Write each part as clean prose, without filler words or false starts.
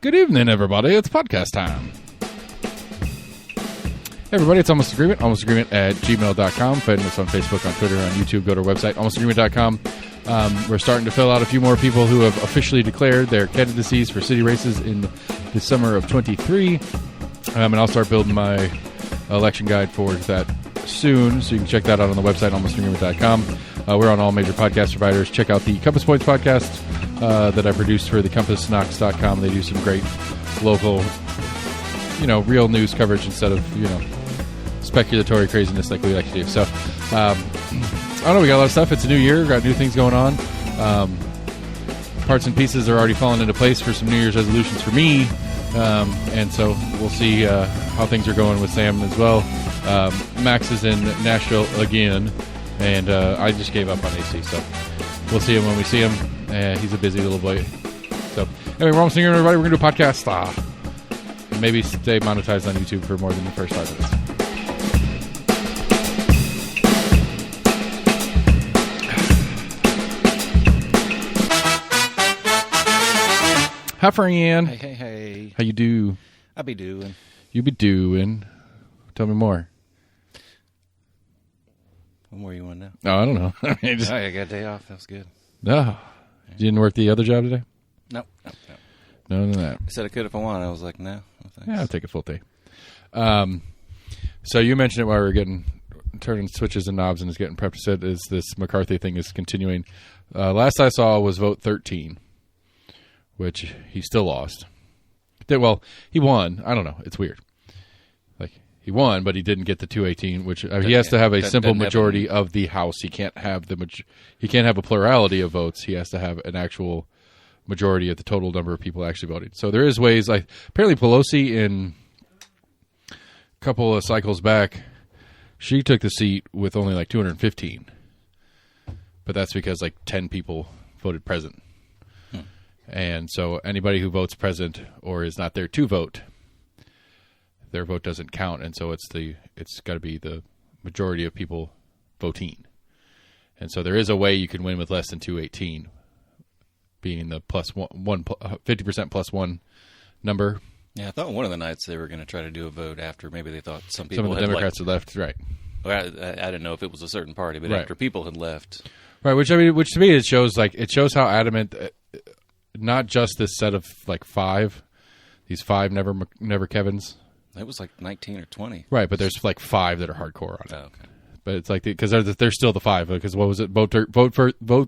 Good evening, everybody. It's podcast time. Hey, everybody. It's Almost Agreement. Almostagreement at gmail.com. Find us on Facebook, on Twitter, on YouTube. Go to our website, almostagreement.com. We're starting to fill out a few more people who have officially declared their candidacies for city races in the summer of 23. And I'll start building my election guide for that soon, so you can check that out on the website, almostagreement.com. We're on all major podcast providers. Check out the Compass Points podcast that I produced for the CompassKnox.com. They do some great local, real news coverage instead of, speculatory craziness like we like to do. So, I don't know, we got a lot of stuff. It's a new year, got new things going on. Parts and pieces are already falling into place for some New Year's resolutions for me. And so we'll see how things are going with Sam as well. Max is in Nashville again, and I just gave up on AC, so we'll see him when we see him. He's a busy little boy. So anyway, we're almost here, everybody. We're going to do a podcast. And maybe stay monetized on YouTube for more than the first 5 minutes. Hi, Fran. Hey. How you do? I be doing. You be doing. Tell me more. What more you want to know? Oh, I don't know. I got a day off. That was good. No. You didn't work the other job today? Nope. No, than that. I said I could if I wanted. I was like, no thanks. Yeah, I'll take a full day. So you mentioned it while we were turning switches and knobs and is getting prepped. Said is this McCarthy thing is continuing. Last I saw was vote 13, which he still lost. Well, he won. I don't know. It's weird. He won, but he didn't get the 218, which he has to have a simple majority of the House. He can't have he can't have a plurality of votes. He has to have an actual majority of the total number of people actually voting. So there is ways. Apparently Pelosi, in a couple of cycles back, she took the seat with only 215, but that's because 10 people voted present, and so anybody who votes present or is not there to vote, their vote doesn't count, and so it's got to be the majority of people voting. And so there is a way you can win with less than 218, being the plus 50% plus one number. Yeah, I thought one of the nights they were going to try to do a vote after maybe they thought some people of the Democrats had left, right? Well, I didn't know if it was a certain party, but right. After people had left, right? Which to me it shows how adamant, not just this set of 5, these 5 never Kevins. It was 19 or 20. Right, but there's 5 that are hardcore on it. Oh, okay. But it's because they're still the 5. Because what was it? Vote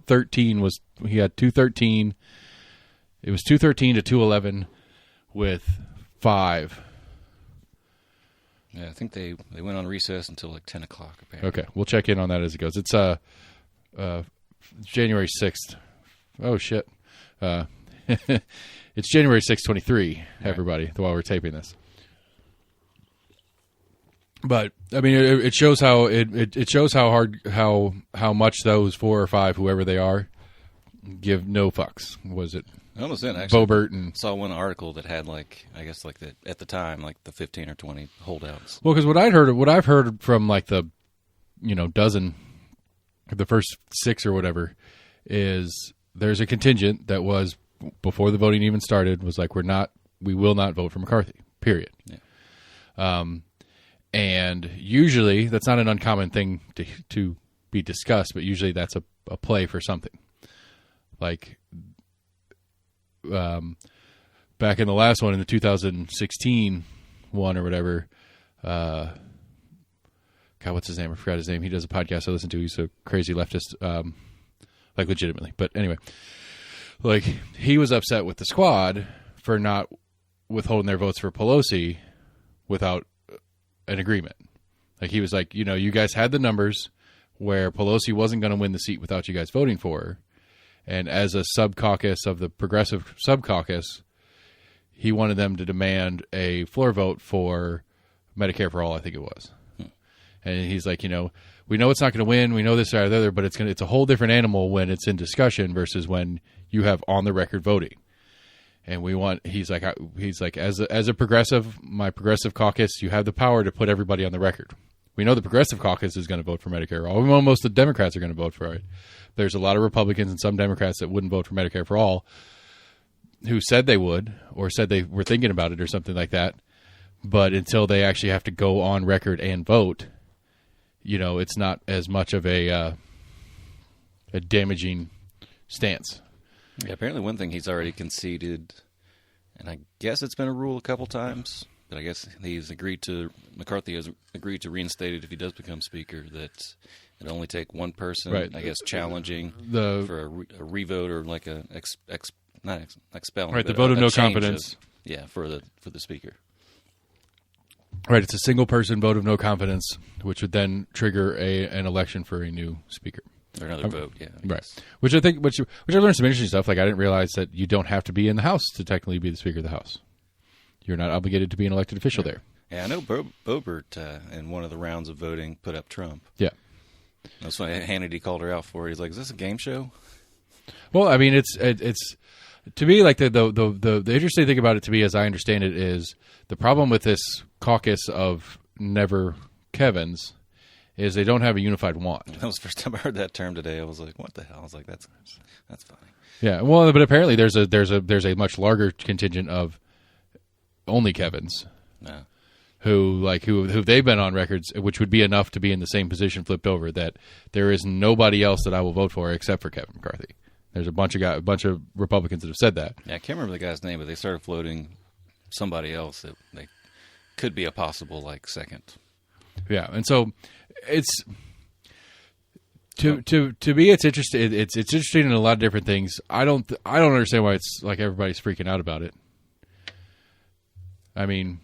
13 was, he had 213. It was 213 to 211 with 5. Yeah, I think they went on recess until 10 o'clock. Apparently. Okay, we'll check in on that as it goes. It's January 6th. Oh shit! It's January 6th, 23. Everybody, while we're taping this. But I mean, it shows how it shows how hard how much those 4 or 5, whoever they are, give no fucks. Was it? I almost did actually. Bobert and saw one article that had at the time the 15 or 20 holdouts. Well, because what I've heard from the dozen, the first 6 or whatever, is there's a contingent that was before the voting even started was we will not vote for McCarthy. Period. Yeah. And usually that's not an uncommon thing to be discussed, but usually that's a play for something. Back in the last one, in the 2016 one or whatever, God, what's his name? I forgot his name. He does a podcast I listen to. He's a crazy leftist, legitimately. But anyway, he was upset with the squad for not withholding their votes for Pelosi without an agreement. He was you guys had the numbers where Pelosi wasn't going to win the seat without you guys voting for her. And as a sub-caucus of the progressive sub-caucus, he wanted them to demand a floor vote for Medicare for all, I think it was. And he's we know it's not going to win. We know this or the other, but it's a whole different animal when it's in discussion versus when you have on-the-record voting. And he's like, as a progressive, my progressive caucus, you have the power to put everybody on the record. We know the progressive caucus is going to vote for Medicare for all. We know most of the Democrats are going to vote for it. There's a lot of Republicans and some Democrats that wouldn't vote for Medicare for all. who said they would, or said they were thinking about it, or something like that. But until they actually have to go on record and vote, it's not as much of a damaging stance. Yeah, apparently one thing he's already conceded, and I guess it's been a rule a couple times, but I guess McCarthy has agreed to reinstate it if he does become speaker, that it'll only take one person, right, I guess, challenging for a revote or like not expelling, right, but the vote of no change confidence. For the speaker. Right, it's a single person vote of no confidence, which would then trigger an election for a new speaker. Or another vote, yeah. Right. Which I think, which I learned some interesting stuff. Like, I didn't realize that you don't have to be in the House to technically be the Speaker of the House. You're not obligated to be an elected official there. Yeah, I know Boebert, in one of the rounds of voting, put up Trump. Yeah. That's why Hannity called her out for it. He's like, is this a game show? Well, I mean, it's to me, like, the interesting thing about it, to me, as I understand it, is the problem with this caucus of never Kevins is they don't have a unified want. That was the first time I heard that term today. I was like, what the hell? I was like, that's funny. Yeah, well, but apparently there's a much larger contingent of only Kevins. No. Who they've been on records, which would be enough to be in the same position flipped over, that there is nobody else that I will vote for except for Kevin McCarthy. There's a bunch of Republicans that have said that. Yeah, I can't remember the guy's name, but they started floating somebody else that they could be a possible second. Yeah, and so it's to me it's interesting. It's interesting in a lot of different things. I don't understand why it's like everybody's freaking out about it. I mean,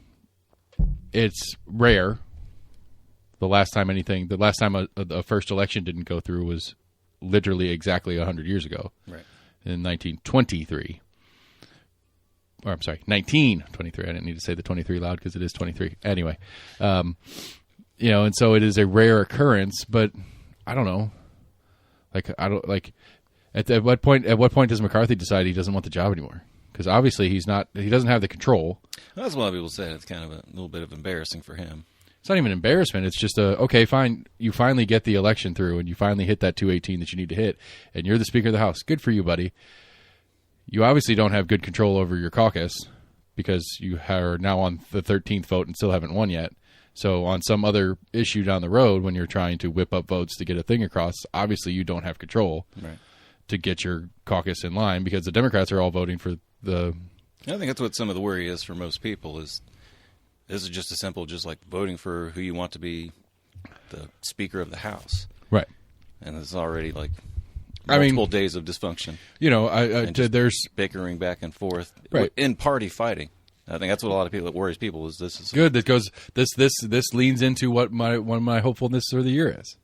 it's rare. The last time a first election didn't go through was literally exactly 100 years ago, right? In 1923. Or I'm sorry, 1923. I didn't need to say the 23 loud because it is 23. Anyway, and so it is a rare occurrence. But I don't know. At what point does McCarthy decide he doesn't want the job anymore? Because obviously he doesn't have the control. That's what a lot of people said. It's kind of a little bit of embarrassing for him. It's not even embarrassment. It's just okay, fine. You finally get the election through, and you finally hit that 218 that you need to hit, and you're the Speaker of the House. Good for you, buddy. You obviously don't have good control over your caucus because you are now on the 13th vote and still haven't won yet. So on some other issue down the road, when you're trying to whip up votes to get a thing across, obviously you don't have control to get your caucus in line because the Democrats are all voting for the... I think that's what some of the worry is for most people is just as simple just like voting for who you want to be the Speaker of the House. Right. And it's already multiple days of dysfunction. There's bickering back and forth, right, in party fighting. I think that's what a lot of people that worries people is this is good. That goes this leans into what one of my hopefulness for the year is.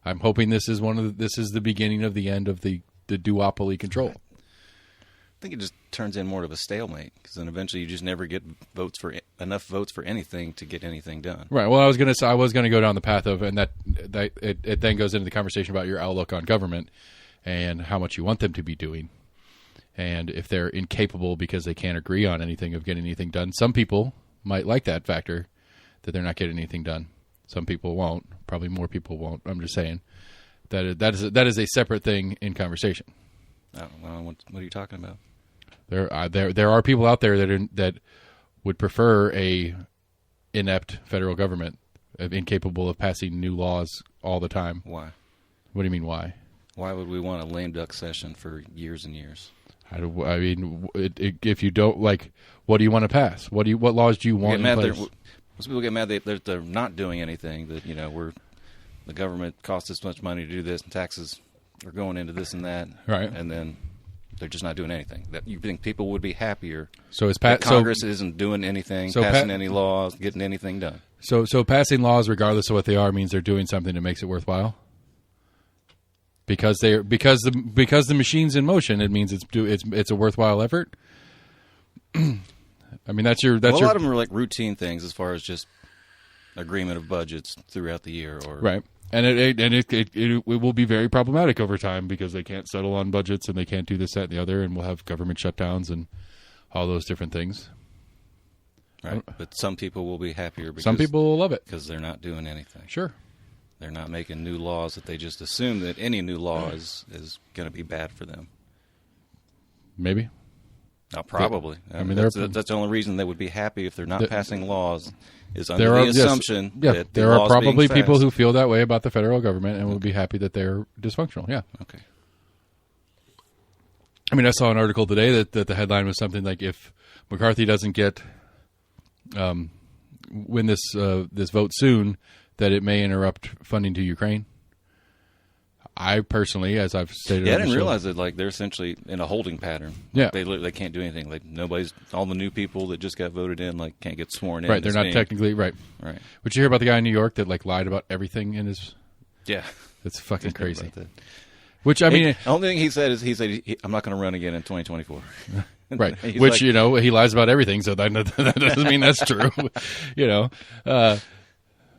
I'm hoping this is the beginning of the end of the duopoly control. Right. I think it just turns in more of a stalemate because then eventually you just never get enough votes for anything to get anything done. Right. Well, I was going to go down the path of, and that it then goes into the conversation about your outlook on government and how much you want them to be doing. And if they're incapable because they can't agree on anything of getting anything done, some people might like that factor that they're not getting anything done. Some people won't. Probably more people won't. I'm just saying that is a separate thing in conversation. I don't know. What are you talking about? There are people out there that would prefer a inept federal government, incapable of passing new laws all the time. Why? What do you mean why? Why would we want a lame duck session for years and years? I mean, if you don't what do you want to pass? What laws do you want in place? Most people get mad that they're not doing anything. That the government costs this much money to do this, and taxes are going into this and that, right? And then they're just not doing anything. That you think people would be happier? So Congress isn't doing anything, passing any laws, getting anything done. So passing laws, regardless of what they are, means they're doing something that makes it worthwhile. Because the machine's in motion, it means it's a worthwhile effort. I mean, a lot of them are routine things as far as just agreement of budgets throughout the year, or right. And it will be very problematic over time because they can't settle on budgets and they can't do this, that, and the other, and we'll have government shutdowns and all those different things. Right, but some people will be happier. Some people will love it because they're not doing anything. Sure. They're not making new laws that they just assume that any new law is going to be bad for them. Maybe. Not probably. I mean, that's the only reason they would be happy if they're not passing laws is under the assumption that there are probably people who feel that way about the federal government and will be happy that they're dysfunctional. Yeah. Okay. I mean, I saw an article today that the headline was something like, if McCarthy doesn't get win this vote soon, that it may interrupt funding to Ukraine. I personally, as I've stated, I didn't realize that they're essentially in a holding pattern. Yeah, they can't do anything. All the new people that just got voted in can't get sworn in. Right, they're not technically right. Right. Would you hear about the guy in New York that lied about everything in his? Yeah, that's fucking crazy. Which I mean, the only thing he said is I'm not going to run again in 2024. Right. Which he lies about everything, so that doesn't mean that's true.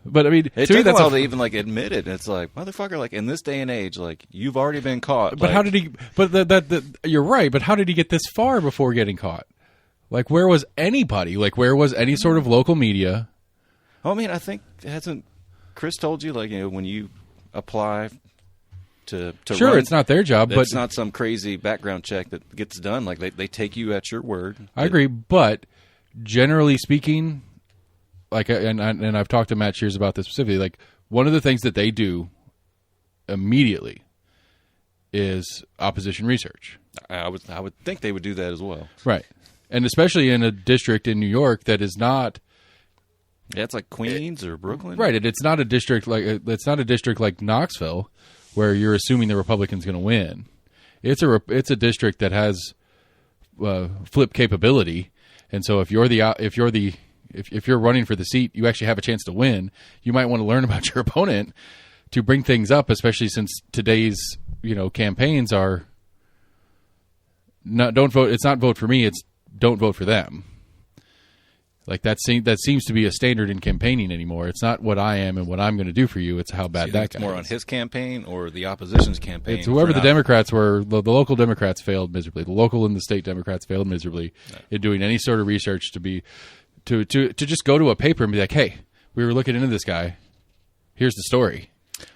But I mean, it took a while to even admit it. It's like, motherfucker, in this day and age, you've already been caught. But how did he? But you're right. But how did he get this far before getting caught? Where was anybody? Where was any sort of local media? I mean, I think hasn't Chris told you when you apply to sure, run, it's not their job, but it's not some crazy background check that gets done. They take you at your word. I agree, but generally speaking. And I've talked to Matt Shears about this specifically. One of the things that they do immediately is opposition research. I would think they would do that as well, right? And especially in a district in New York that is not. Yeah, it's like Queens or Brooklyn, right? It's not a district like Knoxville, where you're assuming the Republican's going to win. It's a district that has flip capability, and so if you're running for the seat, you actually have a chance to win. You might want to learn about your opponent to bring things up, especially since today's campaigns are not don't vote. It's not vote for me. It's don't vote for them. That seems to be a standard in campaigning anymore. It's not what I am and what I'm going to do for you. It's how bad that guy is. More on his campaign or the opposition's campaign. It's whoever the Democrats were. The local Democrats failed miserably. The local and the state Democrats failed miserably in doing any sort of research to just go to a paper and be like, hey, we were looking into this guy. Here's the story.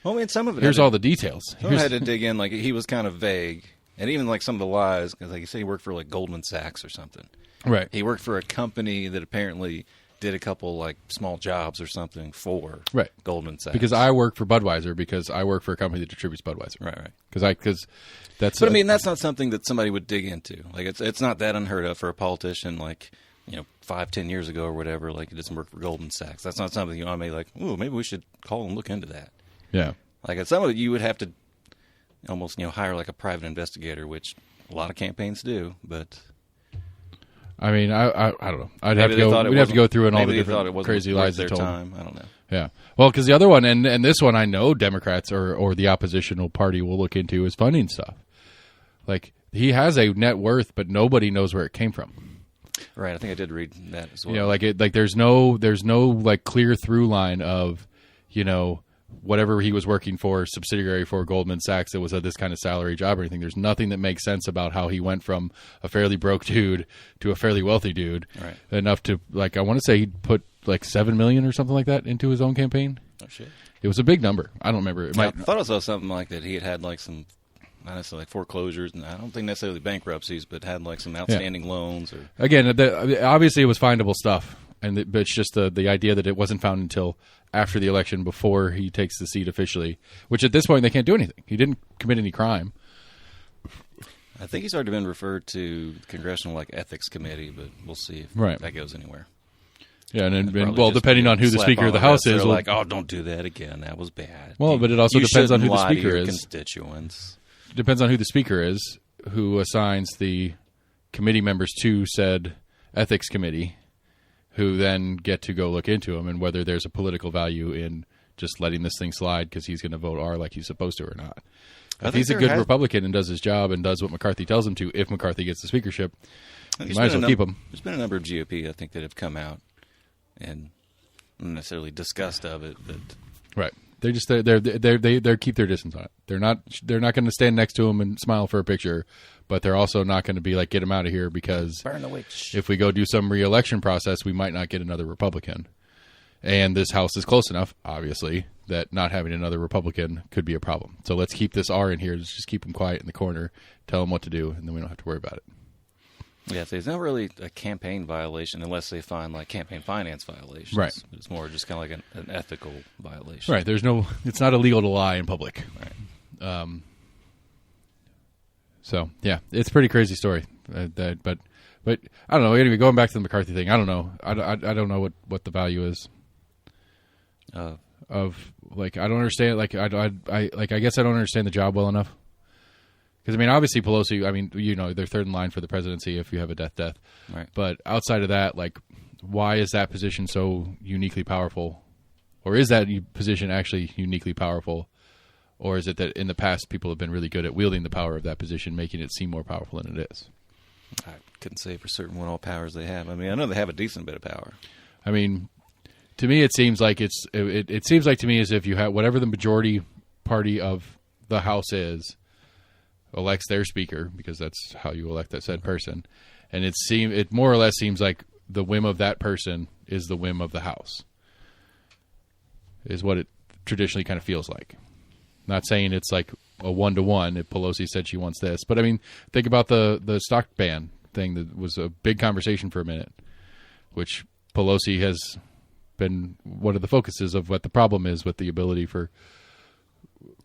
Well, I mean, some of it. Here's all the details. Some had to dig in. He was kind of vague, and even some of the lies, because you say he worked for Goldman Sachs or something. Right. He worked for a company that apparently did a couple small jobs or something for Goldman Sachs. Because I work for Budweiser. Because I work for a company that distributes Budweiser. Right. Because that's. But I mean, that's not something that somebody would dig into. It's not that unheard of for a politician 5-10 years ago or whatever, he doesn't work for Goldman Sachs. That's not something you want to be ooh, maybe we should call and look into that. Yeah. At some of it, you would have to almost, hire a private investigator, which a lot of campaigns do, but. I mean, I don't know. We'd have to go through all the different crazy lies they told. I don't know. Yeah. Well, because the other one, and this one I know Democrats or the oppositional party will look into is funding stuff. He has a net worth, but nobody knows where it came from. Right, I think I did read that as well. There's no clear through line of, whatever he was working for, subsidiary for Goldman Sachs that was this kind of salary job or anything. There's nothing that makes sense about how he went from a fairly broke dude to a fairly wealthy dude. Right. Enough to I want to say he put $7 million or something like that into his own campaign. Oh shit! It was a big number. I don't remember. I thought I saw something like that. He had some. Not necessarily foreclosures, and I don't think necessarily bankruptcies, but had some outstanding loans. Or again, obviously it was findable stuff, but it's just the idea that it wasn't found until after the election, before he takes the seat officially. Which at this point they can't do anything. He didn't commit any crime. I think he's already been referred to the Congressional Ethics Committee, but we'll see if that goes anywhere. Yeah, and depending on who the Speaker of the House is, oh, don't do that again. That was bad. Well, but it also depends on who the Speaker is. Constituents. Depends on who the Speaker is, who assigns the committee members to said ethics committee, who then get to go look into him and whether there's a political value in just letting this thing slide because he's going to vote R like he's supposed to or not. If he's a good Republican and does his job and does what McCarthy tells him to, if McCarthy gets the speakership, you might as well keep him. There's been a number of GOP, I think, that have come out and not necessarily disgust of it, but right. They just they keep their distance on it. They're not going to stand next to him and smile for a picture, but they're also not going to be get him out of here because burn the witch. If we go do some re-election process, we might not get another Republican. And this House is close enough, obviously, that not having another Republican could be a problem. So let's keep this R in here. Let's just keep him quiet in the corner, tell him what to do, and then we don't have to worry about it. Yeah, it's not really a campaign violation unless they find like campaign finance violations. Right. It's more just kind of like an ethical violation. Right. It's not illegal to lie in public. Right. So yeah, it's a pretty crazy story. But I don't know. Anyway, going back to the McCarthy thing, I don't know. I don't know what the value is of like, I don't understand. Like I guess I don't understand the job well enough. Because, I mean, obviously Pelosi, I mean, you know, they're third in line for the presidency if you have a death. Right. But outside of that, like, why is that position so uniquely powerful? Or is that position actually uniquely powerful? Or is it that in the past people have been really good at wielding the power of that position, making it seem more powerful than it is? I couldn't say for certain what all powers they have. I mean, I know they have a decent bit of power. I mean, to me, it seems like it seems like to me as if you have whatever the majority party of the House is, elects their speaker, because that's how you elect that said person, and it more or less seems like the whim of that person is the whim of the House, is what it traditionally kind of feels like. Not saying it's like a 1-to-1 if Pelosi said she wants this, but I mean, think about the stock ban thing that was a big conversation for a minute, which Pelosi has been one of the focuses of what the problem is with the ability for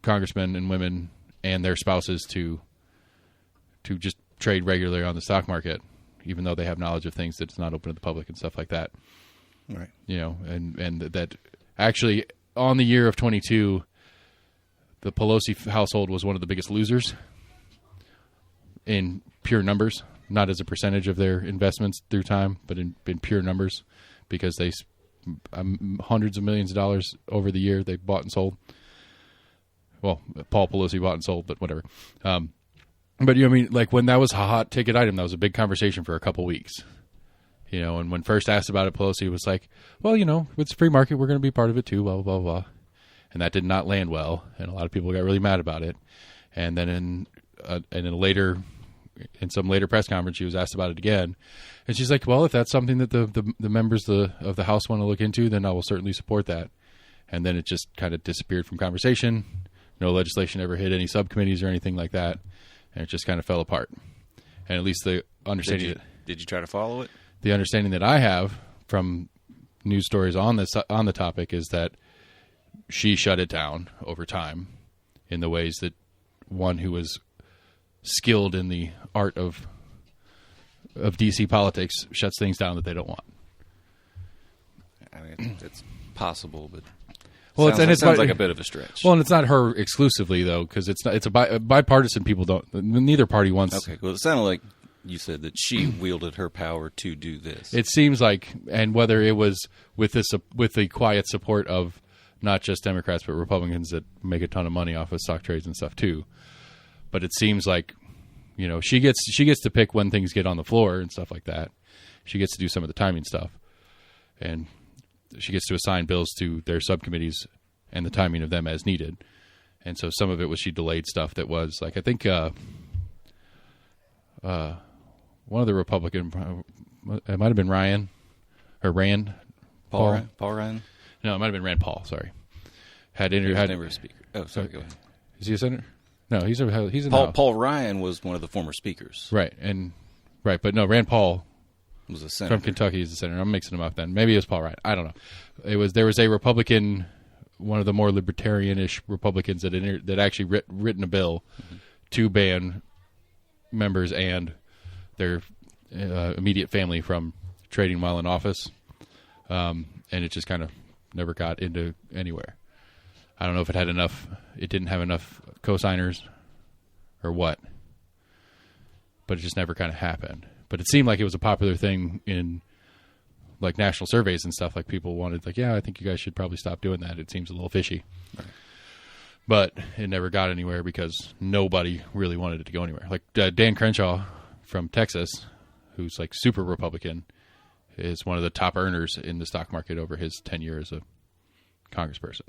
congressmen and women and their spouses to just trade regularly on the stock market, even though they have knowledge of things that's not open to the public and stuff like that. Right. You know, and that actually on the year of 22, the Pelosi household was one of the biggest losers in pure numbers, not as a percentage of their investments through time, but in pure numbers, because they hundreds of millions of dollars over the year they bought and sold. Well, Paul Pelosi bought and sold, but whatever. But you know, I mean, like when that was a hot ticket item, that was a big conversation for a couple weeks. You know, and when first asked about it, Pelosi was like, "Well, you know, it's a free market. We're going to be part of it too." Blah blah blah blah. And that did not land well, and a lot of people got really mad about it. And then in some later press conference, she was asked about it again, and she's like, "Well, if that's something that the members of the House want to look into, then I will certainly support that." And then it just kind of disappeared from conversation. No legislation ever hit any subcommittees or anything like that, and it just kind of fell apart. And at least the understanding Did you try to follow it? The understanding that I have from news stories on the topic is that she shut it down over time in the ways that one who was skilled in the art of DC politics shuts things down that they don't want. I mean, it's possible, but well, it sounds like a bit of a stretch. Well, and it's not her exclusively though, because it's a bipartisan. People don't. Neither party wants. Okay, well, it sounded like you said that she wielded her power to do this. It seems like, and whether it was with the quiet support of not just Democrats but Republicans that make a ton of money off of stock trades and stuff too, but it seems like, you know, she gets to pick when things get on the floor and stuff like that. She gets to do some of the timing stuff, and she gets to assign bills to their subcommittees and the timing of them as needed. And so some of it was she delayed stuff that was like, I think one of the Republican, it might have been Rand. Paul Ryan? No, it might have been Rand Paul. Sorry, had never a speaker. Oh, sorry. Go ahead. Is he a senator? No, he's in Paul Ryan was one of the former speakers. Right, but no, Rand Paul was a senator from Kentucky. He's a senator. I'm mixing him up then. Maybe it was Paul Ryan. I don't know. There was a Republican, one of the more libertarian-ish Republicans that actually written a bill to ban members and their immediate family from trading while in office, and it just kind of never got into anywhere. I don't know if it didn't have enough co-signers or what, but it just never kind of happened. But it seemed like it was a popular thing in like national surveys and stuff. Like people wanted, like, yeah, I think you guys should probably stop doing that. It seems a little fishy. Right. But it never got anywhere because nobody really wanted it to go anywhere. Like Dan Crenshaw from Texas, who's like super Republican, is one of the top earners in the stock market over his tenure as a congressperson.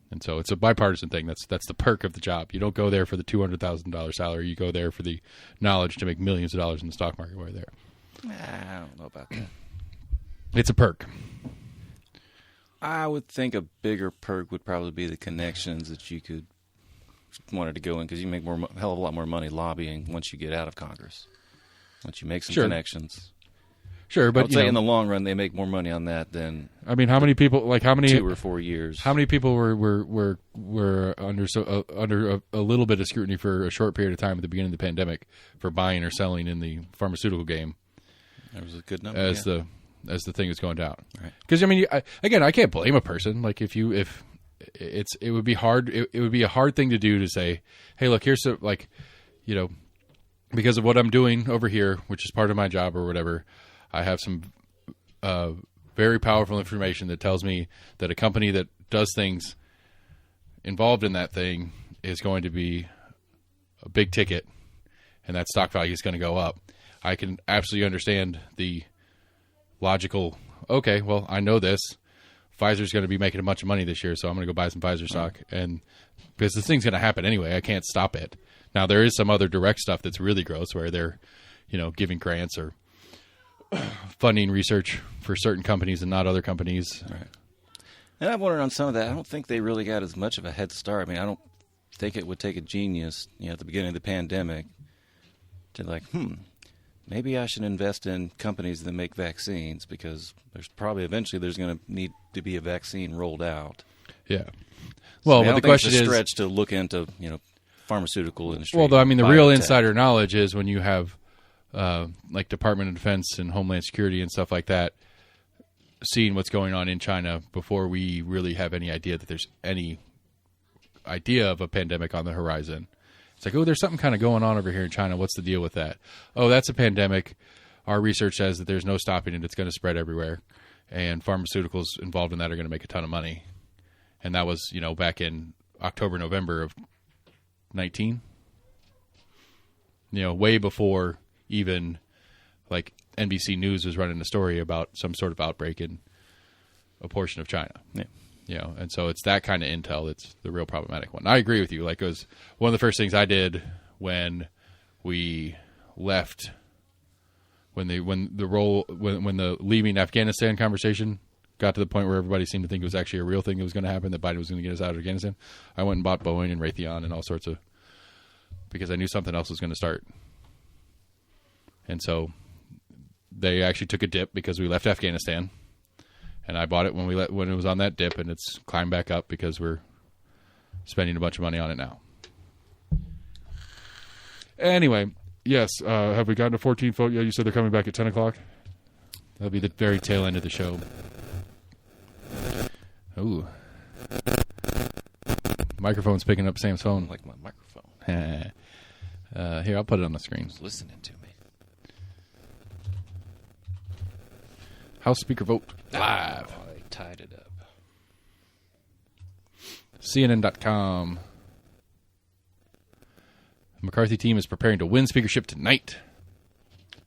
And so it's a bipartisan thing. That's the perk of the job. You don't go there for the $200,000 salary. You go there for the knowledge to make millions of dollars in the stock market while you're there. I don't know about that. It's a perk. I would think a bigger perk would probably be the connections that you could wanted to go in, because you make a hell of a lot more money lobbying once you get out of Congress. Once you make some Sure. connections. Sure, I but would you say know, in the long run, they make more money on that than I mean, how many people? Like how many? 2 or 4 years. How many people were under under a little bit of scrutiny for a short period of time at the beginning of the pandemic for buying or selling in the pharmaceutical game That was a good number. as yeah. the thing is going down? Right. Because I mean, I can't blame a person. Like it would be hard. It would be a hard thing to do to say, hey, look, here's because of what I'm doing over here, which is part of my job or whatever. I have some very powerful information that tells me that a company that does things involved in that thing is going to be a big ticket, and that stock value is going to go up. I can absolutely understand the logical, okay, well, I know this. Pfizer's going to be making a bunch of money this year, so I'm going to go buy some Pfizer stock. And because this thing's going to happen anyway, I can't stop it. Now, there is some other direct stuff that's really gross where they're, giving grants or funding research for certain companies and not other companies. Right. And I'm wondering on some of that. I don't think they really got as much of a head start. I mean, I don't think it would take a genius, at the beginning of the pandemic to maybe I should invest in companies that make vaccines because there's going to need to be a vaccine rolled out. Yeah. Well, So, but the question it's a is, stretch to look into, pharmaceutical industry. well, I mean, the real biotech. insider knowledge is when you have like Department of Defense and Homeland Security and stuff like that, seeing what's going on in China before we really have any idea that there's any idea of a pandemic on the horizon. It's like, oh, there's something kind of going on over here in China. What's the deal with that? Oh, that's a pandemic. Our research says that there's no stopping it. It's going to spread everywhere. And pharmaceuticals involved in that are going to make a ton of money. And that was, back in October, November of 19. Way before even like NBC News was running a story about some sort of outbreak in a portion of China. Yeah. And so it's that kind of intel that's the real problematic one. I agree with you. Like, it was one of the first things I did when we left, when the leaving Afghanistan conversation got to the point where everybody seemed to think it was actually a real thing that was going to happen, that Biden was going to get us out of Afghanistan. I went and bought Boeing and Raytheon and all sorts of, because I knew something else was going to start. And so they actually took a dip because we left Afghanistan. And I bought it when it was on that dip, and it's climbed back up because we're spending a bunch of money on it now. Anyway, yes, have we gotten to 14 vote? Yeah, you said they're coming back at 10 o'clock? That'll be the very tail end of the show. Ooh. Microphone's picking up Sam's phone. I like my microphone. Here, I'll put it on the screen. It's listening to me. House Speaker vote live. Oh, I tied it up. CNN.com. The McCarthy team is preparing to win speakership tonight.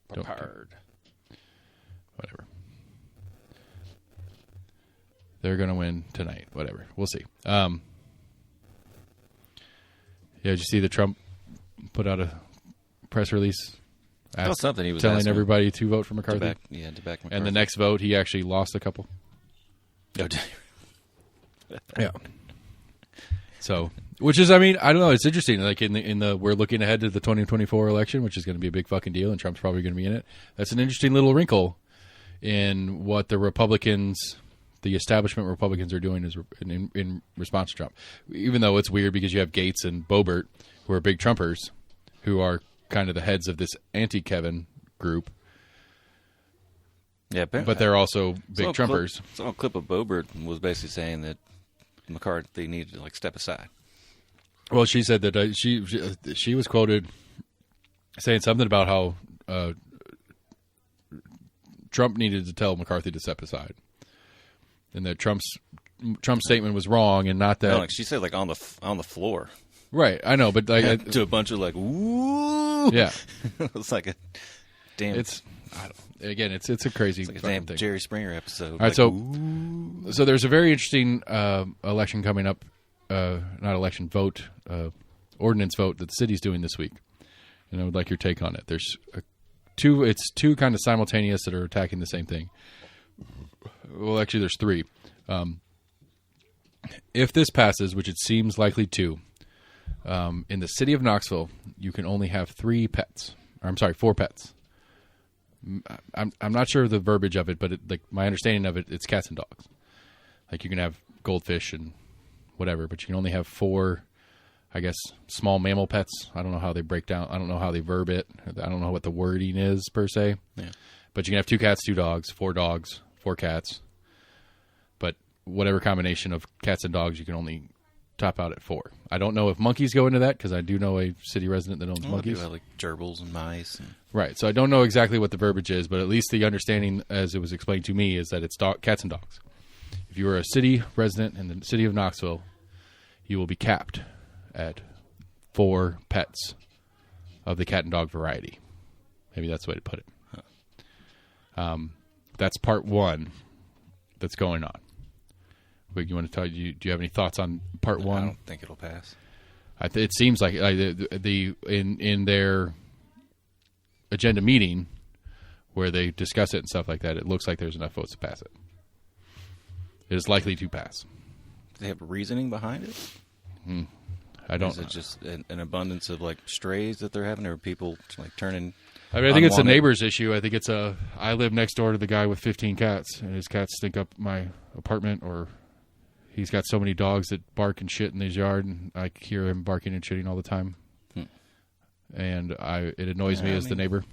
Prepared. Whatever. They're going to win tonight. Whatever. We'll see. Yeah, did you see that Trump put out a press release Something he was telling asking everybody to vote for McCarthy? to back McCarthy. And the next vote, he actually lost a couple. Oh, Yeah. So, which is, I mean, I don't know. It's interesting. Like in the we're looking ahead to the 2024 election, which is going to be a big fucking deal, and Trump's probably going to be in it. That's an interesting little wrinkle in what the Republicans, the establishment Republicans, are doing in response to Trump. Even though it's weird because you have Gates and Boebert, who are big Trumpers, who are kind of the heads of this anti-Kevin group. Yeah, but they're also big Trumpers. A clip of Boebert was basically saying that McCarthy needed to step aside. Well, she said that she was quoted saying something about how Trump needed to tell McCarthy to step aside, and that Trump's statement was wrong, and not that. No, she said on the floor. Right, I know, but to a bunch of ooh, yeah, it's like a damn. It's it's a crazy it's like a damn thing. Jerry Springer episode. All right, so there's a very interesting election coming up, not election vote, ordinance vote that the city's doing this week, and I would like your take on it. There's two kind of simultaneous that are attacking the same thing. Well, actually, there's three. If this passes, which it seems likely to. In the city of Knoxville, you can only have 4 pets. I'm not sure of the verbiage of it, but like my understanding of it, it's cats and dogs. Like you can have goldfish and whatever, but you can only have 4, I guess, small mammal pets. I don't know how they break down. I don't know how they verb it. I don't know what the wording is per se. Yeah. But you can have 2 cats, 2 dogs, 4 cats. But whatever combination of cats and dogs, you can only top out at 4. I don't know if monkeys go into that because I do know a city resident that owns monkeys. Have, like gerbils and mice. And... Right. So I don't know exactly what the verbiage is, but at least the understanding as it was explained to me is that it's cats and dogs. If you are a city resident in the city of Knoxville, you will be capped at 4 pets of the cat and dog variety. Maybe that's the way to put it. That's part 1 that's going on. Wig, you want to tell you? Do you have any thoughts on part 1? I don't think it'll pass. It seems like in their agenda meeting where they discuss it and stuff like that, it looks like there's enough votes to pass it. It is likely to pass. Do they have reasoning behind it? I don't. Is it just an abundance of like strays that they're having, or people like turning? I mean, I think it's a neighbor's issue. I think it's I live next door to the guy with 15 cats, and his cats stink up my apartment, or he's got so many dogs that bark and shit in his yard, and I hear him barking and shitting all the time. And it annoys me as the neighbor.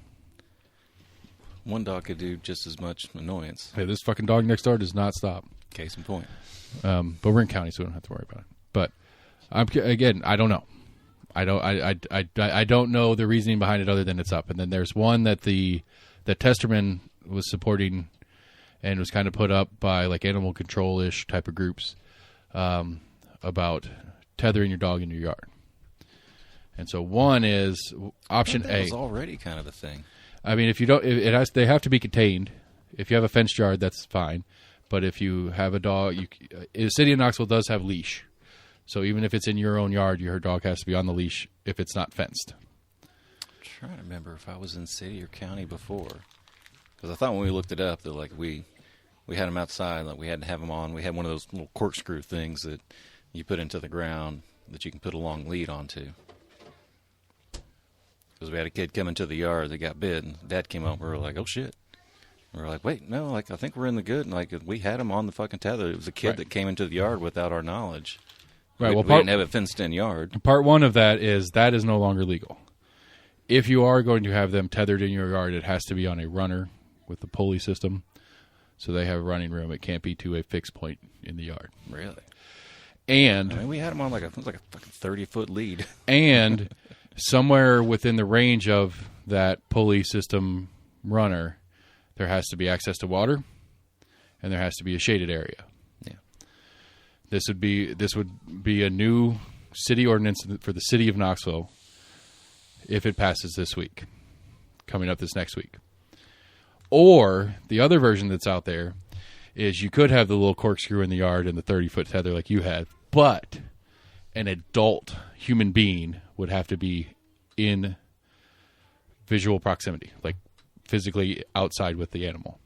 One dog could do just as much annoyance. Hey, this fucking dog next door does not stop. Case in point. But we're in county, so we don't have to worry about it. But I don't know. I don't know the reasoning behind it other than it's up. And then there's one that that Testerman was supporting and was kind of put up by like animal control-ish type of groups about tethering your dog in your yard. And so one is option A. That was already kind of a thing. I mean, if you don't, they have to be contained. If you have a fenced yard, that's fine. But if you have a dog, the city of Knoxville does have leash. So even if it's in your own yard, your dog has to be on the leash if it's not fenced. I'm trying to remember if I was in city or county before. Because I thought when we looked it up that like we had them outside, like we had to have them on. We had one of those little corkscrew things that you put into the ground that you can put a long lead onto. Because we had a kid come into the yard that got bit, and Dad came up, and we were like, oh, shit. We were like, wait, no, like, I think we're in the good. And, like, we had him on the fucking tether. It was a kid that came into the yard without our knowledge. Right. We didn't have a fenced-in yard. Part 1 of that is no longer legal. If you are going to have them tethered in your yard, it has to be on a runner with the pulley system. So they have running room. It can't be to a fixed point in the yard. Really? And I mean, we had him on like a fucking 30-foot lead. And somewhere within the range of that pulley system runner, there has to be access to water, and there has to be a shaded area. Yeah. This would be a new city ordinance for the city of Knoxville if it passes this week, coming up this next week. Or the other version that's out there is you could have the little corkscrew in the yard and the 30-foot tether like you had, but an adult human being would have to be in visual proximity, like physically outside with the animal.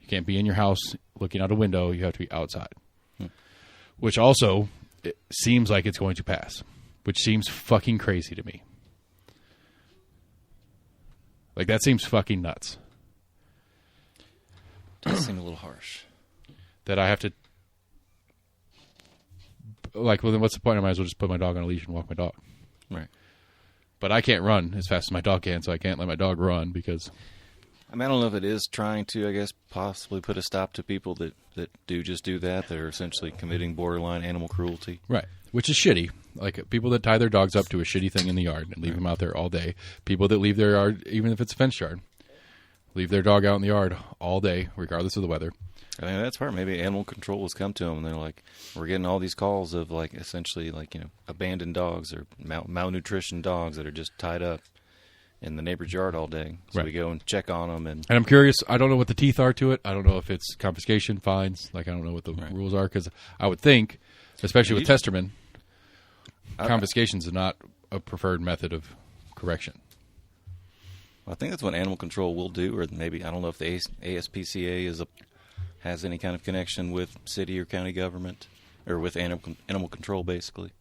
You can't be in your house looking out a window. You have to be outside, which also it seems like it's going to pass, which seems fucking crazy to me. Like, that seems fucking nuts. Does seem a little harsh. That I have to, like, well, then what's the point? I might as well just put my dog on a leash and walk my dog. Right. But I can't run as fast as my dog can, so I can't let my dog run because... I mean, I don't know if it is trying to, I guess, possibly put a stop to people that do just do that. They're essentially committing borderline animal cruelty. Right. Which is shitty. Like, people that tie their dogs up to a shitty thing in the yard and leave them out there all day. People that leave their yard, even if it's a fenced yard, leave their dog out in the yard all day, regardless of the weather. I mean, that's part. Maybe animal control has come to them, and they're like, we're getting all these calls of, like, essentially, like, you know, abandoned dogs or malnutrition dogs that are just tied up in the neighbor's yard all day. So we go and check on them. And I'm curious. I don't know what the teeth are to it. I don't know if it's confiscation, fines. Like, I don't know what the rules are, because I would think, especially with Testerman, confiscations is not a preferred method of correction. I think that's what animal control will do, or maybe, I don't know if the ASPCA has any kind of connection with city or county government, or with animal control, basically.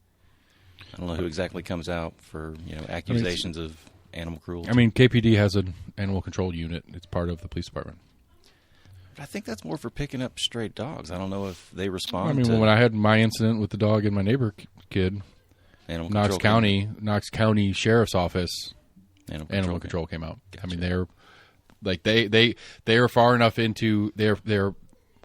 I don't know who exactly comes out for, you know, accusations of animal cruelty. I mean, KPD has an animal control unit. It's part of the police department. But I think that's more for picking up stray dogs. I don't know if they respond. I mean, to when I had my incident with the dog and my neighbor kid, animal Knox County Sheriff's Office, animal control came out. Gotcha. I mean, they're like they are far enough into they're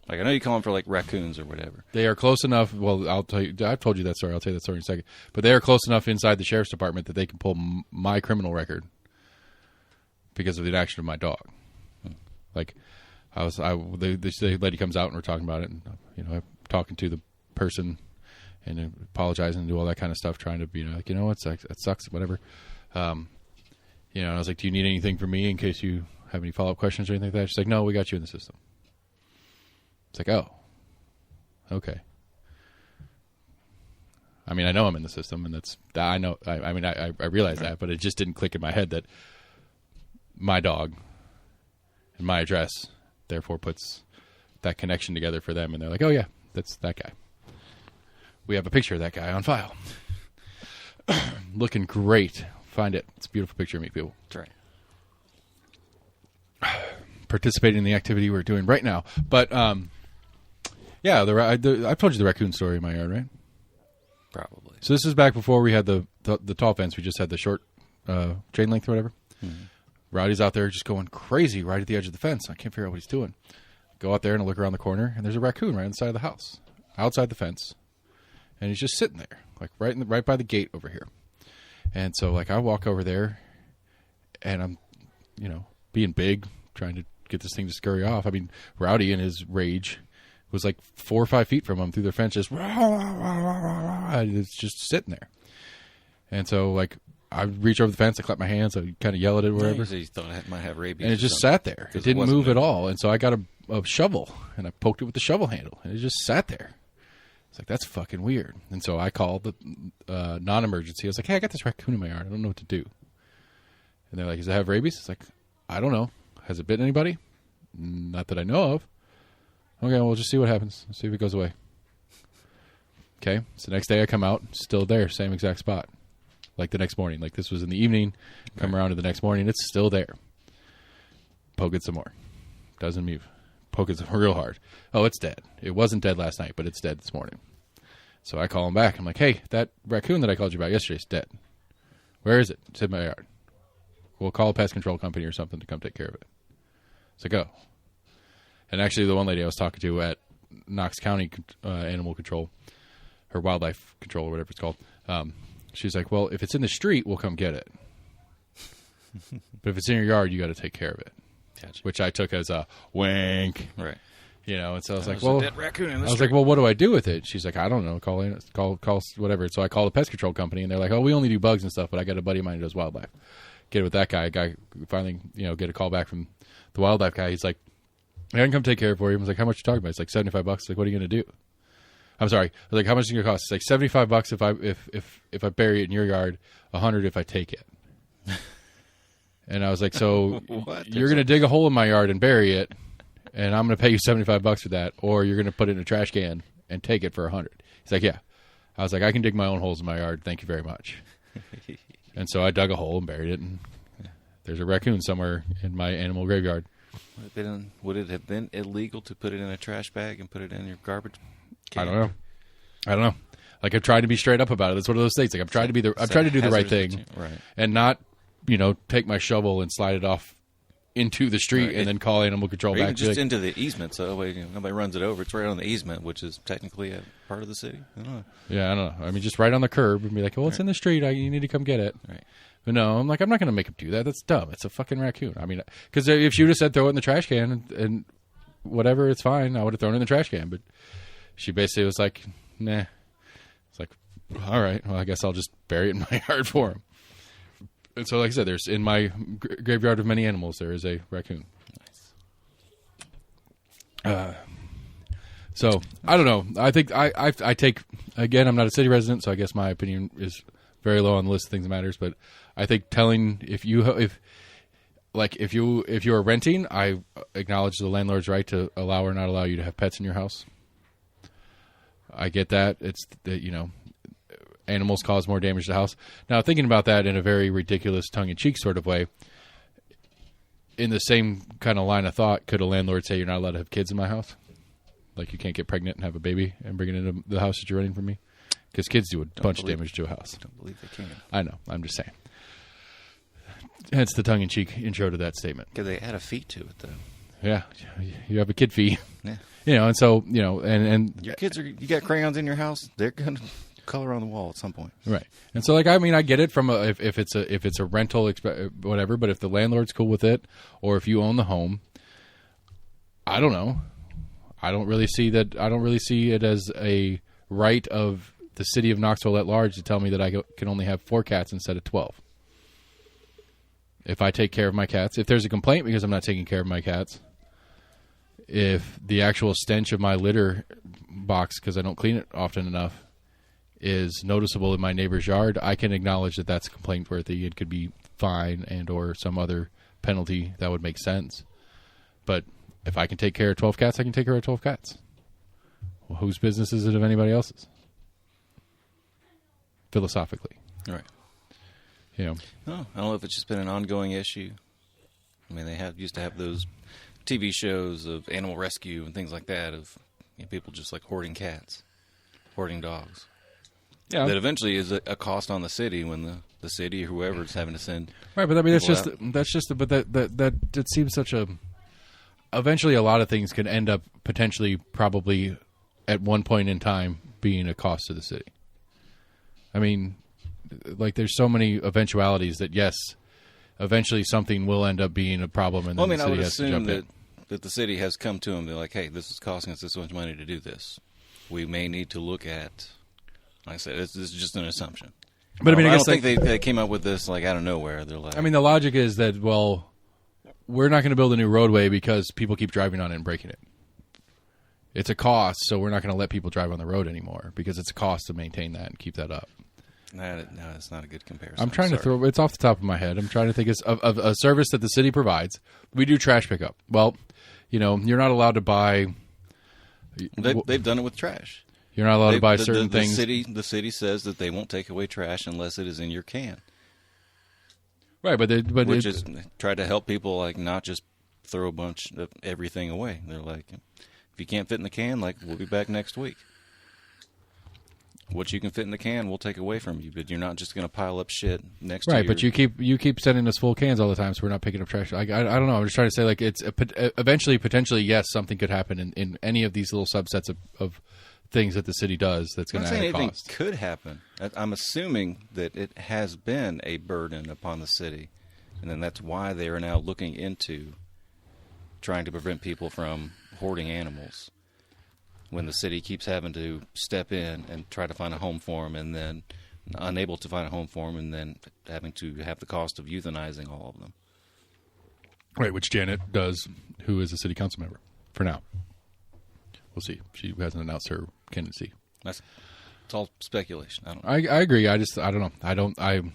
like, I know you call them for like raccoons or whatever. they are close enough. Well, I'll tell you. I've told you that story. I'll tell you that story in a second. But they are close enough inside the sheriff's department that they can pull my criminal record because of the action of my dog. Like, the lady comes out and we're talking about it, and I'm talking to the person and apologizing and do all that kind of stuff, trying to be like, it sucks, whatever. And I was like, do you need anything from me in case you have any follow-up questions or anything like that? She's like, no, we got you in the system. It's like, oh, okay. I mean, I know I'm in the system, and I know. I realize that, but it just didn't click in my head that my dog and my address therefore puts that connection together for them, and they're like, oh yeah, that's that guy. We have a picture of that guy on file. Looking great. Find it. It's a beautiful picture of me, people. That's right. Participating in the activity we're doing right now. But, yeah, I've told you the raccoon story in my yard, right? Probably. So this is back before we had the tall fence. We just had the short chain length or whatever. Mm-hmm. Rowdy's out there just going crazy right at the edge of the fence. I can't figure out what he's doing. Go out there and look around the corner, and there's a raccoon right on the side of the house, outside the fence. And he's just sitting there, like right by the gate over here. And so, like, I walk over there, and I'm, being big, trying to get this thing to scurry off. I mean, Rowdy in his rage was like 4 or 5 feet from him through the fence, just it's just sitting there. And so, like, I reach over the fence, I clap my hands, I kind of yell at it, whatever. Yeah, you thought it might have rabies. And it just sat there. It didn't move at all. And so I got a shovel, and I poked it with the shovel handle, and it just sat there. It's like, that's fucking weird. And so I called the non-emergency. I was like, hey, I got this raccoon in my yard. I don't know what to do. And they're like, does it have rabies? It's like, I don't know. Has it bitten anybody? Not that I know of. Okay, well, we'll just see what happens. See if it goes away. Okay, so the next day I come out, still there, same exact spot. Like the next morning. Like, this was in the evening. Come around to the next morning, it's still there. Poke it some more. Doesn't move. Poke it real hard. Oh, it's dead. It wasn't dead last night, but it's dead this morning. So I call him back. I'm like, hey, that raccoon that I called you about yesterday is dead. Where is it? It's in my yard. We'll call a pest control company or something to come take care of it. So go. And actually, the one lady I was talking to at Knox County Animal Control, or Wildlife Control, or whatever it's called, she's like, well, if it's in the street, we'll come get it. But if it's in your yard, you got to take care of it. Gotcha. Which I took as a wink. Right. And so I was like, a well, dead raccoon in the I was street. like, well, what do I do with it? She's like, I don't know. Call whatever. So I called the pest control company, and they're like, oh, we only do bugs and stuff, but I got a buddy of mine who does wildlife. Get it with that guy. Guy finally, get a call back from the wildlife guy. He's like, I can come take care of it for you. I was like, how much are you talking about? It's like $75. Like, what are you going to do? I'm sorry. I was like, how much is it going to cost? It's like $75 if I bury it in your yard, $100 if I take it. And I was like, so you're going to dig a hole in my yard and bury it, and I'm going to pay you $75 for that, or you're going to put it in a trash can and take it for $100. He's like, yeah. I was like, I can dig my own holes in my yard. Thank you very much. And so I dug a hole and buried it, and there's a raccoon somewhere in my animal graveyard. Would it have been illegal to put it in a trash bag and put it in your garbage can? I don't know. Like, I've tried to be straight up about it. It's one of those things. Like, I've tried to do the right thing, right, and not, take my shovel and slide it off into the street, right, and then call animal control back. Even just into the easement, so that way nobody runs it over. It's right on the easement, which is technically a part of the city. I don't know. Yeah, I don't know. I mean, just right on the curb and be like, well, it's in the street. You need to come get it. Right. But no, I'm like, I'm not going to make him do that. That's dumb. It's a fucking raccoon. I mean, because if she would have said throw it in the trash can and whatever, it's fine, I would have thrown it in the trash can. But she basically was like, nah. It's like, all right, well, I guess I'll just bury it in my yard for him. And so, like I said, there's in my graveyard of many animals, there is a raccoon. Nice. So I don't know. I think I take, again, I'm not a city resident, so I guess my opinion is very low on the list of things that matters. But I think if you are renting, I acknowledge the landlord's right to allow or not allow you to have pets in your house. I get that. It's that, animals cause more damage to the house. Now, thinking about that in a very ridiculous, tongue-in-cheek sort of way, in the same kind of line of thought, could a landlord say you're not allowed to have kids in my house? Like you can't get pregnant and have a baby and bring it into the house that you're renting from me? Because kids do a bunch of damage to a house. Don't believe they can. I know. I'm just saying. Hence the tongue-in-cheek intro to that statement. Because they add a fee to it, though. Yeah. You have a kid fee. Yeah. And so, and your kids you got crayons in your house, they're going to color on the wall at some point. Right. And so, I get it from if it's a rental, whatever, but if the landlord's cool with it, or if you own the home, I don't know. I don't really see it as a right of the city of Knoxville at large to tell me that I can only have 4 cats instead of 12. If I take care of my cats, if there's a complaint because I'm not taking care of my cats, if the actual stench of my litter box, because I don't clean it often enough, is noticeable in my neighbor's yard, I can acknowledge that that's complaint worthy. It could be fine and or some other penalty that would make sense. But if I can take care of 12 cats, I can take care of 12 cats. Well, whose business is it if anybody else's? Philosophically. Right. No, I don't know if it's just been an ongoing issue. I mean, used to have those TV shows of animal rescue and things like that of people just like hoarding cats, hoarding dogs. Yeah. That eventually is a cost on the city when the city or whoever is having to send. Right, but I mean that it seems such a. Eventually, a lot of things could end up potentially, probably, at one point in time, being a cost to the city. I mean, like there's so many eventualities that yes, eventually something will end up being a problem, and then the city has to jump in. That the city has come to them and be like, hey, this is costing us this much money to do this. We may need to look at. Like I said, this is just an assumption. But I don't think they came up with this like out of nowhere. They're like, I mean, the logic is that we're not going to build a new roadway because people keep driving on it and breaking it. It's a cost, so we're not going to let people drive on the road anymore because it's a cost to maintain that and keep that up. No, it's not a good comparison. I'm trying to throw it's off the top of my head. I'm trying to think of a service that the city provides. We do trash pickup. Well, you're not allowed to buy. They've done it with trash. You're not allowed to buy certain things. The city says that they won't take away trash unless it is in your can. Right, which is try to help people like not just throw a bunch of everything away. They're like, if you can't fit in the can, like we'll be back next week. What you can fit in the can, we'll take away from you, but you're not just going to pile up shit next to you. Right, but you keep sending us full cans all the time, so we're not picking up trash. I don't know. I'm just trying to say, like, it's eventually, potentially, yes, something could happen in any of these little subsets of things that the city does that's going to add a cost. I'm not saying anything could happen. I'm assuming that it has been a burden upon the city, and then that's why they are now looking into trying to prevent people from hoarding animals. When the city keeps having to step in and try to find a home for them, and then unable to find a home for them, and then having to have the cost of euthanizing all of them. Right, which Janet does, who is a city council member, for now. We'll see. She hasn't announced her candidacy. It's all speculation. I agree. I don't know. On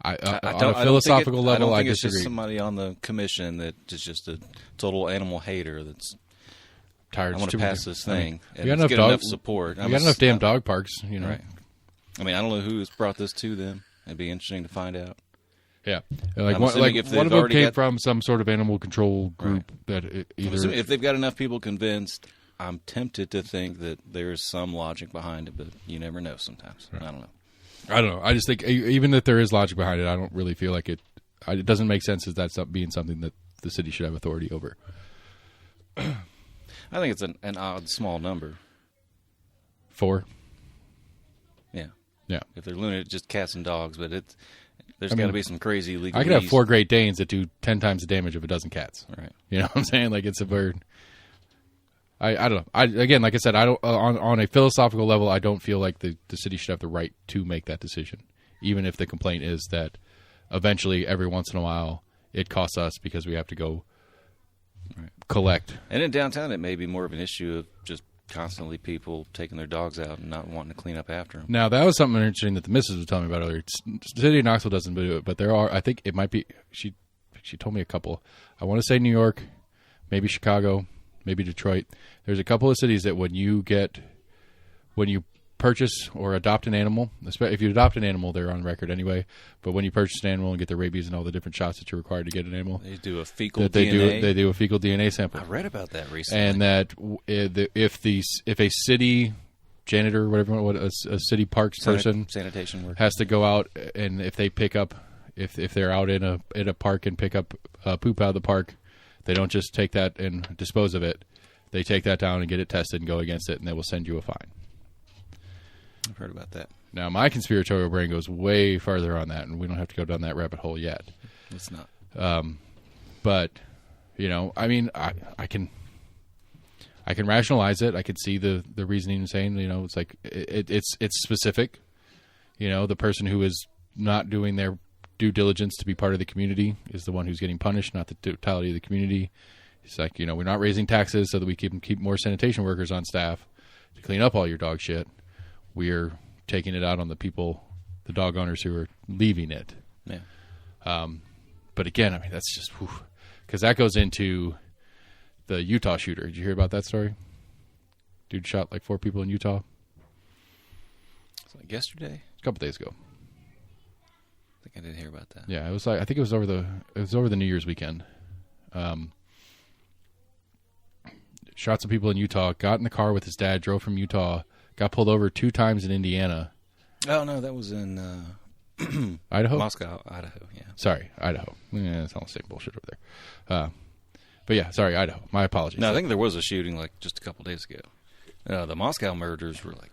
a philosophical level, I disagree. It's just somebody on the commission that is just a total animal hater that's tired. I want to pass this thing. We got enough support. We got enough damn dog parks, Right. I mean, I don't know who's brought this to them. It'd be interesting to find out. Yeah, one of them came from some sort of animal control group that either. If they've got enough people convinced, I'm tempted to think that there's some logic behind it, but you never know sometimes. Right. I don't know. I just think even if there is logic behind it, I don't really feel like it. It doesn't make sense as that being something that the city should have authority over. I think it's an odd small number. 4. Yeah. If they're limited, just cats and dogs, but there's got to be some crazy legal. I could have 4 Great Danes that do 10 times the damage of a dozen cats. Right. You know what I'm saying? Like it's a bird. I don't know. Again, like I said, I don't on a philosophical level, I don't feel like the city should have the right to make that decision, even if the complaint is that eventually, every once in a while, it costs us because we have to go collect. And in downtown, it may be more of an issue of just constantly people taking their dogs out and not wanting to clean up after them. Now, that was something interesting that the missus was telling me about earlier. The city of Knoxville doesn't do it, but there are, I think it might be, she told me a couple. I want to say New York, maybe Chicago, maybe Detroit. There's a couple of cities that when you purchase or adopt an animal, if you adopt an animal, they're on record anyway. But when you purchase an animal and get the rabies and all the different shots that you're required to get an animal, they do a fecal DNA. They do a fecal DNA sample. I read about that recently. And that if a city janitor, whatever, a city parks person, sanitation worker, has to go out, and if they pick up, if they're out in a park and pick up poop out of the park, they don't just take that and dispose of it. They take that down and get it tested and go against it, and they will send you a fine. I've heard about that. Now, my conspiratorial brain goes way farther on that, and we don't have to go down that rabbit hole yet. It's not. But, I mean, I can rationalize it. I could see the reasoning and saying, it's like it's specific. The person who is not doing their due diligence to be part of the community is the one who's getting punished, not the totality of the community. It's like, we're not raising taxes so that we can keep more sanitation workers on staff to clean up all your dog shit. We're taking it out on the people, the dog owners who are leaving it. Yeah. But again, I mean, that's just, because that goes into the Utah shooter. Did you hear about that story? Dude shot like 4 people in Utah. It's like yesterday? A couple days ago. I think I didn't hear about that. Yeah, it was like, I think it was over the New Year's weekend. Shot some people in Utah, got in the car with his dad, drove from Utah, got pulled over 2 times in Indiana. Oh, no, that was in Idaho? Moscow, Idaho, yeah. Sorry, Idaho. It's all the same bullshit over there. But yeah, sorry, Idaho. My apologies. No, I think there was a shooting like just a couple days ago. The Moscow murders were like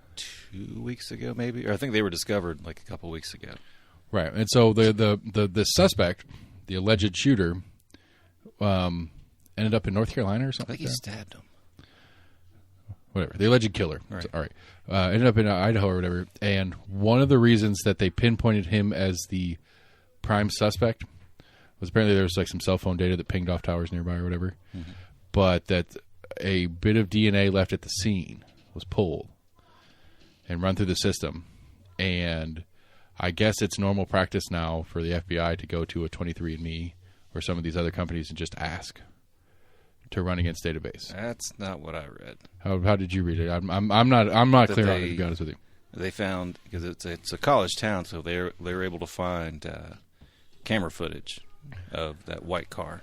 2 weeks ago, maybe? Or I think they were discovered like a couple weeks ago. Right, and so the suspect, the alleged shooter, ended up in North Carolina or something. I think he stabbed him. Whatever, the alleged killer. Right. All right. Ended up in Idaho or whatever. And one of the reasons that they pinpointed him as the prime suspect was apparently there was like some cell phone data that pinged off towers nearby or whatever. Mm-hmm. But that a bit of DNA left at the scene was pulled and run through the system. And I guess it's normal practice now for the FBI to go to a 23andMe or some of these other companies and just ask to run against database. That's not what I read. How did you read it? I'm not clear on it, to be honest with you. They found, because it's a college town, so they were able to find camera footage of that white car.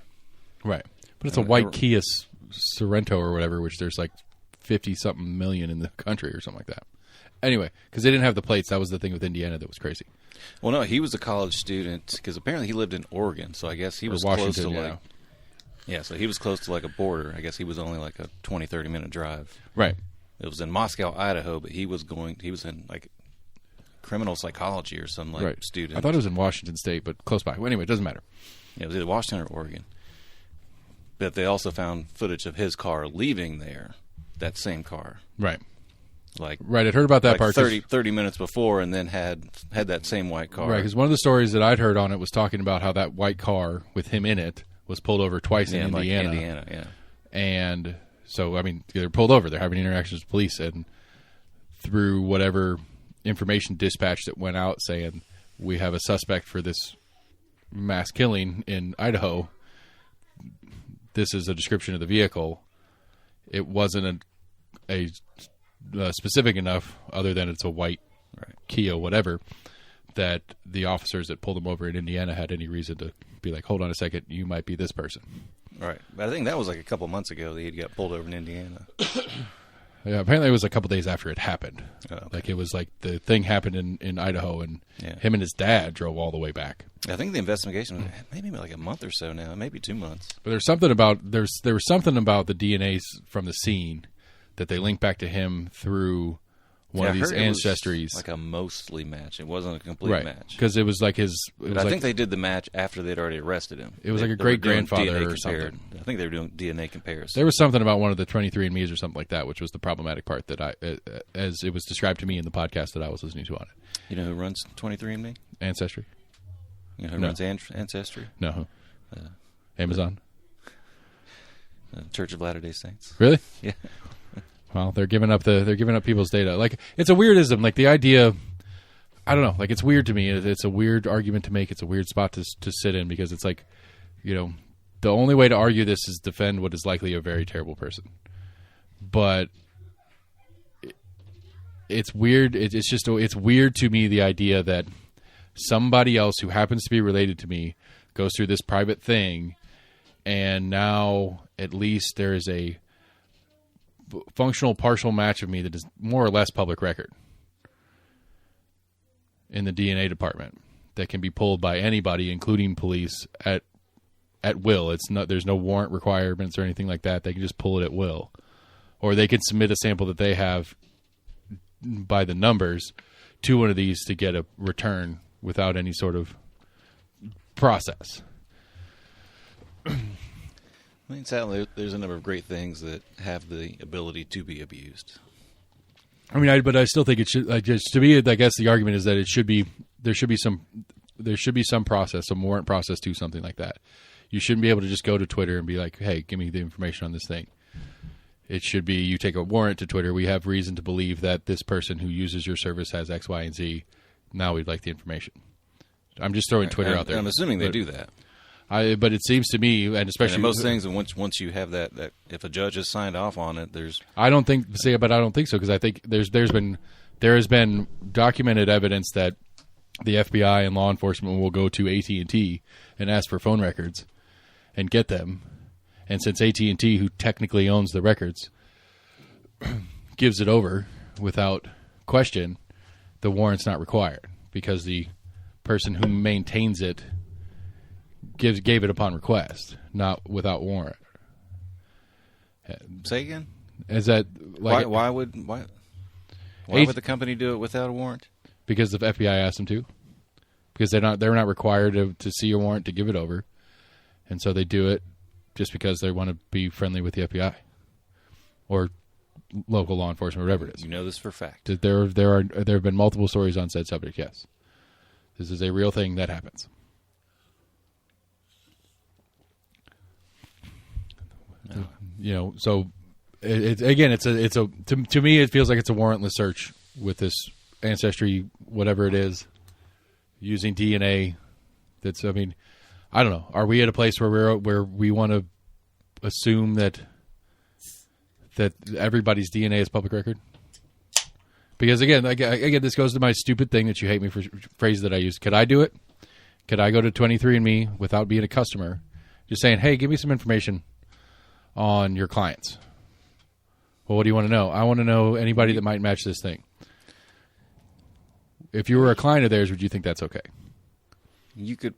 Right, but it's a white Kia Sorento or whatever, which there's like 50-something million in the country or something like that. Anyway, because they didn't have the plates, that was the thing with Indiana that was crazy. Well, no, he was a college student because apparently he lived in Oregon, so I guess he was close to like. Yeah, so he was close to like a border. I guess he was only like a 20, 30-minute drive. Right. It was in Moscow, Idaho, but he was in like criminal psychology or some like student. I thought it was in Washington State, but close by. Well, anyway, it doesn't matter. Yeah, it was either Washington or Oregon. But they also found footage of his car leaving there, that same car. Right. Like right, I'd heard about that like part. 30 minutes before, and then had that same white car. Right, because one of the stories that I'd heard on it was talking about how that white car with him in it was pulled over twice in Indiana. Like Indiana, yeah. And so, I mean, they're pulled over. They're having interactions with police, and through whatever information dispatch that went out saying, we have a suspect for this mass killing in Idaho. This is a description of the vehicle. It wasn't a specific enough, other than it's a white Kia, whatever, that the officers that pulled him over in Indiana had any reason to be like, hold on a second, you might be this person. Right. But I think that was like a couple months ago that he got pulled over in Indiana. Yeah, apparently it was a couple days after it happened. Oh, okay. Like it was like the thing happened in Idaho, and him and his dad drove all the way back. I think the investigation was maybe like a month or so now, maybe 2 months. But there was something about the DNA from the scene that they linked back to him through one of these ancestries. Like a mostly match. It wasn't a complete match. Because it was like his. I think they did the match after they'd already arrested him. It was like a great grandfather or something. I think they were doing DNA comparison. There was something about one of the 23andMe's or something like that, which was the problematic part that as it was described to me in the podcast that I was listening to on it. You know who runs 23andMe? Ancestry. You know who runs Ancestry? No. Amazon. Church of Latter-day Saints. Really? Yeah. Well, they're giving up people's data. Like, it's a weirdism. Like, the idea, I don't know. Like, it's weird to me. It's a weird argument to make. It's a weird spot to sit in, because it's like, the only way to argue this is defend what is likely a very terrible person. But it's weird. It's weird to me, the idea that somebody else who happens to be related to me goes through this private thing, and now at least there is a functional partial match of me that is more or less public record in the DNA department that can be pulled by anybody, including police, at will. There's no warrant requirements or anything like that. They can just pull it at will. Or they can submit a sample that they have by the numbers to one of these to get a return without any sort of process. I mean, sadly, there's a number of great things that have the ability to be abused. I mean, but I still think it should. To me, I guess the argument is that there should be some process, some warrant process to something like that. You shouldn't be able to just go to Twitter and be like, "Hey, give me the information on this thing." It should be you take a warrant to Twitter. We have reason to believe that this person who uses your service has X, Y, and Z. Now we'd like the information. I'm just throwing Twitter out there. I'm assuming they do that. But it seems to me, and especially and most things, and once you have that, if a judge has signed off on it, there's. I don't think so because I think there has been documented evidence that the FBI and law enforcement will go to AT&T and ask for phone records and get them, and since AT&T, who technically owns the records, gives it over without question, the warrant's not required because the person who maintains it gave it upon request, not without warrant. Say again? Is that like why would the company do it without a warrant? Because the FBI asked them to. Because they're not required to see a warrant to give it over, and so they do it just because they want to be friendly with the FBI or local law enforcement, whatever it is. You know this for a fact. There have been multiple stories on said subject. Yes, this is a real thing that happens. No. You know, so to me it feels like it's a warrantless search with this Ancestry, whatever it is, using DNA. I mean, I don't know. Are we at a place where we want to assume that everybody's DNA is public record? Because again, this goes to my stupid thing that you hate me for phrase that I use. Could I do it? Could I go to 23andMe without being a customer, just saying, "Hey, give me some information on your clients"? Well, what do you want to know? I want to know anybody that might match this thing. If you were a client of theirs, would you think that's okay? You could.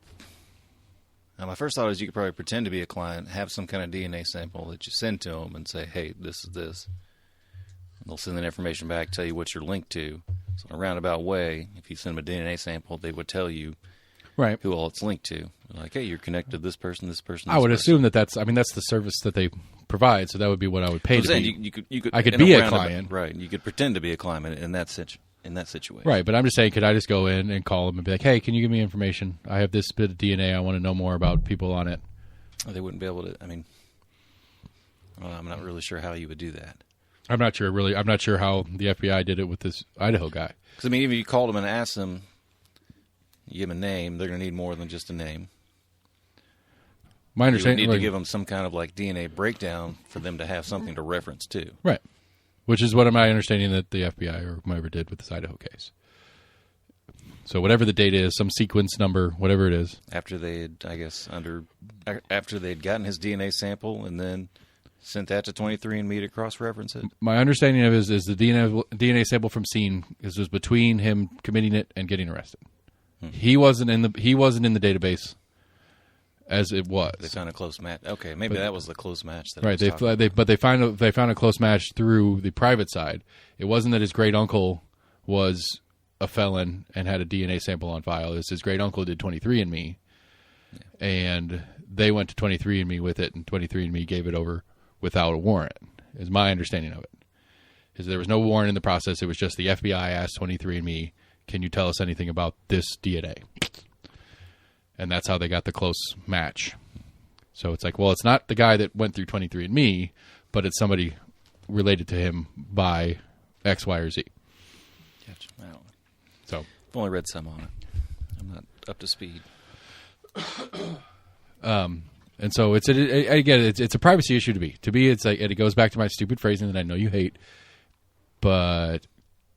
Now, my first thought is you could probably pretend to be a client, have some kind of DNA sample that you send to them, and say, "Hey, this is this." And they'll send that information back, tell you what you're linked to. So in a roundabout way, if you send them a DNA sample, they would tell you right who all it's linked to. Like, hey, you're connected to this person, this person. I would assume that's the service that they provide, so that would be what I would pay to be. I could be a client, right? You could pretend to be a client in that situation. Right, but I'm just saying, could I just go in and call them and be like, "Hey, can you give me information? I have this bit of DNA. I want to know more about people on it." They wouldn't be able to. I mean, I'm not really sure how you would do that. I'm not sure how the FBI did it with this Idaho guy. Because I mean, even if you called them and asked them, you give them a name, they're going to need more than just a name. My understanding, you need to give them some kind of like DNA breakdown for them to have something to reference to. Right. Which is what my understanding that the FBI or whoever did with this Idaho case. So whatever the data is, some sequence number, whatever it is. After they'd gotten his DNA sample and then sent that to 23andMe to cross-reference it. My understanding of it is the DNA sample from scene was between him committing it and getting arrested. He wasn't in the database as it was. They found a close match. Okay, maybe that was the close match. Right. They found a close match through the private side. It wasn't that his great uncle was a felon and had a DNA sample on file. It's his great uncle did 23andMe, and they went to 23andMe with it, and 23andMe gave it over without a warrant. Is my understanding of it. Is there was no warrant in the process. It was just the FBI asked 23andMe, "Can you tell us anything about this DNA?" And that's how they got the close match. So it's like, well, it's not the guy that went through 23andMe, but it's somebody related to him by X, Y, or Z. Gotcha. I don't know. So I've only read some on it. I'm not up to speed. And so it's a privacy issue to me. To me, it's like, and it goes back to my stupid phrasing that I know you hate, but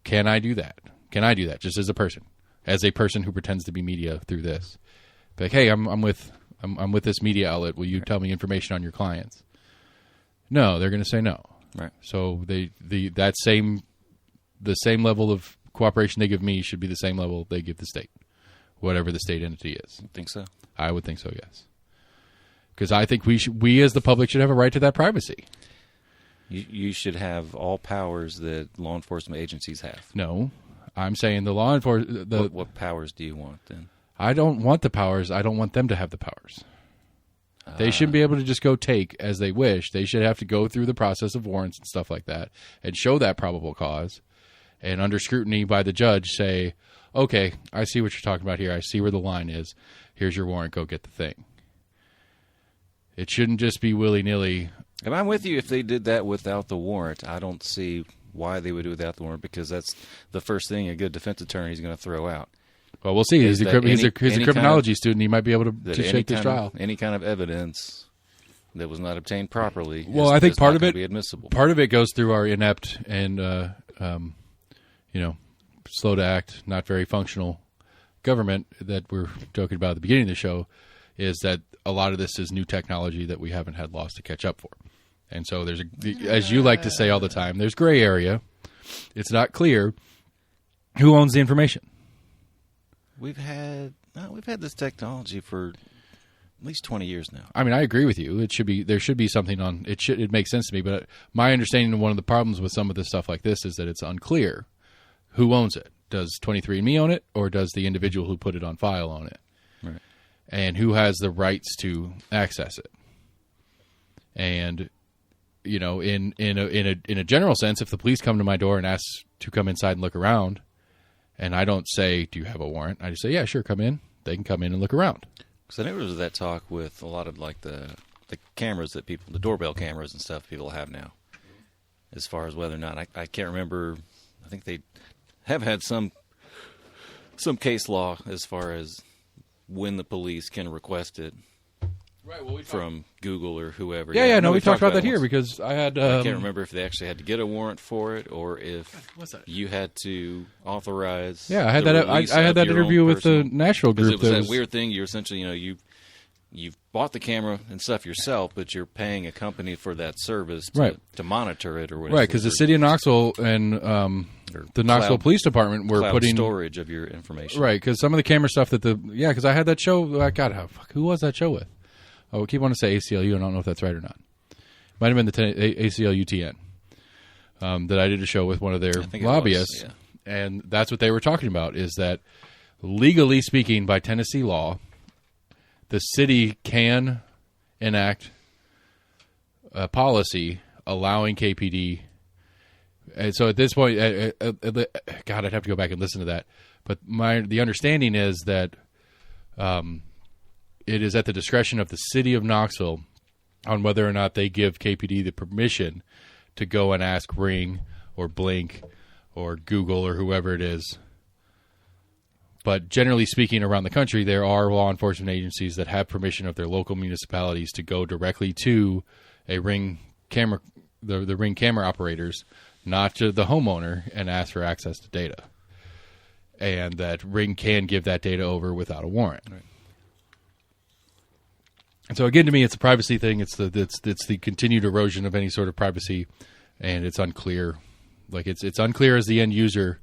can I do that? Can I do that just as a person who pretends to be media through this? Be like, hey, I'm with this media outlet. Will you tell me information on your clients? No, they're going to say no. Right. So the same level of cooperation they give me should be the same level they give the state, whatever the state entity is. I think so. I would think so, yes. Because I think we as the public should have a right to that privacy. You should have all powers that law enforcement agencies have. No, I'm saying the law enforcement. What powers do you want then? I don't want the powers. I don't want them to have the powers. They shouldn't be able to just go take as they wish. They should have to go through the process of warrants and stuff like that and show that probable cause. And under scrutiny by the judge, say, okay, I see what you're talking about here. I see where the line is. Here's your warrant. Go get the thing. It shouldn't just be willy-nilly. And I'm with you if they did that without the warrant. I don't see why they would do it without the warrant, because that's the first thing a good defense attorney is going to throw out. Well, we'll see. He's a criminology student. He might be able to shake this trial. Any kind of evidence that was not obtained properly I think part of it be admissible. Part of it goes through our inept and slow to act, not very functional government that we're joking about at the beginning of the show, is that a lot of this is new technology that we haven't had laws to catch up for. And so there's as you like to say all the time, there's gray area. It's not clear who owns the information. We've had this technology for at least 20 years now. I mean, I agree with you. There should be something on it. It makes sense to me, but my understanding of one of the problems with some of this stuff like this is that it's unclear who owns it. Does 23andMe own it, or does the individual who put it on file own it? Right. And who has the rights to access it? And in a general sense, if the police come to my door and ask to come inside and look around, and I don't say, do you have a warrant? I just say, yeah, sure, come in. They can come in and look around. Because I know there was that talk with a lot of like the cameras that the doorbell cameras and stuff people have now, as far as whether or not, I can't remember. I think they have had some case law as far as when the police can request it. Right, well, from Google or whoever. Yeah, we talked about that here because I had... I can't remember if they actually had to get a warrant for it or if you had to authorize... Yeah, I had that interview with the Nashville group. It was that weird thing. You're essentially, you've bought the camera and stuff yourself, but you're paying a company for that service to monitor it or whatever. Right, because the city of Knoxville and the Knoxville Police Department were putting... storage of your information. Right, because some of the camera stuff that because I had that show... who was that show with? I keep wanting to say ACLU, and I don't know if that's right or not. Might have been the ACLU TN that I did a show with one of their lobbyists. And that's what they were talking about, is that legally speaking, by Tennessee law, the city can enact a policy allowing KPD. And so at this point, God, I'd have to go back and listen to that. But the understanding is that it is at the discretion of the city of Knoxville on whether or not they give KPD the permission to go and ask Ring or Blink or Google or whoever it is. But generally speaking, around the country, there are law enforcement agencies that have permission of their local municipalities to go directly to a Ring camera, the Ring camera operators, not to the homeowner, and ask for access to data. And that Ring can give that data over without a warrant. Right. And so again, to me, it's a privacy thing. It's the continued erosion of any sort of privacy, and it's unclear. Like it's unclear as the end user.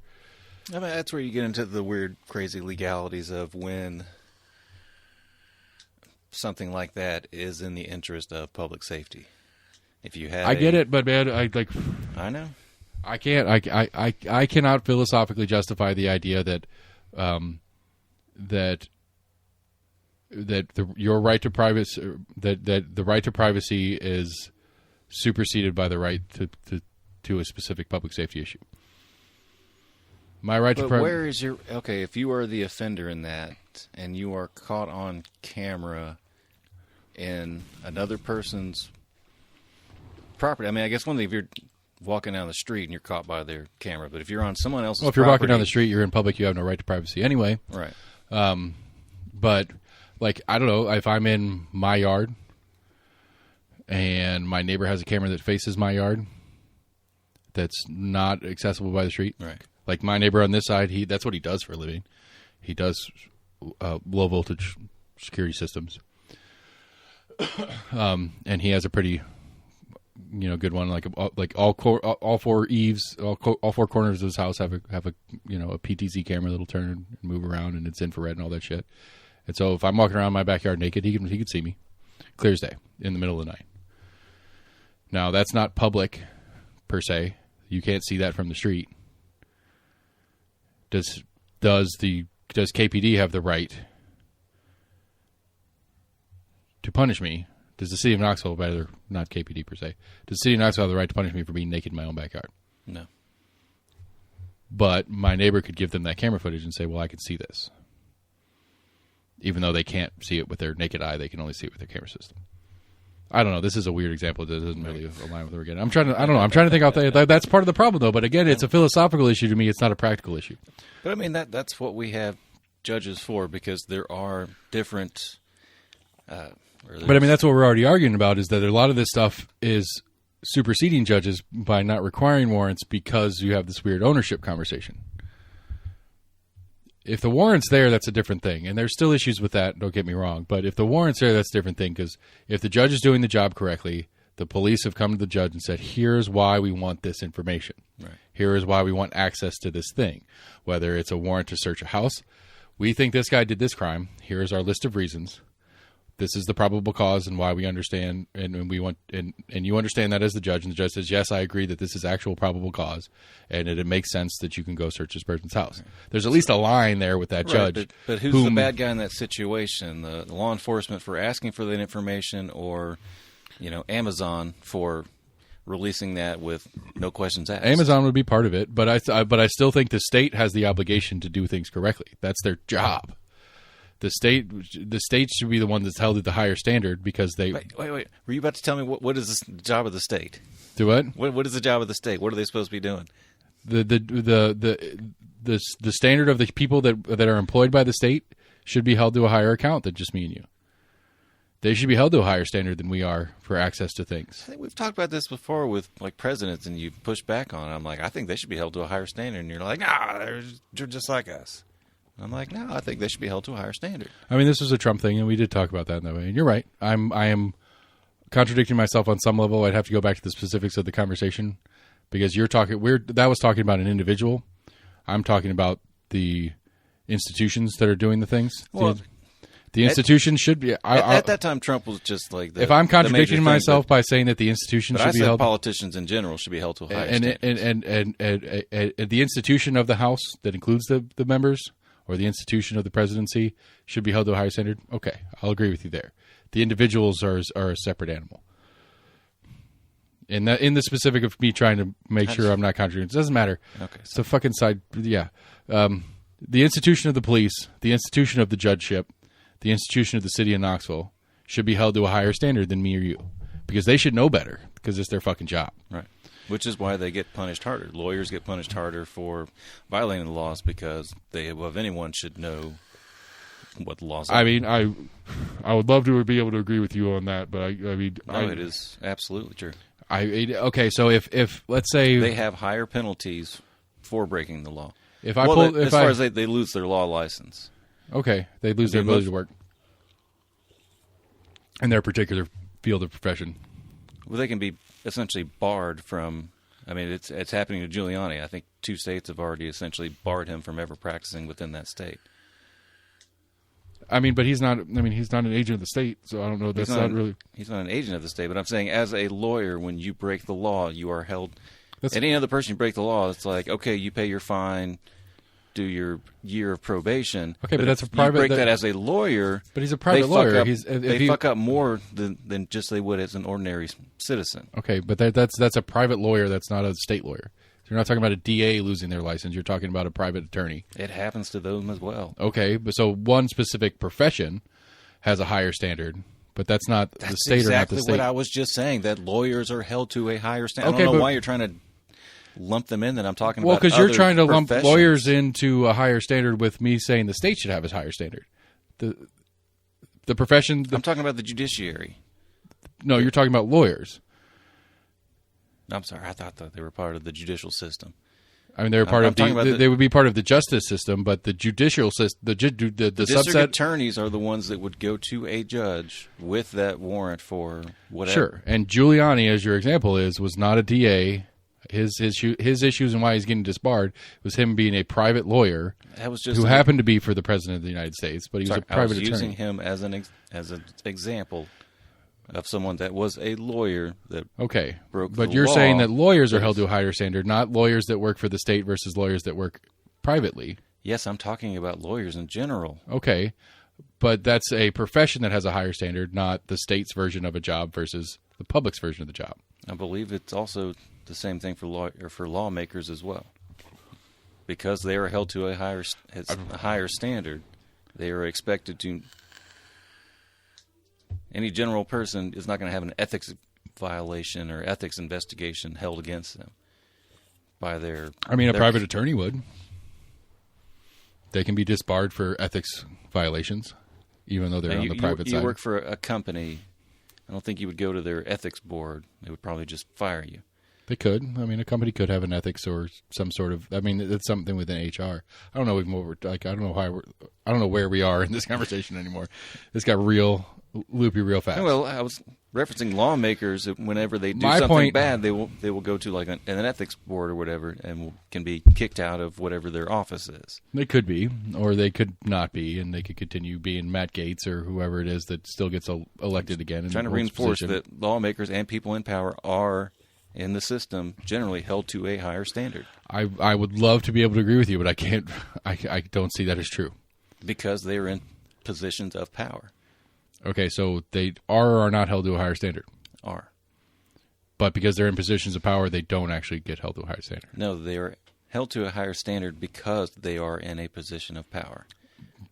I mean, that's where you get into the weird, crazy legalities of when something like that is in the interest of public safety. If you had, I get it, but man, I know. I can't. I cannot philosophically justify the idea that your right to privacy, that the right to privacy is superseded by the right to a specific public safety issue. My right to privacy. Where is your if you are the offender in that and you are caught on camera in another person's property? I mean, I guess one thing if you're walking down the street and you're caught by their camera, but if you're on someone else's if you're walking down the street, you're in public, you have no right to privacy anyway. Right. But like, I don't know, if I'm in my yard and my neighbor has a camera that faces my yard that's not accessible by the street. Right. Like my neighbor on this side, that's what he does for a living. He does low voltage security systems, and he has a pretty, good one. Like all four eaves, all four corners of his house have a a PTZ camera that'll turn and move around, and it's infrared and all that shit. And so if I'm walking around my backyard naked, he could see me, clear as day, in the middle of the night. Now that's not public per se. You can't see that from the street. Does KPD have the right to punish me? Does the city of Knoxville, rather not KPD per se, does the city of Knoxville have the right to punish me for being naked in my own backyard? No. But my neighbor could give them that camera footage and say, well, I can see this. Even though they can't see it with their naked eye, they can only see it with their camera system. I don't know. This is a weird example that doesn't really align with what we're getting. I'm trying to think out there. That's part of the problem, though. But again, it's a philosophical issue to me. It's not a practical issue. But I mean, that's what we have judges for, because there are different. But I mean, that's what we're already arguing about, is that a lot of this stuff is superseding judges by not requiring warrants because you have this weird ownership conversation. If the warrant's there, that's a different thing. And there's still issues with that, don't get me wrong. But if the warrant's there, that's a different thing. Because if the judge is doing the job correctly, the police have come to the judge and said, here's why we want this information. Right. Here is why we want access to this thing. Whether it's a warrant to search a house. We think this guy did this crime. Here's our list of reasons. This is the probable cause and why we understand, and we want, and you understand that as the judge, and the judge says, yes, I agree that this is actual probable cause, and it makes sense that you can go search this person's house. There's at least a line there with that judge. But who's the bad guy in that situation? The law enforcement for asking for that information, or Amazon for releasing that with no questions asked? Amazon would be part of it, but I still think the state has the obligation to do things correctly. That's their job. The state should be the one that's held at the higher standard, because they... Wait. Were you about to tell me what is the job of the state? Do what? What is the job of the state? What are they supposed to be doing? The standard of the people that are employed by the state should be held to a higher account than just me and you. They should be held to a higher standard than we are for access to things. I think we've talked about this before with presidents, and you push back on it. I'm like, I think they should be held to a higher standard, and you're like, nah, they're just like us. I'm like, no, I think they should be held to a higher standard. I mean, this was a Trump thing, and we did talk about that in that way. And you're right. I am contradicting myself on some level. I'd have to go back to the specifics of the conversation, because that was talking about an individual. I'm talking about the institutions that are doing the things. Well, the institution should be. At that time, Trump was just like if I'm contradicting myself by saying that the institution should be held, politicians in general should be held to a higher standard. And the institution of the House that includes the members, or the institution of the presidency, should be held to a higher standard. Okay, I'll agree with you there. The individuals are a separate animal. In the specific of me trying to make sure I'm not contradicting, it doesn't matter. Okay, it's the fucking side. Yeah, the institution of the police, the institution of the judgeship, the institution of the city of Knoxville should be held to a higher standard than me or you, because they should know better, because it's their fucking job. Right. Which is why they get punished harder. Lawyers get punished harder for violating the laws, because they, above anyone, should know what the laws are. I mean, I would love to be able to agree with you on that, but it is absolutely true. Okay, so if let's say they have higher penalties for breaking the law. As far as they lose their law license. Okay, they lose their ability to work in their particular field of profession. Well, they can be essentially barred from. I mean, it's happening to Giuliani. I think 2 states have already essentially barred him from ever practicing within that state. I mean, but he's not. I mean, he's not an agent of the state, so I don't know. That's not really. He's not an agent of the state, but I'm saying, as a lawyer, when you break the law, you are held. Any other person you break the law, it's like, okay, you pay your fine, do your year of probation. Okay, but that's a private. You break that as a lawyer, but he's a private lawyer. They fuck up more than just they would as an ordinary citizen. Okay, but that's a private lawyer. That's not a state lawyer. You're not talking about a DA losing their license. You're talking about a private attorney. It happens to them as well. Okay, but so one specific profession has a higher standard, but that's not the state or not the state. That's exactly what I was just saying, that lawyers are held to a higher standard. I don't know why you're trying to lump them in, that I'm talking about. Well, because you're trying to lump lawyers into a higher standard with me saying the state should have a higher standard. The profession... I'm talking about the judiciary. No, you're talking about lawyers. I'm sorry, I thought that they were part of the judicial system. I mean, they're part I'm of talking about they would be part of the justice system, but the judicial system, the district subset attorneys are the ones that would go to a judge with that warrant for whatever. Sure. And Giuliani, as your example was not a DA. His issues and why he's getting disbarred was him being a private lawyer That was just who happened to be for the president of the United States, but he was a private attorney. using him as an example of someone that was a lawyer that Okay, broke but the you're law. saying that lawyers are held to a higher standard, not lawyers that work for the state versus lawyers that work privately. Yes, I'm talking about lawyers in general. Okay, but that's a profession that has a higher standard, not the state's version of a job versus the public's version of the job. I believe it's also the same thing for lawmakers as well, because they are held to a higher standard. They are expected to. Any general person is not going to have an ethics violation or ethics investigation held against them by their. I mean, a private attorney would. They can be disbarred for ethics violations, even though they're on the private side. You work for a company. I don't think you would go to their ethics board. They would probably just fire you. They could. I mean, a company could have an ethics or some sort of. I mean, it's something within HR. I don't know even what we're like. I don't know where we are in this conversation anymore. This got real loopy real fast. Well, I was referencing lawmakers. Whenever they do My something point- bad, they will go to like an ethics board or whatever, and can be kicked out of whatever their office is. They could be, or they could not be, and they could continue being Matt Gaetz or whoever it is that still gets elected again. I'm trying to reinforce that lawmakers and people in power are in the system generally held to a higher standard I would love to be able to agree with you, but I can't. I don't see that as true. because they are in positions of power. Okay, so they are or are not held to a higher standard, but because they're in positions of power, they don't actually get held to a higher standard. No, they are held to a higher standard because they are in a position of power.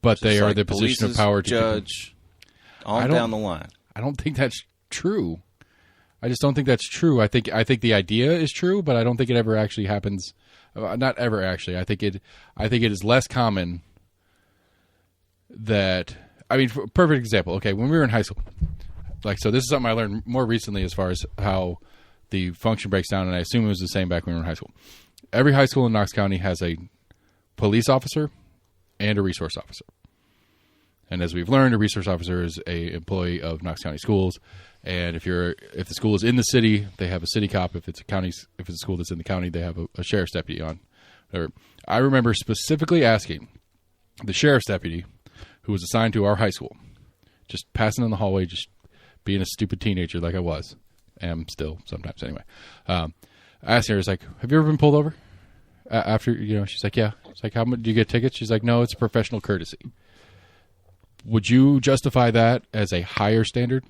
But they Just are like the position of police's power to judge on down the line. I don't think that's true. I just don't think that's true. I think the idea is true, but I don't think it ever actually happens. Not ever actually. I think it is less common that. I mean, for a perfect example. Okay, when we were in high school, so this is something I learned more recently as far as how the function breaks down, and I assume it was the same back when we were in high school. Every high school in Knox County has a police officer and a resource officer. And as we've learned, a resource officer is a employee of Knox County Schools. And if the school is in the city, they have a city cop. If it's a school that's in the county, they have a sheriff's deputy on. I remember specifically asking the sheriff's deputy, who was assigned to our high school, just passing in the hallway, just being a stupid teenager like I was, am still sometimes anyway. I asked her, I was like, "Have you ever been pulled over?" After she's like, "Yeah." It's like, "How much do you get tickets?" She's like, "No, it's a professional courtesy." Would you justify that as a higher standard?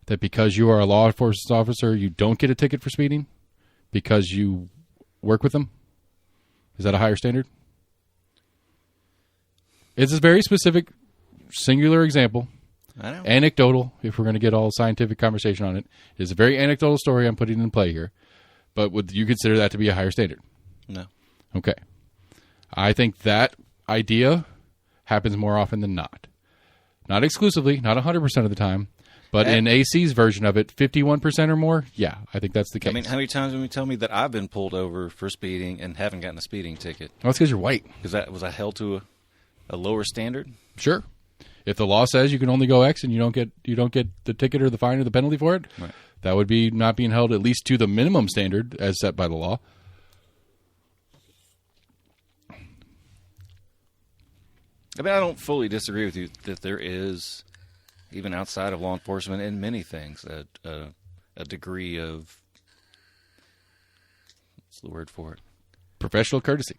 That because you are a law enforcement officer, you don't get a ticket for speeding because you work with them? Is that a higher standard? It's a very specific, singular example. I know. Anecdotal, if we're going to get all scientific conversation on it. It's a very anecdotal story I'm putting in play here. But would you consider that to be a higher standard? No. Okay. I think that idea happens more often than not. Not exclusively, not 100% of the time. But in AC's version of it, 51% or more, yeah, I think that's the case. I mean, how many times have you tell me that I've been pulled over for speeding and haven't gotten a speeding ticket? Well, it's because you're white. Was I held to a lower standard? Sure. If the law says you can only go X and you don't get the ticket or the fine or the penalty for it, right, that would be not being held at least to the minimum standard as set by the law. I mean, I don't fully disagree with you that there is, even outside of law enforcement, in many things, a degree of, what's the word for it? Professional courtesy.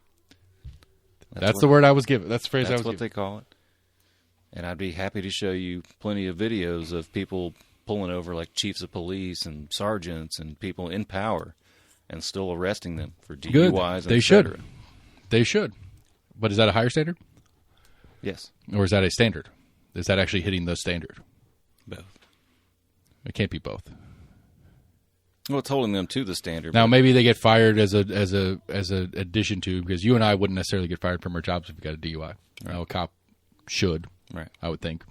That's the word I was given. That's the phrase I was given. That's what given. they call it. And I'd be happy to show you plenty of videos of people pulling over like chiefs of police and sergeants and people in power and still arresting them for DUIs. Good. And They should. They should. But is that a higher standard? Yes. Or is that a standard? Is that actually hitting the standard? Both. It can't be both. Well, it's holding them to the standard. Now, maybe they get fired as a addition to, because you and I wouldn't necessarily get fired from our jobs if we got a DUI. Right. Now, a cop should. Right. I would think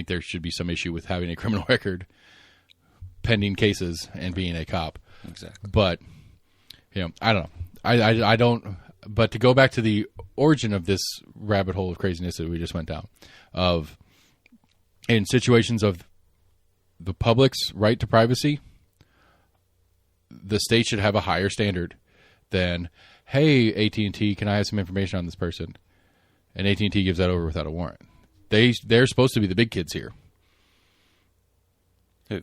there should be some issue with having a criminal record, pending cases, and being a cop. Exactly. But I don't know. I don't. But to go back to the origin of this rabbit hole of craziness that we just went down, of in situations of the public's right to privacy, the state should have a higher standard than, hey, AT&T, can I have some information on this person? And AT&T gives that over without a warrant. They're supposed to be the big kids here. Who?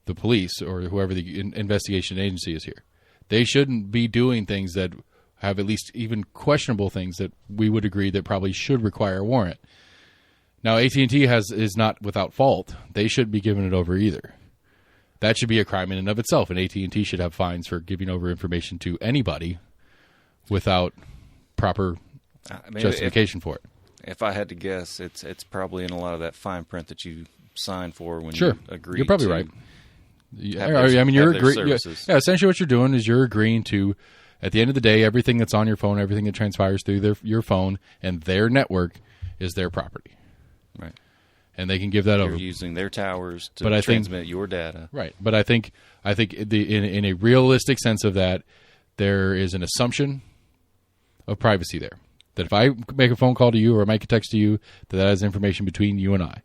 The police or whoever the investigation agency is here. They shouldn't be doing things that have at least even questionable things that we would agree that probably should require a warrant. Now, AT&T is not without fault. They shouldn't be giving it over either. That should be a crime in and of itself, and AT&T should have fines for giving over information to anybody without proper justification for it. If I had to guess, it's probably in a lot of that fine print that you sign for when sure. you agree. You're probably to right. You're agreeing. Yeah, essentially what you're doing is you're agreeing to, at the end of the day, everything that's on your phone, everything that transpires through your phone and their network is their property. Right. And they can give that over. You're using their towers to transmit your data. Right. But I think in a realistic sense of that, there is an assumption of privacy there. That if I make a phone call to you or make a text to you, that is information between you and I.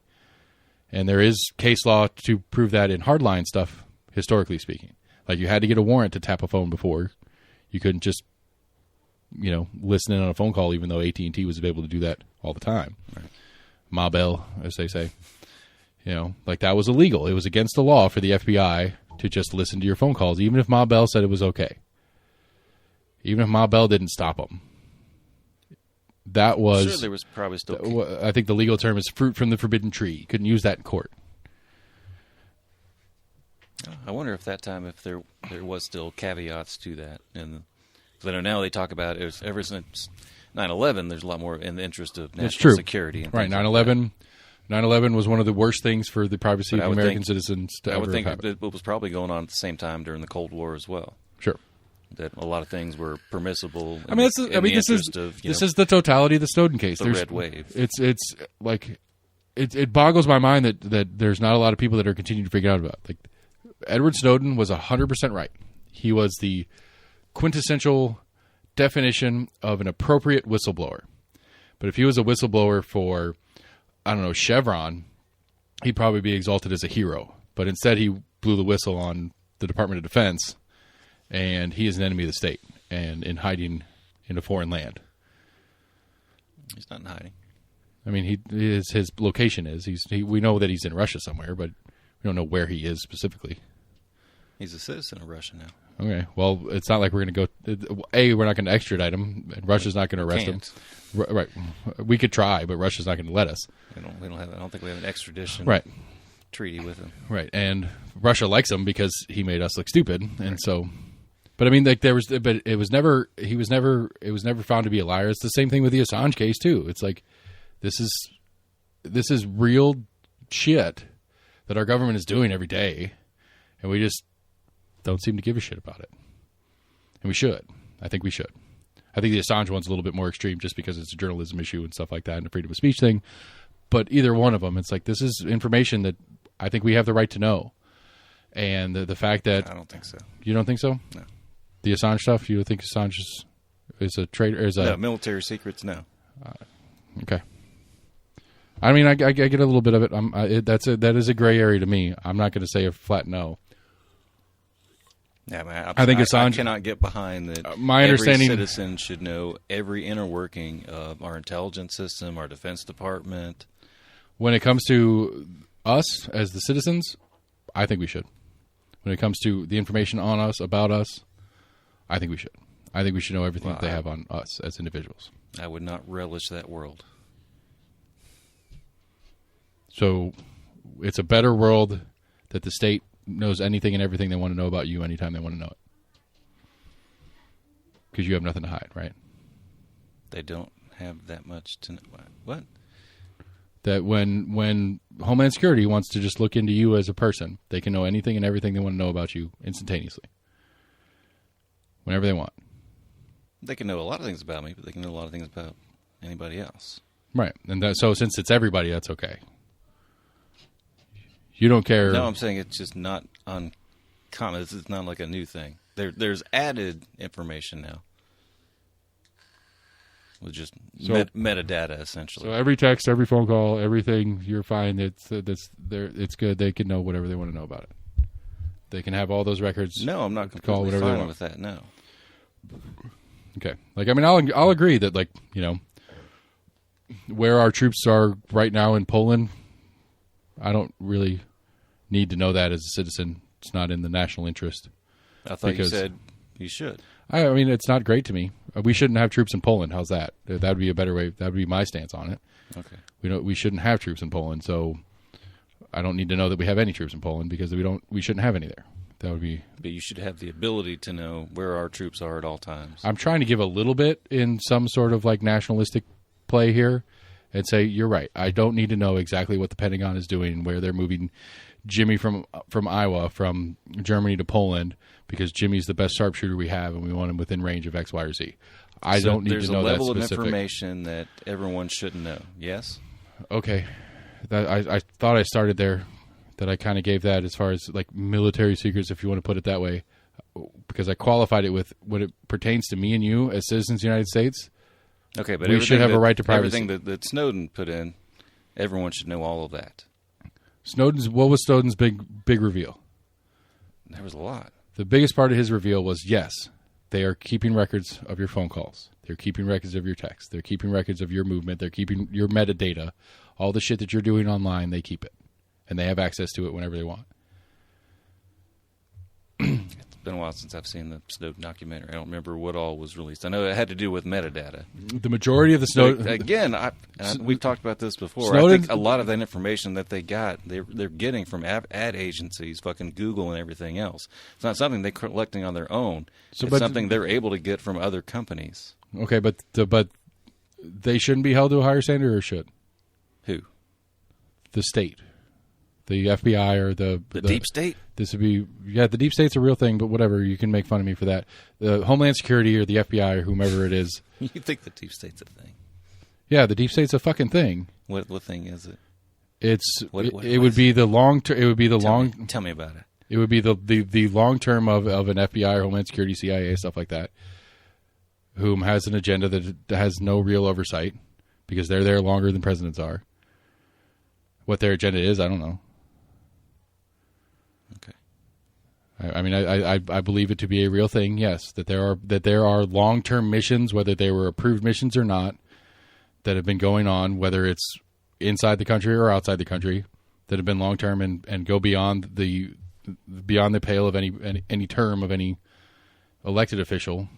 And there is case law to prove that in hardline stuff, historically speaking. Like you had to get a warrant to tap a phone before. You couldn't just, listen in on a phone call, even though AT&T was able to do that all the time. Right. Ma Bell, as they say. Like that was illegal. It was against the law for the FBI to just listen to your phone calls, even if Ma Bell said it was okay. Even if Ma Bell didn't stop them. That was... Sure, there was probably still... I think the legal term is fruit from the forbidden tree. You couldn't use that in court. I wonder if that time, if there was still caveats to that. And I know now they talk about it ever since 9/11, there's a lot more in the interest of national security. And right, 9/11 was one of the worst things for the privacy of American citizens to ever happen. I would think it was probably going on at the same time during the Cold War as well. Sure. That a lot of things were permissible. This is the totality of the Snowden case. The red wave. It's like it boggles my mind that there's not a lot of people that are continuing to figure out about. Like Edward Snowden was 100% right. He was the quintessential definition of an appropriate whistleblower. But if he was a whistleblower for, I don't know, Chevron, he'd probably be exalted as a hero. But instead, he blew the whistle on the Department of Defense. And he is an enemy of the state and in hiding in a foreign land. He's not in hiding. I mean, his location is. We know that he's in Russia somewhere, but we don't know where he is specifically. He's a citizen of Russia now. Okay. Well, it's not like we're going to go... we're not going to extradite him. And Russia's not going to arrest him. Right. We could try, but Russia's not going to let us. I don't think we have an extradition treaty with him. Right. And Russia likes him because he made us look stupid. And so... But I mean, like it was never found to be a liar. It's the same thing with the Assange case too. It's like this is real shit that our government is doing every day, and we just don't seem to give a shit about it. And we should. I think we should. I think the Assange one's a little bit more extreme just because it's a journalism issue and stuff like that and a freedom of speech thing. But either one of them, it's like this is information that I think we have the right to know. And the fact that I don't think so. You don't think so? No. The Assange stuff, you think Assange is a traitor? No, military secrets, no. Okay. I mean, I get a little bit of it. That is a gray area to me. I'm not going to say a flat no. Yeah, man, I think Assange... I cannot get behind that. My understanding... Every citizen should know every inner working of our intelligence system, our Defense Department. When it comes to us as the citizens, I think we should. When it comes to the information on us, about us, I think we should. I think we should know everything that they have on us as individuals. I would not relish that world. So it's a better world that the state knows anything and everything they want to know about you anytime they want to know it. Because you have nothing to hide, right? They don't have that much to know. What? That when Homeland Security wants to just look into you as a person, they can know anything and everything they want to know about you instantaneously. Whenever they want. They can know a lot of things about me, but they can know a lot of things about anybody else. Right. And so since it's everybody, that's okay. You don't care. No, I'm saying it's just not uncommon. It's not like a new thing. There's added information now with just metadata, essentially. So every text, every phone call, everything, you're fine. It's good. They can know whatever they want to know about it. They can have all those records. No, I'm not completely fine with that. No. Okay. Like, I mean, I'll agree that, like, you know, where our troops are right now in Poland, I don't really need to know that as a citizen. It's not in the national interest. I thought you said you should. I mean, it's not great to me. We shouldn't have troops in Poland. How's that? That would be a better way. That would be my stance on it. Okay. We shouldn't have troops in Poland, so I don't need to know that we have any troops in Poland because we shouldn't have any there. That would be. But you should have the ability to know where our troops are at all times. I'm trying to give a little bit in some sort of like nationalistic play here and say, you're right. I don't need to know exactly what the Pentagon is doing, where they're moving Jimmy from Iowa, from Germany to Poland, because Jimmy's the best sharpshooter we have and we want him within range of X, Y, or Z. I don't need to know that specific. There's a level of information that everyone should know, yes? Okay. I thought I started there, that I kind of gave that as far as like military secrets, if you want to put it that way, because I qualified it with what it pertains to me and you as citizens of the United States. Okay, but we should have a right to privacy. Everything that Snowden put in, everyone should know all of that. What was Snowden's big reveal? There was a lot. The biggest part of his reveal was, yes, they are keeping records of your phone calls. They're keeping records of your texts. They're keeping records of your movement. They're keeping your metadata. All the shit that you're doing online, they keep it. And they have access to it whenever they want. It's been a while since I've seen the Snowden documentary. I don't remember what all was released. I know it had to do with metadata. The majority of the Snowden... Again, we've talked about this before. I think a lot of that information that they got, they're getting from ad agencies, fucking Google and everything else. It's not something they're collecting on their own. It's something they're able to get from other companies. Okay, but they shouldn't be held to a higher standard, or should? Who? The state. The FBI or the deep state? This would be, the deep state's a real thing, but whatever, you can make fun of me for that. The Homeland Security or the FBI or whomever it is. You think the deep state's a thing? Yeah, the deep state's a fucking thing. What thing is it? It would be the long term. It would be the Tell me about it. It would be the long term of an FBI or Homeland Security, CIA, stuff like that, whom has an agenda that has no real oversight because they're there longer than presidents are. What their agenda is, I don't know. Okay. I mean, I believe it to be a real thing. Yes, that there are long-term missions, whether they were approved missions or not, that have been going on, whether it's inside the country or outside the country, that have been long-term and go beyond the pale of any term of any elected official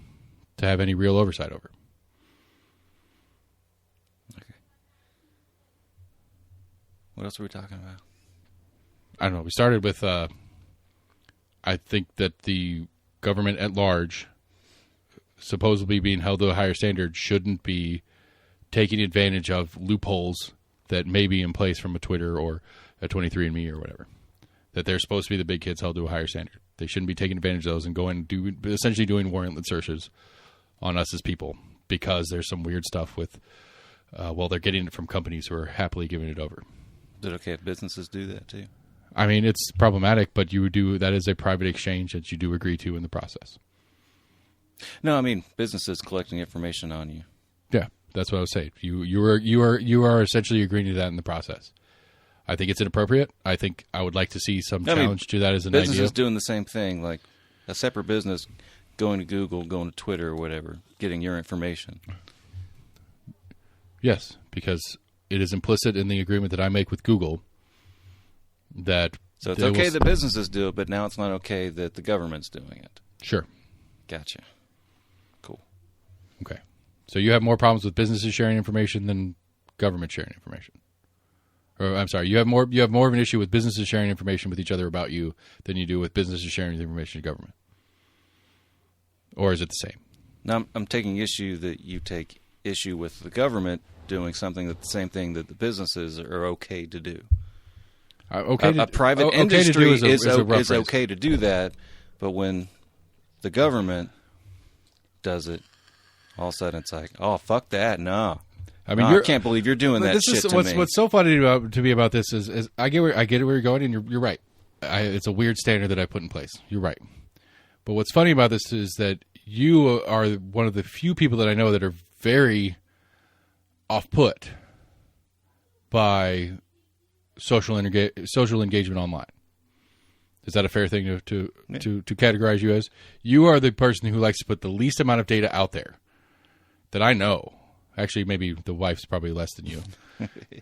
to have any real oversight over. Okay. What else are we talking about? I don't know. We started with, I think that the government at large, supposedly being held to a higher standard, shouldn't be taking advantage of loopholes that may be in place from a Twitter or a 23andMe or whatever. That they're supposed to be the big kids held to a higher standard. They shouldn't be taking advantage of those and going essentially doing warrantless searches on us as people because there's some weird stuff with, they're getting it from companies who are happily giving it over. Is it okay if businesses do that too? I mean, it's problematic, but that is a private exchange that you do agree to in the process. No, I mean businesses collecting information on you. Yeah, that's what I was saying. You are essentially agreeing to that in the process. I think it's inappropriate. I think I would like to see some challenge to that as an idea. Businesses doing the same thing, like a separate business going to Google, going to Twitter or whatever, getting your information. Yes, because it is implicit in the agreement that I make with Google that... So it's okay that businesses do it, but now it's not okay that the government's doing it. Sure. Gotcha. Cool. Okay. So you have more problems with businesses sharing information than government sharing information. Or I'm sorry, you have more of an issue with businesses sharing information with each other about you than you do with businesses sharing the information to government. Or is it the same? Now I'm taking issue that you take issue with the government doing something that the same thing that the businesses are okay to do. A private industry is okay to do that, but when the government does it, all of a sudden it's like, oh, fuck that, no. I mean, I can't believe you're doing that shit to me. What's so funny to me about this is I get where you're going, and you're right. It's a weird standard that I put in place. You're right. But what's funny about this is that you are one of the few people that I know that are very off-put by social engagement online. Is that a fair thing to categorize you as? You are the person who likes to put the least amount of data out there that I know. Actually, maybe the wife's probably less than you.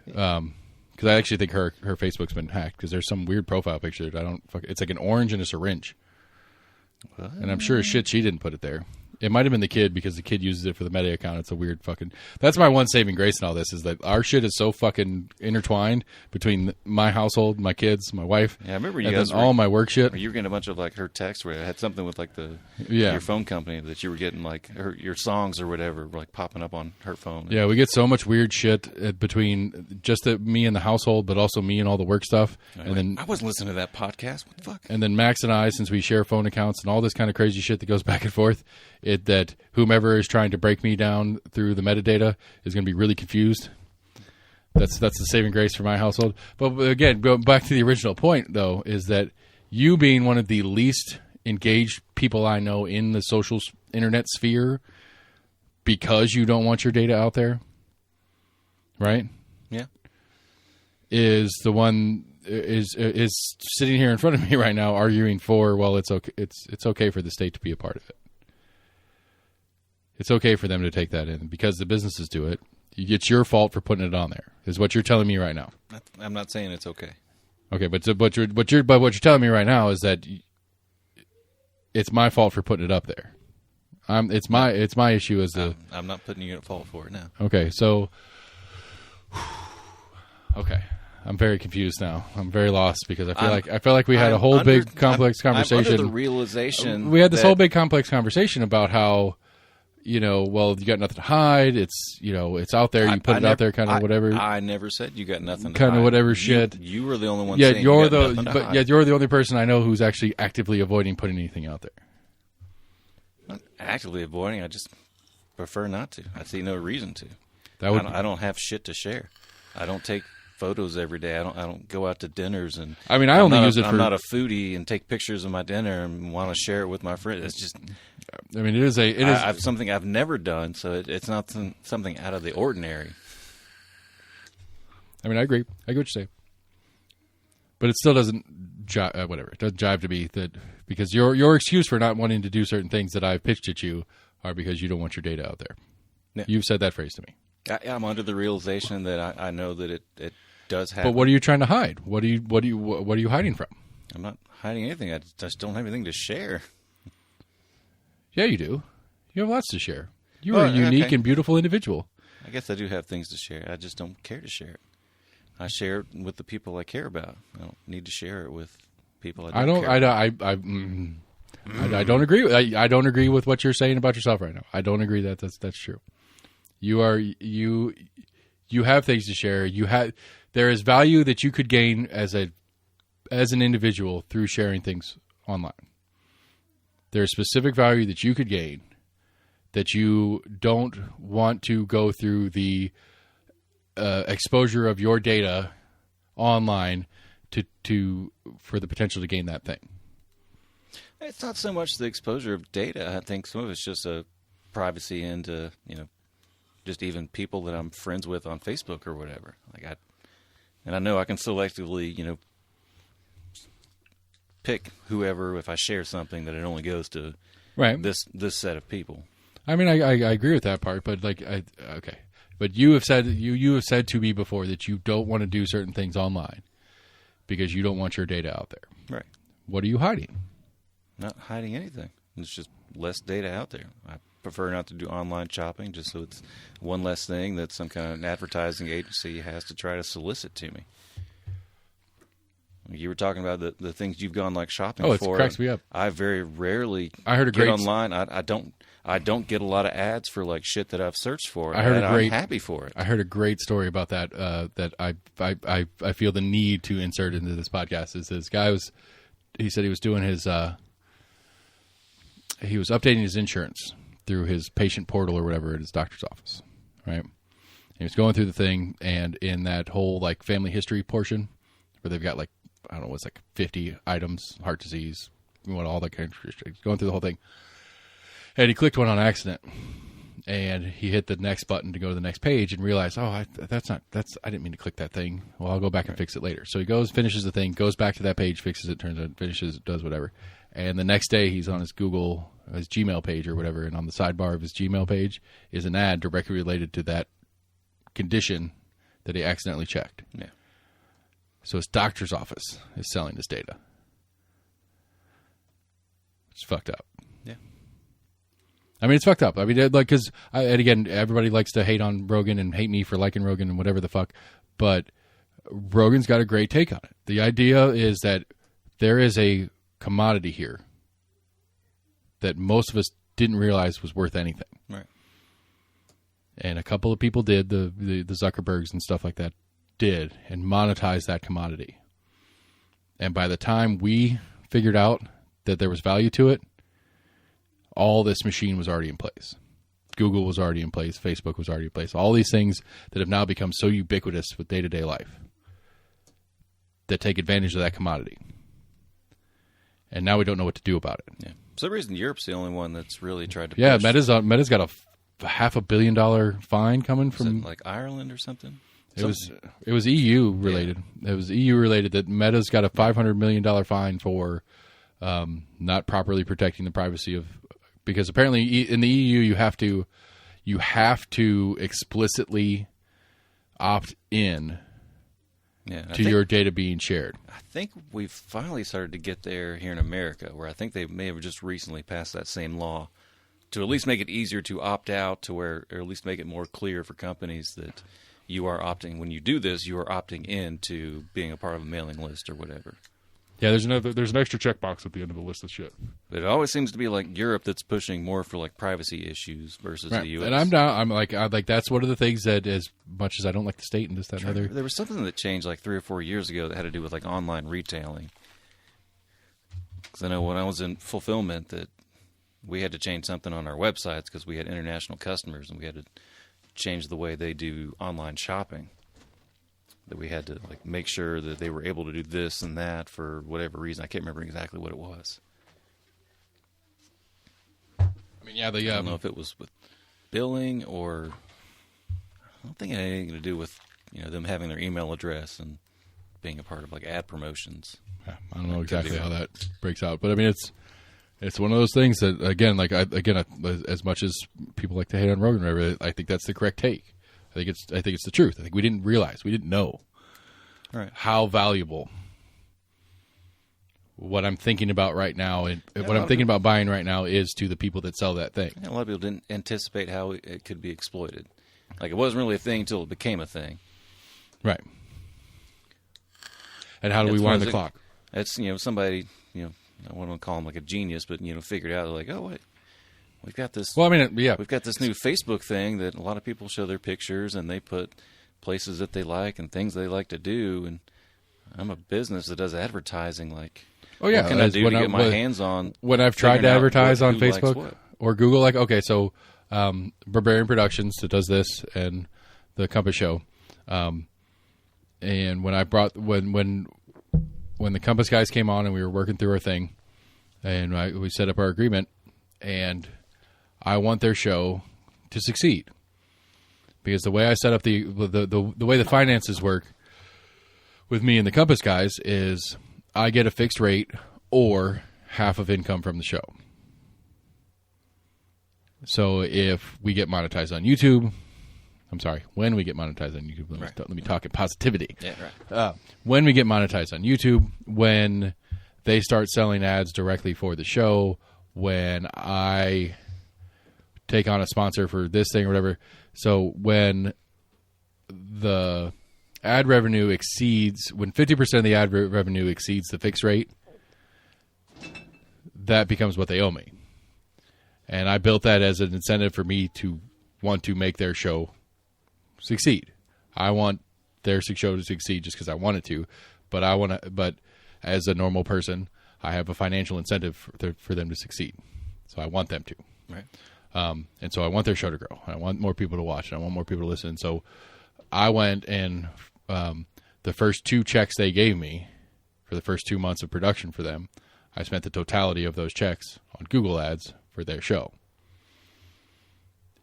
Because I actually think her Facebook's been hacked because there's some weird profile picture that it's like an orange and a syringe. What? And I'm sure as shit she didn't put it there. It might have been the kid because the kid uses it for the Meta account. It's a weird fucking... That's my one saving grace in all this is that our shit is so fucking intertwined between my household, my kids, my wife. Yeah, I remember you and guys then all my work shit. You were getting a bunch of like her texts where it had something with like your phone company that you were getting like your songs or whatever like popping up on her phone. Yeah, we get so much weird shit between just me and the household, but also me and all the work stuff. Then I wasn't listening to that podcast. What the fuck? And then Max and I, since we share phone accounts and all this kind of crazy shit that goes back and forth, that whomever is trying to break me down through the metadata is going to be really confused. That's the saving grace for my household. But again, going back to the original point, though, is that you being one of the least engaged people I know in the social internet sphere because you don't want your data out there, right? Yeah. Is the one is sitting here in front of me right now arguing for, well, it's okay for the state to be a part of it. It's okay for them to take that in because the businesses do it. It's your fault for putting it on there. Is what you're telling me right now. I'm not saying it's okay. Okay, but what you're telling me right now is that it's my fault for putting it up there. It's my issue as the. I'm not putting you at fault for it now. Okay, so. Okay, I'm very confused now. I'm very lost because I feel like we had a whole big complex conversation. I'm under the realization we had this whole big complex conversation about how. Well, you got nothing to hide. It's, it's out there. You put it out there, kind of whatever. I never said you got nothing to hide. Kind of whatever shit. You were the only one saying you got nothing to hide. Yet you're the only person I know who's actually actively avoiding putting anything out there. Not actively avoiding. I just prefer not to. I see no reason to. I don't have shit to share. I don't take photos every day. I don't go out to dinners and. I mean, I'm not a foodie and take pictures of my dinner and want to share it with my friends. It's just. I mean, it is something I've never done, so it's not something out of the ordinary. I mean, I agree. I get what you're saying, but it still doesn't jive. Whatever, it doesn't jive to me that because your excuse for not wanting to do certain things that I've pitched at you are because you don't want your data out there. Yeah. You've said that phrase to me. I'm under the realization that I know that it does happen. But what are you trying to hide? What are you hiding from? I'm not hiding anything. I just don't have anything to share. Yeah, you do. You have lots to share. You are a unique and beautiful individual. I guess I do have things to share. I just don't care to share it. I share it with the people I care about. I don't need to share it with people I don't care about. I don't agree. I don't agree with what you're saying about yourself right now. I don't agree that that's true. You have things to share. There is value that you could gain as an individual through sharing things online. There's specific value that you could gain that you don't want to go through the exposure of your data online for the potential to gain that thing. It's not so much the exposure of data. I think some of it's just a privacy into just even people that I'm friends with on Facebook or whatever. And I know I can selectively pick whoever if I share something that it only goes to this set of people. I mean, I agree with that part, but okay. But you have said to me before that you don't want to do certain things online because you don't want your data out there. Right. What are you hiding? Not hiding anything. It's just less data out there. I prefer not to do online shopping just so it's one less thing that some kind of advertising agency has to try to solicit to me. You were talking about the things you've gone shopping for. Oh, it cracks me up. I very rarely get online. I don't get a lot of ads for shit that I've searched for. I'm happy for it. I heard a great story about that that I feel the need to insert into this podcast. Is this guy he said he was doing his he was updating his insurance through his patient portal or whatever at his doctor's office, right? He was going through the thing, and in that whole family history portion where they've got I don't know, it's 50 items: heart disease, all that kind of shit. Going through the whole thing. And he clicked one on accident. And he hit the next button to go to the next page and realized, I didn't mean to click that thing. Well, I'll go back and fix it later. So he goes, finishes the thing, goes back to that page, fixes it, turns it, finishes it, does whatever. And the next day he's on his his Gmail page or whatever, and on the sidebar of his Gmail page is an ad directly related to that condition that he accidentally checked. Yeah. So his doctor's office is selling this data. It's fucked up. Yeah. I mean, it's fucked up. I mean, and again, everybody likes to hate on Rogan and hate me for liking Rogan and whatever the fuck, but Rogan's got a great take on it. The idea is that there is a commodity here that most of us didn't realize was worth anything. Right. And a couple of people did, the Zuckerbergs and stuff like that did, and monetized that commodity. And by the time we figured out that there was value to it, all this machine was already in place. Google was already in place. Facebook was already in place. All these things that have now become so ubiquitous with day-to-day life that take advantage of that commodity. And now we don't know what to do about it. Yeah. For some reason, Europe's the only one that's really tried to Yeah, push. Meta's got a $500 million fine coming from... Is it like Ireland or something? It was EU related. Yeah. It was EU related that Meta's got a $500 million fine for not properly protecting the privacy of... Because apparently in the EU you have to explicitly opt in to your data being shared. I think we've finally started to get there here in America, where I think they may have just recently passed that same law to at least make it easier to opt out, or at least make it more clear for companies that you are opting. When you do this, you are opting in to being a part of a mailing list or whatever. Yeah, there's an extra checkbox at the end of the list of shit. But it always seems to be like Europe that's pushing more for like privacy issues versus the U.S. And I'm like that's one of the things that, as much as I don't like the state and this, that, and other. There was something that changed like 3 or 4 years ago that had to do with like online retailing. Because I know when I was in fulfillment that we had to change something on our websites because we had international customers and we had to change the way they do online shopping. That we had to like make sure that they were able to do this and that for whatever reason. I can't remember exactly what it was. I mean, yeah, I don't know if it was with billing or I don't think it had anything to do with them having their email address and being a part of like ad promotions. Yeah, I don't know exactly how that breaks out, but I mean it's one of those things that again, as much as people like to hate on Rogan, whatever, I think that's the correct take. I think it's the truth. I think we didn't know how valuable what I'm thinking about right now and what I'm thinking about buying right now is to the people that sell that thing. A lot of people didn't anticipate how it could be exploited. Like it wasn't really a thing until it became a thing. Right. And how do we wind the clock? It's somebody I want to call him like a genius, but figured out like, oh wait. We've got this. Well, I mean, yeah. We've got this new Facebook thing that a lot of people show their pictures and they put places that they like and things they like to do. And I'm a business that does advertising. Like, what can I do to get my hands on? When I've tried to advertise on Facebook or Google, like, okay, so Barbarian Productions that does this and the Compass Show, and when I brought when the Compass guys came on and we were working through our thing, and we set up our agreement and. I want their show to succeed because the way I set up the way the finances work with me and the Compass guys is I get a fixed rate or half of income from the show. So if we get monetized on YouTube, when we get monetized on YouTube, let me talk in positivity. Yeah, right. When we get monetized on YouTube, when they start selling ads directly for the show, when I take on a sponsor for this thing or whatever. So when the ad revenue when 50% of the ad revenue exceeds the fixed rate, that becomes what they owe me. And I built that as an incentive for me to want to make their show succeed. I want their show to succeed just because I want it to, but as a normal person, I have a financial incentive for them to succeed. So I want them to. Right. And so I want their show to grow. I want more people to watch. And I want more people to listen. So I went and the first 2 checks they gave me for the first 2 months of production for them, I spent the totality of those checks on Google Ads for their show.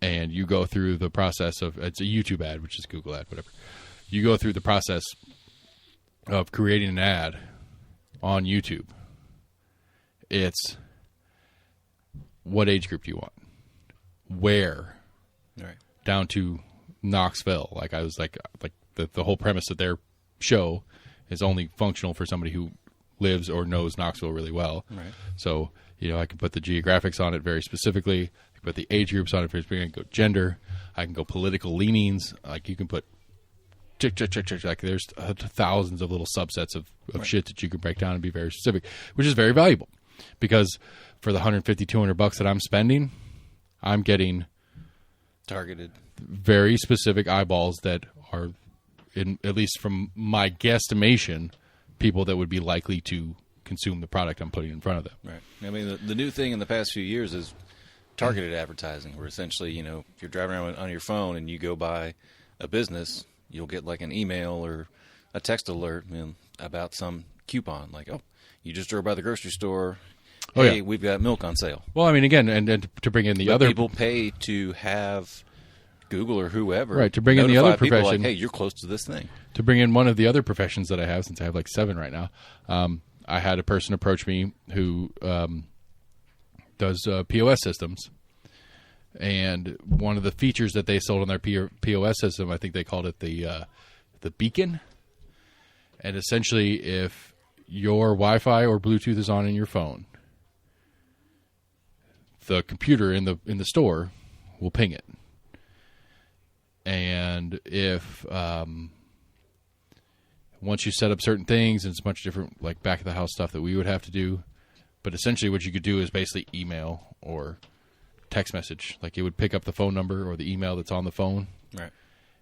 And you go through the process of, it's a YouTube ad, which is Google ad, whatever. You go through the process of creating an ad on YouTube. It's what age group do you want? Where? Right. Down to Knoxville. Like I was like the whole premise of their show is only functional for somebody who lives or knows Knoxville really well. Right. So, I can put the geographics on it very specifically. I can put the age groups on it very specifically. I can go gender. I can go political leanings. Like you can put check. Like there's thousands of little subsets of shit that you can break down and be very specific, which is very valuable because for the $150, $200 that I'm spending, I'm getting targeted, very specific eyeballs that are, in at least from my guesstimation, people that would be likely to consume the product I'm putting in front of them. Right. I mean, the new thing in the past few years is targeted advertising, where essentially, if you're driving around on your phone and you go by a business, you'll get like an email or a text alert about some coupon, like, oh, you just drove by the grocery store. Hey, we've got milk on sale. Well, I mean, again, and to bring in the other people pay to have Google or whoever, right? To bring in the other profession, like, hey, you're close to this thing. To bring in one of the other professions that I have, since I have like 7 right now, I had a person approach me who does POS systems, and one of the features that they sold on their POS system, I think they called it the beacon, and essentially, if your Wi-Fi or Bluetooth is on in your phone, the computer in the store will ping it. And if once you set up certain things, and it's much different, like back of the house stuff that we would have to do. But essentially, what you could do is basically email or text message. Like it would pick up the phone number or the email that's on the phone, right?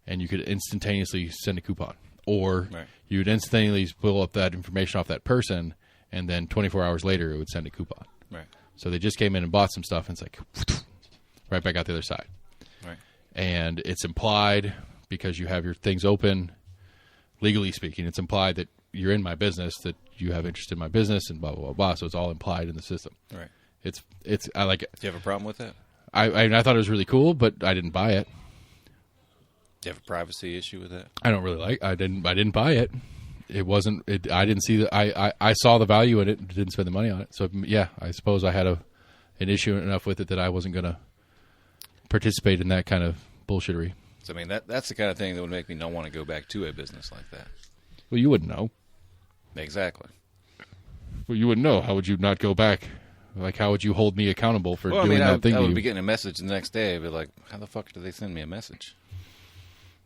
And you could instantaneously send a coupon, or right. You would instantaneously pull up that information off that person, and then 24 hours later, it would send a coupon. Right. So they just came in and bought some stuff, and it's like right back out the other side. Right. And it's implied, because you have your things open, legally speaking, it's implied that you're in my business, that you have interest in my business, and blah, blah, blah, blah. So it's all implied in the system. Right. I like it. Do you have a problem with that? I thought it was really cool, but I didn't buy it. Do you have a privacy issue with that? I don't really I didn't buy it. It wasn't, I didn't see that. I saw the value in it and didn't spend the money on it. So yeah, I suppose I had an issue enough with it that I wasn't going to participate in that kind of bullshittery. So, I mean, that's the kind of thing that would make me not want to go back to a business like that. Well, you wouldn't know. Exactly. Well, you wouldn't know. How would you not go back? Like, how would you hold me accountable for doing that thing? I would be getting a message the next day. I'd be like, how the fuck did they send me a message?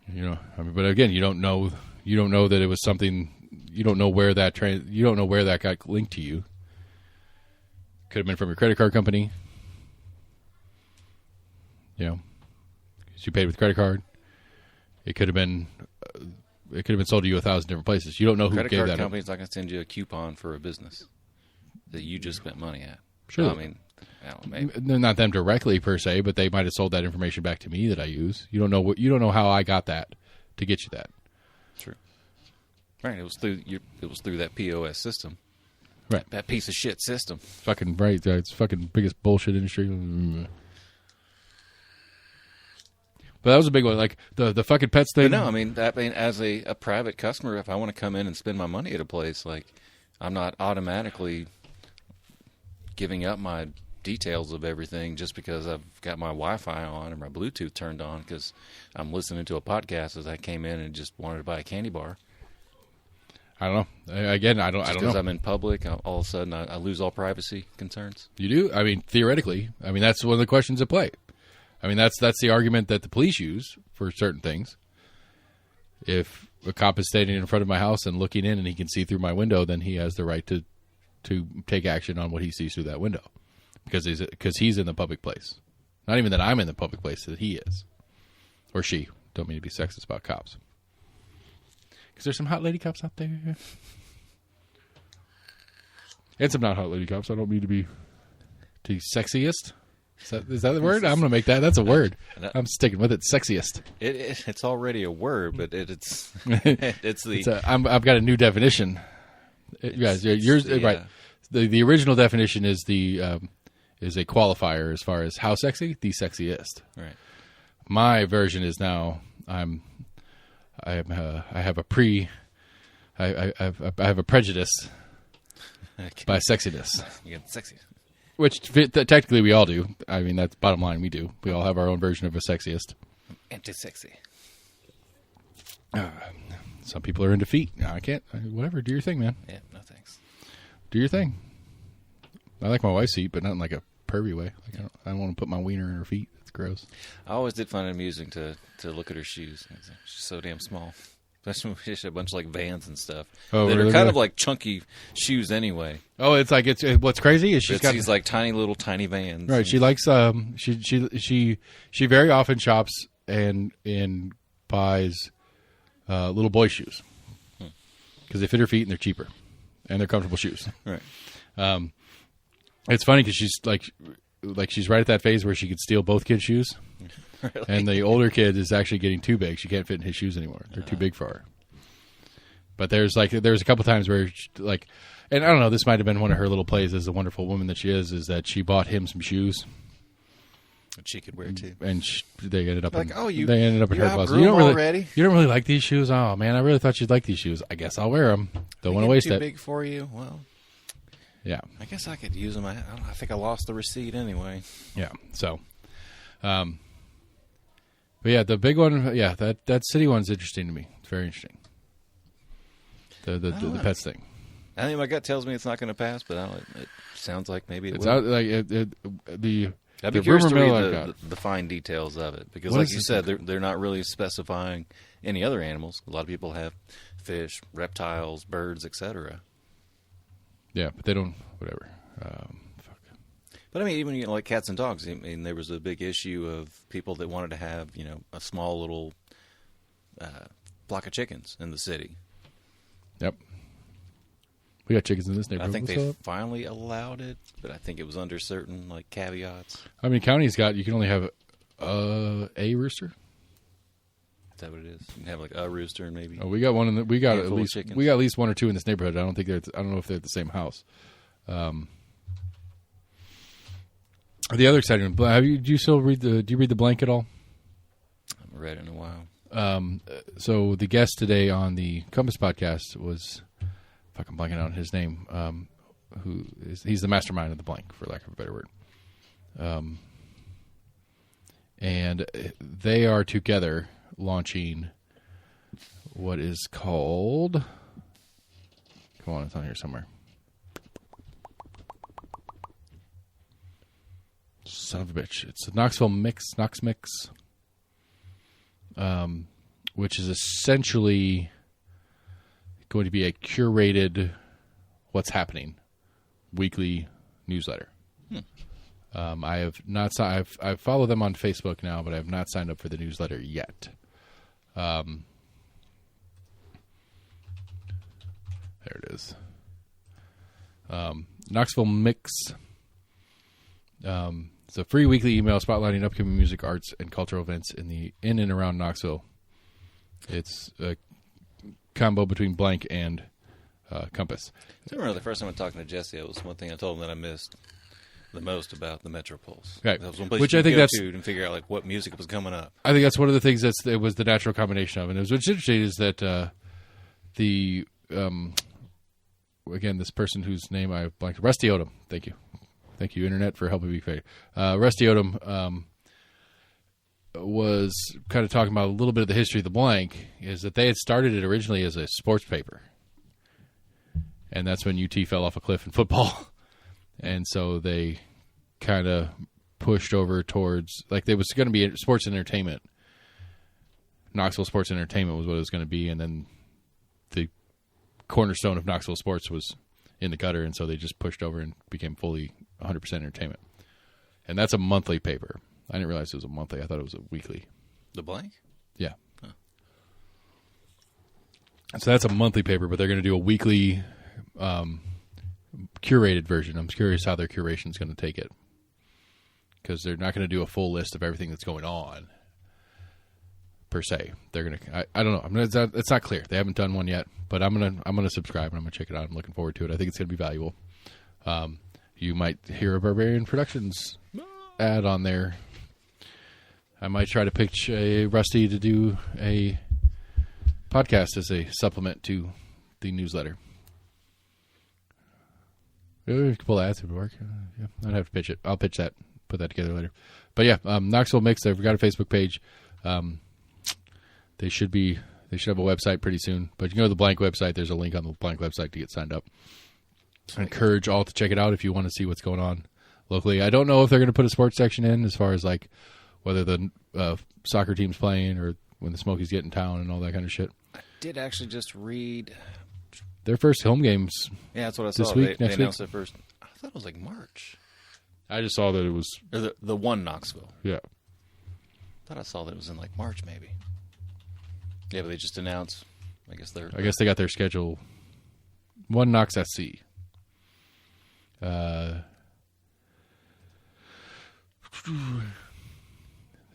But again, you don't know that it was something. You don't know where that you don't know where that got linked to you. Could have been from your credit card company. Because you paid with credit card. It could have been. It could have been sold to you 1,000 different places. You don't know who gave that. Credit card company's not going to send you a coupon for a business that you just spent money at. Sure. Well, I mean, maybe. Not them directly per se, but they might have sold that information back to me that I use. You don't know how I got that to get you that. True. Right. It was through that POS system. Right. That piece of shit system. Fucking right. It's fucking biggest bullshit industry. But that was a big one, like the fucking pets thing. But no, I mean, as a private customer, if I want to come in and spend my money at a place, like, I'm not automatically giving up my details of everything just because I've got my Wi-Fi on or my Bluetooth turned on because I'm listening to a podcast as I came in and just wanted to buy a candy bar. I don't know. Again, I don't know. Because I'm in public, all of a sudden I lose all privacy concerns. You do? I mean, theoretically. I mean, that's one of the questions at play. I mean, that's the argument that the police use for certain things. If a cop is standing in front of my house and looking in and he can see through my window, then he has the right to take action on what he sees through that window because he's in the public place. Not even that I'm in the public place, that he is. Or she. Don't mean to be sexist about cops. Because there's some hot lady cops out there. And some not hot lady cops. I don't mean to be sexiest. Is that the word? I'm going to make that. That's a word. I'm sticking with it. Sexiest. It's already a word, but it's the. I've got a new definition. Yours right. the original definition is is a qualifier as far as how sexy, the sexiest. Right. My version is now I have a prejudice by sexiness. You get sexy. Which technically we all do. I mean, that's bottom line. We do. We all have our own version of a sexiest. Anti-sexy. Some people are into feet. I can't. Whatever. Do your thing, man. Yeah, no thanks. Do your thing. I like my wife's feet, but not in like a pervy way. Like I don't want to put my wiener in her feet. It's gross. I always did find it amusing to look at her shoes. She's so damn small. Especially when she had a bunch of like Vans and stuff. Oh, that really? are kind of like chunky shoes anyway. Oh, it's like what's crazy is she's got these like tiny Vans. Right. She likes she very often shops and buys little boy shoes because they fit her feet and they're cheaper and they're comfortable shoes. Right. It's funny because she's like she's right at that phase where she could steal both kids' shoes. Really? And the older kid is actually getting too big. She can't fit in his shoes anymore. They're too big for her. But there's a couple times where and I don't know, this might have been one of her little plays as the wonderful woman that she is that she bought him some shoes that she could wear too. And they ended up like, they ended up in her closet. You don't really like these shoes? Oh man, I really thought you'd like these shoes. I guess I'll wear them. Don't want to waste it. Too big for you? Well, yeah. I guess I could use them. I think I lost the receipt anyway. Yeah. So, but yeah, the big one, yeah, that city one's interesting to me. It's very interesting. The pets thing. I think my gut tells me it's not going to pass, but it sounds like maybe it's will. Out, like I'd be curious to read the fine details of it because, like you said, they're not really specifying any other animals. A lot of people have fish, reptiles, birds, etc. Yeah, but they don't. Whatever. But I mean, even like cats and dogs. I mean, there was a big issue of people that wanted to have a small little flock of chickens in the city. Yep. We got chickens in this neighborhood. I think they finally allowed it, but I think it was under certain like caveats. How many counties you can only have a rooster? Is that what it is? You can have like a rooster and maybe. Oh, we got one. We got at least chickens. We got at least one or two in this neighborhood. I don't know if they're at the same house. The other exciting. Do you still read do you read The Blank at all? I haven't read it in a while. So the guest today on the Compass podcast was, I'm blanking out his name. He's the mastermind of The Blank, for lack of a better word. And they are together launching what is called. Come on, it's on here somewhere. Son of a bitch! It's the Knox Mix, which is essentially going to be a curated what's happening weekly newsletter. I have not. I've followed them on Facebook now, but I have not signed up for the newsletter yet. There it is. Knoxville Mix. It's a free weekly email spotlighting upcoming music, arts, and cultural events in and around Knoxville. It's a combo between Blank and Compass. I remember the first time I was talking to Jesse, it was one thing I told him that I missed the most about the Metropulse. Right. That was one place Which you I think go that's to and figure out like what music was coming up. I think that's one of the things it was the natural combination of. And what's interesting is that again, this person whose name I blanked, Rusty Odom. Thank you, Internet, for helping me. Rusty Odom was kind of talking about a little bit of the history of The Blank, is that they had started it originally as a sports paper. And that's when UT fell off a cliff in football. And so they kind of pushed over towards, like, there was going to be sports and entertainment. Knoxville Sports and Entertainment was what it was going to be. And then the cornerstone of Knoxville Sports was in the gutter. And so they just pushed over and became fully 100% entertainment. And that's a monthly paper. I didn't realize it was a monthly. I thought it was a weekly. The Blank? Yeah. Huh. So that's a monthly paper, but they're going to do a weekly curated version. I'm curious how their curation is going to take it, because they're not going to do a full list of everything that's going on per se. They're going to. I don't know. It's not clear. They haven't done one yet, but I'm gonna subscribe and I'm gonna check it out. I'm looking forward to it. I think it's going to be valuable. You might hear a Barbarian Productions ad on there. I might try to pitch a Rusty to do a podcast as a supplement to the newsletter. We could pull ads if it would work. Yeah, I'd have to pitch it. I'll pitch that. Put that together later. But yeah, Knoxville Mix. They've got a Facebook page. They should have a website pretty soon. But you can go to the Blank website. There's a link on the Blank website to get signed up. I encourage all to check it out if you want to see what's going on locally. I don't know if they're going to put a sports section in as far as like whether the soccer team's playing or when the Smokies get in town and all that kind of shit. I did actually just read their first home games. Yeah, that's what I saw. This week, they next announced week. it first. I thought it was like March. I just saw that it was Or the one Knoxville. yeah. I thought I saw that it was in like March maybe. Yeah, but they just announced. I guess they got their schedule. One Knox SC.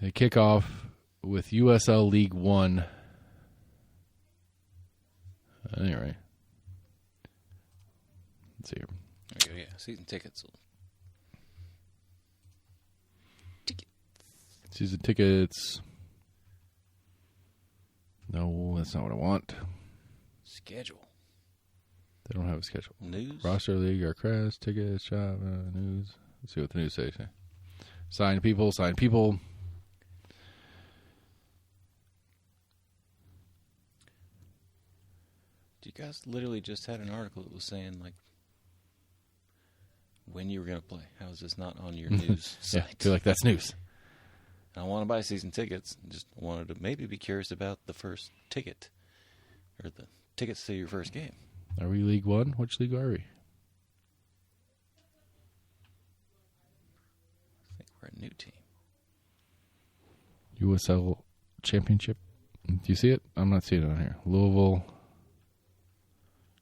They kick off with USL League One. Anyway, let's see here. There you go. Yeah, season tickets. Season tickets. No, that's not what I want. Schedule. They don't have a schedule. News. Roster League, our crest, tickets, shop, news. Let's see what the news says. Sign people. You guys literally just had an article that was saying like when you were going to play. How is this not on your news Yeah, site? I feel like that's news. And I want to buy season tickets. Just wanted to maybe be curious about the first ticket or the tickets to your first game. Are we League One? Which league are we? I think we're a new team. USL Championship. Do you see it? I'm not seeing it on here. Louisville.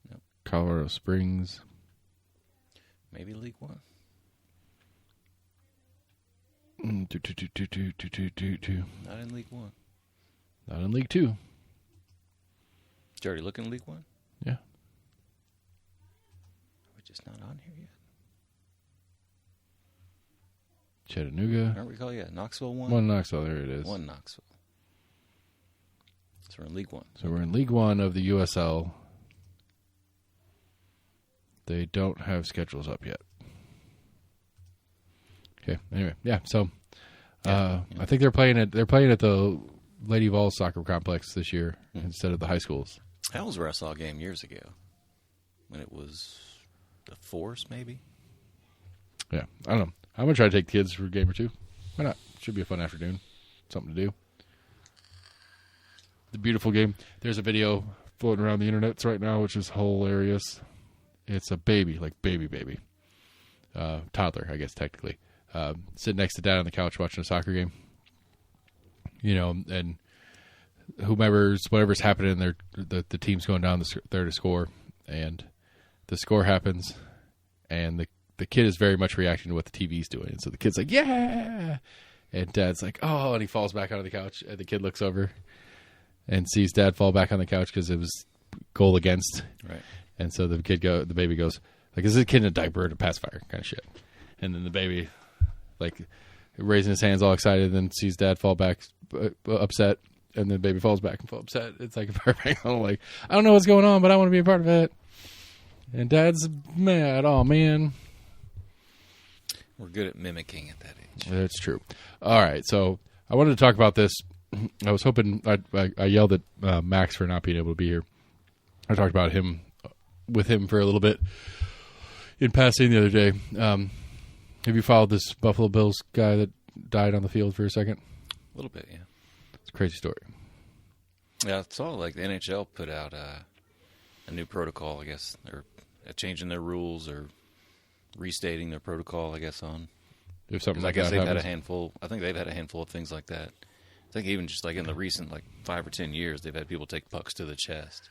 Nope. Colorado Springs. Maybe League One. Not Not in League One. in League Two. Did you already look in League One? Yeah. We're just not on here yet. Chattanooga. Aren't we calling it Knoxville 1? One Knoxville. There it is. One Knoxville. So we're in League One. So we're in League One of the USL. They don't have schedules up yet. Okay. Anyway, yeah. So, I think they're playing at the Lady Vols soccer complex this year instead of the high schools. That was where I saw a game years ago. When it was the Force, maybe? Yeah. I don't know. I'm gonna try to take the kids for a game or two. Why not? Should be a fun afternoon. Something to do. The beautiful game. There's a video floating around the internet right now, which is hilarious. It's a baby, like baby. Toddler, I guess, technically. Sitting next to dad on the couch watching a soccer game. You know, and whatever's happening, the team's going down there to score, and the score happens, and the kid is very much reacting to what the TV's doing. And so the kid's like, yeah! And dad's like, oh, and he falls back onto the couch, and the kid looks over and sees dad fall back on the couch because it was goal against. Right. And so the baby goes, like, is this a kid in a diaper or a pacifier kind of shit? And then the baby, like, raising his hands all excited, and then sees dad fall back upset, and then the baby falls back and fall upset. It's like a perfect, like, I don't know what's going on, but I want to be a part of it. And dad's mad. Oh, man. We're good at mimicking at that age. That's true. All right, so I wanted to talk about this. I was hoping I yelled at Max for not being able to be here. I talked about him with him for a little bit in passing the other day. Have you followed this Buffalo Bills guy that died on the field for a second? A little bit, yeah. It's a crazy story. Yeah, I saw like the NHL put out a new protocol, I guess, or changing their rules or restating their protocol, I guess, on. If something like I guess that they've had happens. a handful. I think they've had a handful of things like that. I think even just like in the recent 5 or 10 years, they've had people take pucks to the chest.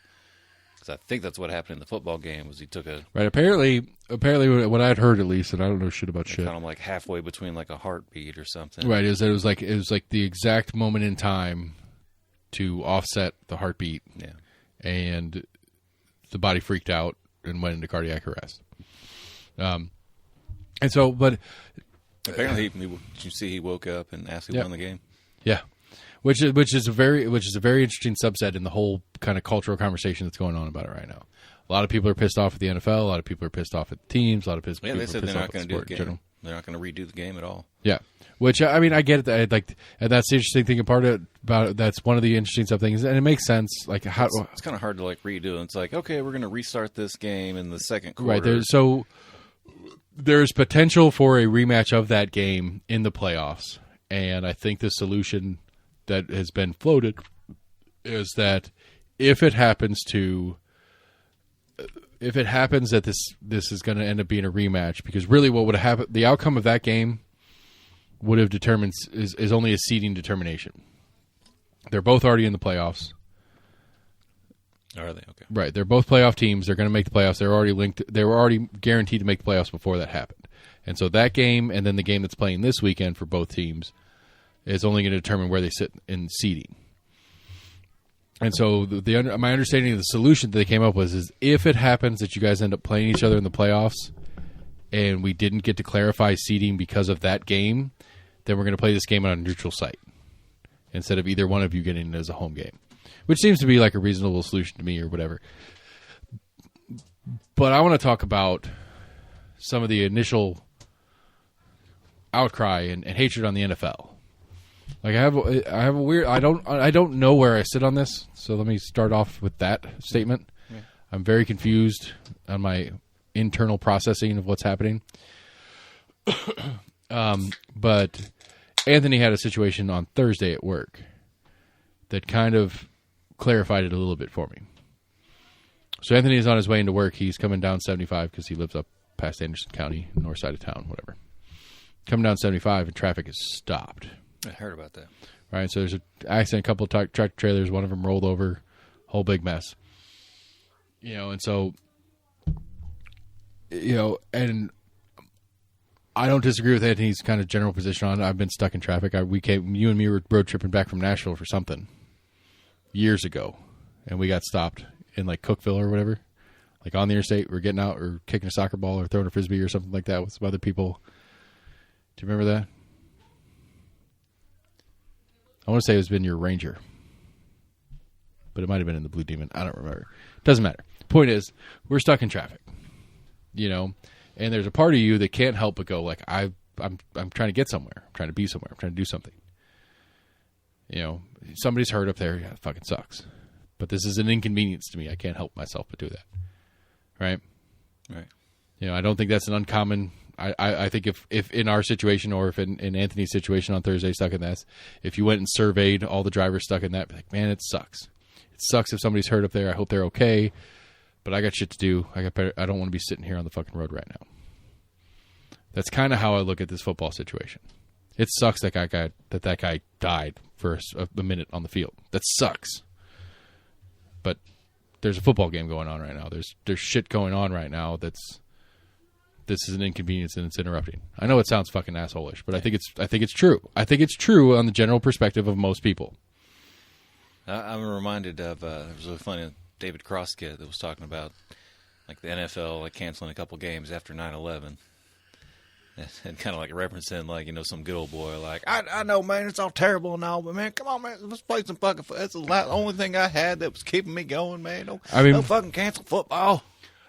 Because I think that's what happened in the football game. Was he took a Right. Apparently, what I'd heard at least, and I don't know shit about shit. kind of like halfway between like a heartbeat or something. Right. It was like the exact moment in time to offset the heartbeat, Yeah. and the body freaked out and went into cardiac arrest. And so, but apparently, did you see he woke up and asked who won the game? Yeah, which is a very interesting subset in the whole kind of cultural conversation that's going on about it right now. A lot of people are pissed off at the NFL. A lot of people are pissed off at the teams. A lot of people they said are they're pissed not off at going the to do sport the in game. general. They're not going to redo the game at all. Yeah, which I mean, I get it. And that's the interesting thing about it. That's one of the interesting sub things, and it makes sense. Like how it's kind of hard to like redo. It's like, okay, we're going to restart this game in the second quarter. Right. So there's potential for a rematch of that game in the playoffs, and I think the solution that has been floated is that if it happens that this is going to end up being a rematch, because really what would have happened, the outcome of that game would have determined is only a seeding determination. They're both already in the playoffs. Are they? Okay. Right. They're both playoff teams. They're going to make the playoffs. They're already linked. They were already guaranteed to make the playoffs before that happened. And so that game and then the game that's playing this weekend for both teams is only going to determine where they sit in seeding. And so my understanding of the solution that they came up with is if it happens that you guys end up playing each other in the playoffs and we didn't get to clarify seeding because of that game, then we're going to play this game on a neutral site instead of either one of you getting it as a home game, which seems to be like a reasonable solution to me or whatever. But I want to talk about some of the initial outcry and hatred on the NFL. Like I have a weird. I don't know where I sit on this. So let me start off with that statement. Yeah. I'm very confused on my internal processing of what's happening. But Anthony had a situation on Thursday at work that kind of clarified it a little bit for me. So Anthony is on his way into work. He's coming down 75 because he lives up past Anderson County, north side of town, whatever. Coming down 75 and traffic is stopped. I heard about that. Right, so there's an accident, a couple of tractor trailers, one of them rolled over, whole big mess. And so, and I don't disagree with Anthony's kind of general position on it. I've been stuck in traffic. You and me were road tripping back from Nashville for something years ago, and we got stopped in like Cookeville or whatever, like on the interstate. We're getting out or kicking a soccer ball or throwing a frisbee or something like that with some other people. Do you remember that? I want to say it's been your Ranger, but it might have been in the Blue Demon. I don't remember. Doesn't matter. Point is, we're stuck in traffic, and there's a part of you that can't help but go like, I'm trying to get somewhere. I'm trying to be somewhere. I'm trying to do something. Somebody's hurt up there. Yeah, it fucking sucks. But this is an inconvenience to me. I can't help myself but do that. Right? Right. I don't think that's an uncommon. I think if in our situation or if in Anthony's situation on Thursday stuck in that, if you went and surveyed all the drivers stuck in that, be like, man, it sucks. It sucks if somebody's hurt up there. I hope they're okay, but I got shit to do. I don't want to be sitting here on the fucking road right now. That's kind of how I look at this football situation. It sucks that guy died for a minute on the field. That sucks. But there's a football game going on right now. There's shit going on right now this is an inconvenience and it's interrupting. I know it sounds fucking assholeish, but I think it's true. I think it's true on the general perspective of most people. I'm reminded of there was a funny David Cross skit that was talking about like the NFL like canceling a couple games after 9/11, and kind of like referencing like some good old boy like I know, man, it's all terrible and all, but man, come on, man, let's play some fucking football. That's the only thing I had that was keeping me going, man. Don't fucking cancel football.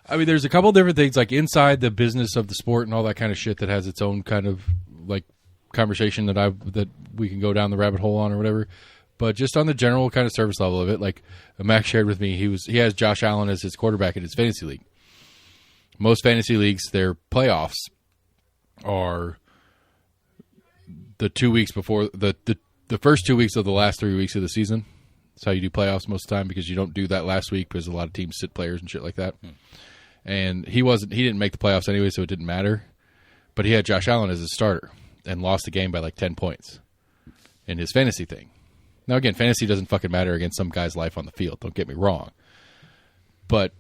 I mean, there's a couple different things like inside the business of the sport and all that kind of shit that has its own kind of like conversation that we can go down the rabbit hole on or whatever. But just on the general kind of service level of it, like Max shared with me, he has Josh Allen as his quarterback in his fantasy league. Most fantasy leagues, their playoffs are the 2 weeks before the first 2 weeks of the last 3 weeks of the season. That's how you do playoffs most of the time because you don't do that last week because a lot of teams sit players and shit like that. And he didn't make the playoffs anyway, so it didn't matter. But he had Josh Allen as his starter and lost the game by like 10 points in his fantasy thing. Now, again, fantasy doesn't fucking matter against some guy's life on the field. Don't get me wrong. But,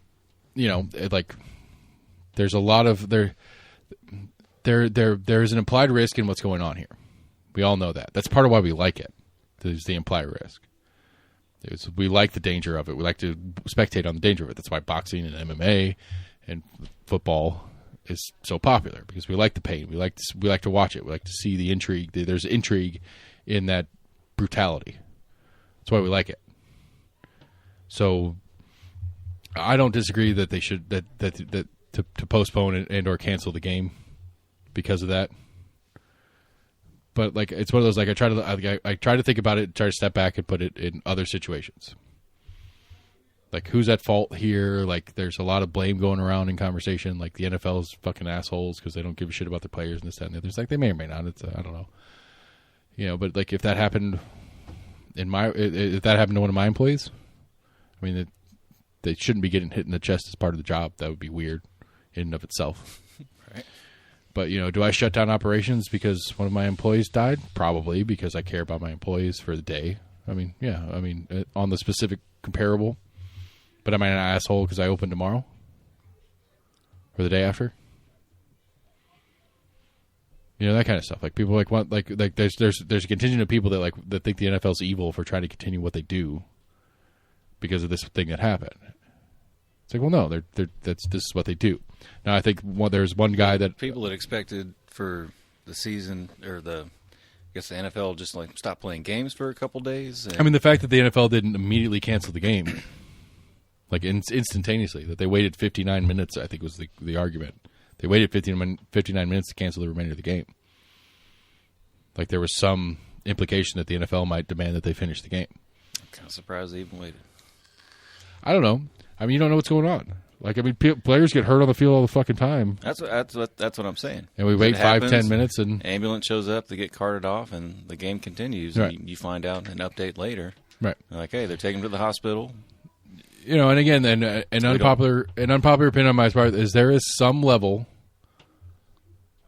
there's a lot of there's an implied risk in what's going on here. We all know that. That's part of why we like it. There's the implied risk. We like the danger of it. We like to spectate on the danger of it. That's why boxing and MMA and football is so popular because we like the pain. We like to watch it. We like to see the intrigue. There's intrigue in that brutality. That's why we like it. So I don't disagree that they should to postpone and or cancel the game because of that. But like it's one of those like I try to think about it, try to step back and put it in other situations. Like who's at fault here? Like there's a lot of blame going around in conversation. Like the NFL's fucking assholes because they don't give a shit about their players and this, that, and the other. It's like they may or may not. It's I don't know. You know, but like if that happened if that happened to one of my employees, I mean they shouldn't be getting hit in the chest as part of the job. That would be weird in and of itself. Right. But, you know, do I shut down operations because one of my employees died? Probably, because I care about my employees for the day. I mean, yeah. I mean, on the specific comparable. But am I an asshole because I open tomorrow? Or the day after? You know, that kind of stuff. Like, people want there's a contingent of people that think the NFL's evil for trying to continue what they do because of this thing that happened. It's like, well, no, this is what they do. Now, I think there's one guy that people that expected for the season or I guess the NFL just like stopped playing games for a couple days. I mean, the fact that the NFL didn't immediately cancel the game, like instantaneously, that they waited 59 minutes, I think was the argument. They waited 59 minutes to cancel the remainder of the game. Like there was some implication that the NFL might demand that they finish the game. I'm kind of surprised they even waited. I don't know. I mean, you don't know what's going on. Like, I mean, players get hurt on the field all the fucking time. That's what I'm saying. And we wait 5-10 minutes, and ambulance shows up, they get carted off, and the game continues. Right. You find out an update later. Right. Like, hey, they're taking him to the hospital. You know, and again, an unpopular opinion on my part is there is some level.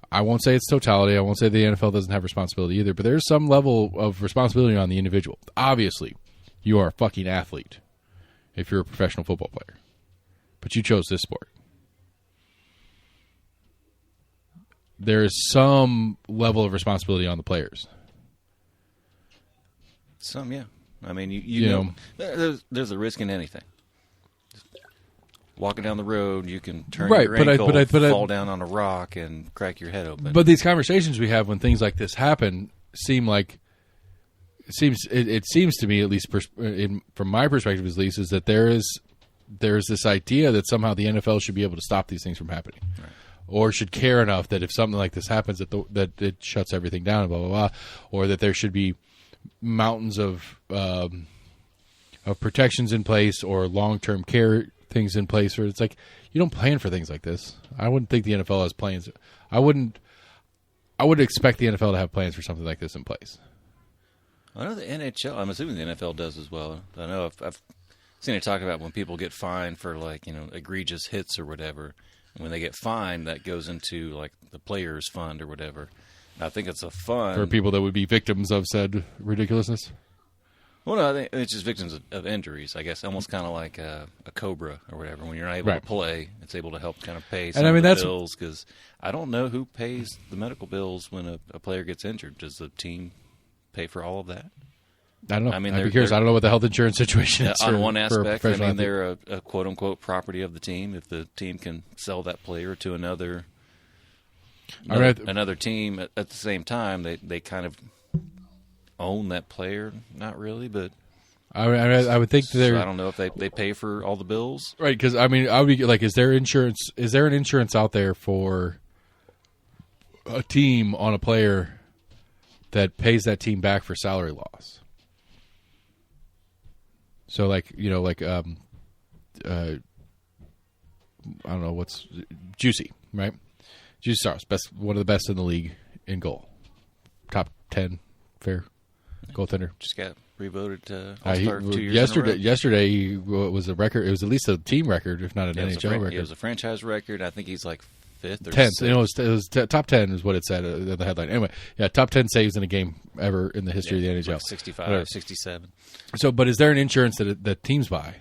I won't say it's totality. I won't say the NFL doesn't have responsibility either, but there's some level of responsibility on the individual. Obviously, you are a fucking athlete if you're a professional football player. But you chose this sport. There is some level of responsibility on the players. Some, yeah. I mean, you know there's a risk in anything. Walking down the road, you can turn your ankle, fall down on a rock, and crack your head open. But these conversations we have when things like this happen it seems to me, at least from my perspective at least, is that there's this idea that somehow the NFL should be able to stop these things from happening, right, or should care enough that if something like this happens that it shuts everything down, and blah blah blah, or that there should be mountains of protections in place or long-term care things in place. Where it's like you don't plan for things like this. I wouldn't think the NFL has plans. I wouldn't expect the NFL to have plans for something like this in place. I know the NHL. I'm assuming the NFL does as well. I know I've seen it talk about when people get fined for egregious hits or whatever. And when they get fined, that goes into like the players' fund or whatever. And I think it's a fund for people that would be victims of said ridiculousness. Well, no, I think it's just victims of injuries. I guess almost kind of like a COBRA or whatever. When you're not able to play, it's able to help kind of pay some of the bills. Because I don't know who pays the medical bills when a player gets injured. Does the team pay for all of that? I don't know. I mean, I'd be curious. I don't know what the health insurance situation is. On one aspect, I mean, they're a quote-unquote property of the team. If the team can sell that player to another team at the same time, they kind of own that player. Not really, but I would think I don't know if they pay for all the bills. Right, because I mean, I would be like, is there insurance? Is there an insurance out there for a team on a player that pays that team back for salary loss? So, I don't know what's Juicy, right? Juicy Stars, one of the best in the league in goal, top 10, fair goaltender. Just got revoted to All-Star 2 years yesterday. in a row. Yesterday was a record. It was at least a team record, if not an NHL record. It was a franchise record. I think he's like 5th or 10th. It was top 10 is what it said in the headline. Anyway, yeah, top 10 saves in a game ever in the history of the NHL. Like 65, 67. So, but is there an insurance that teams buy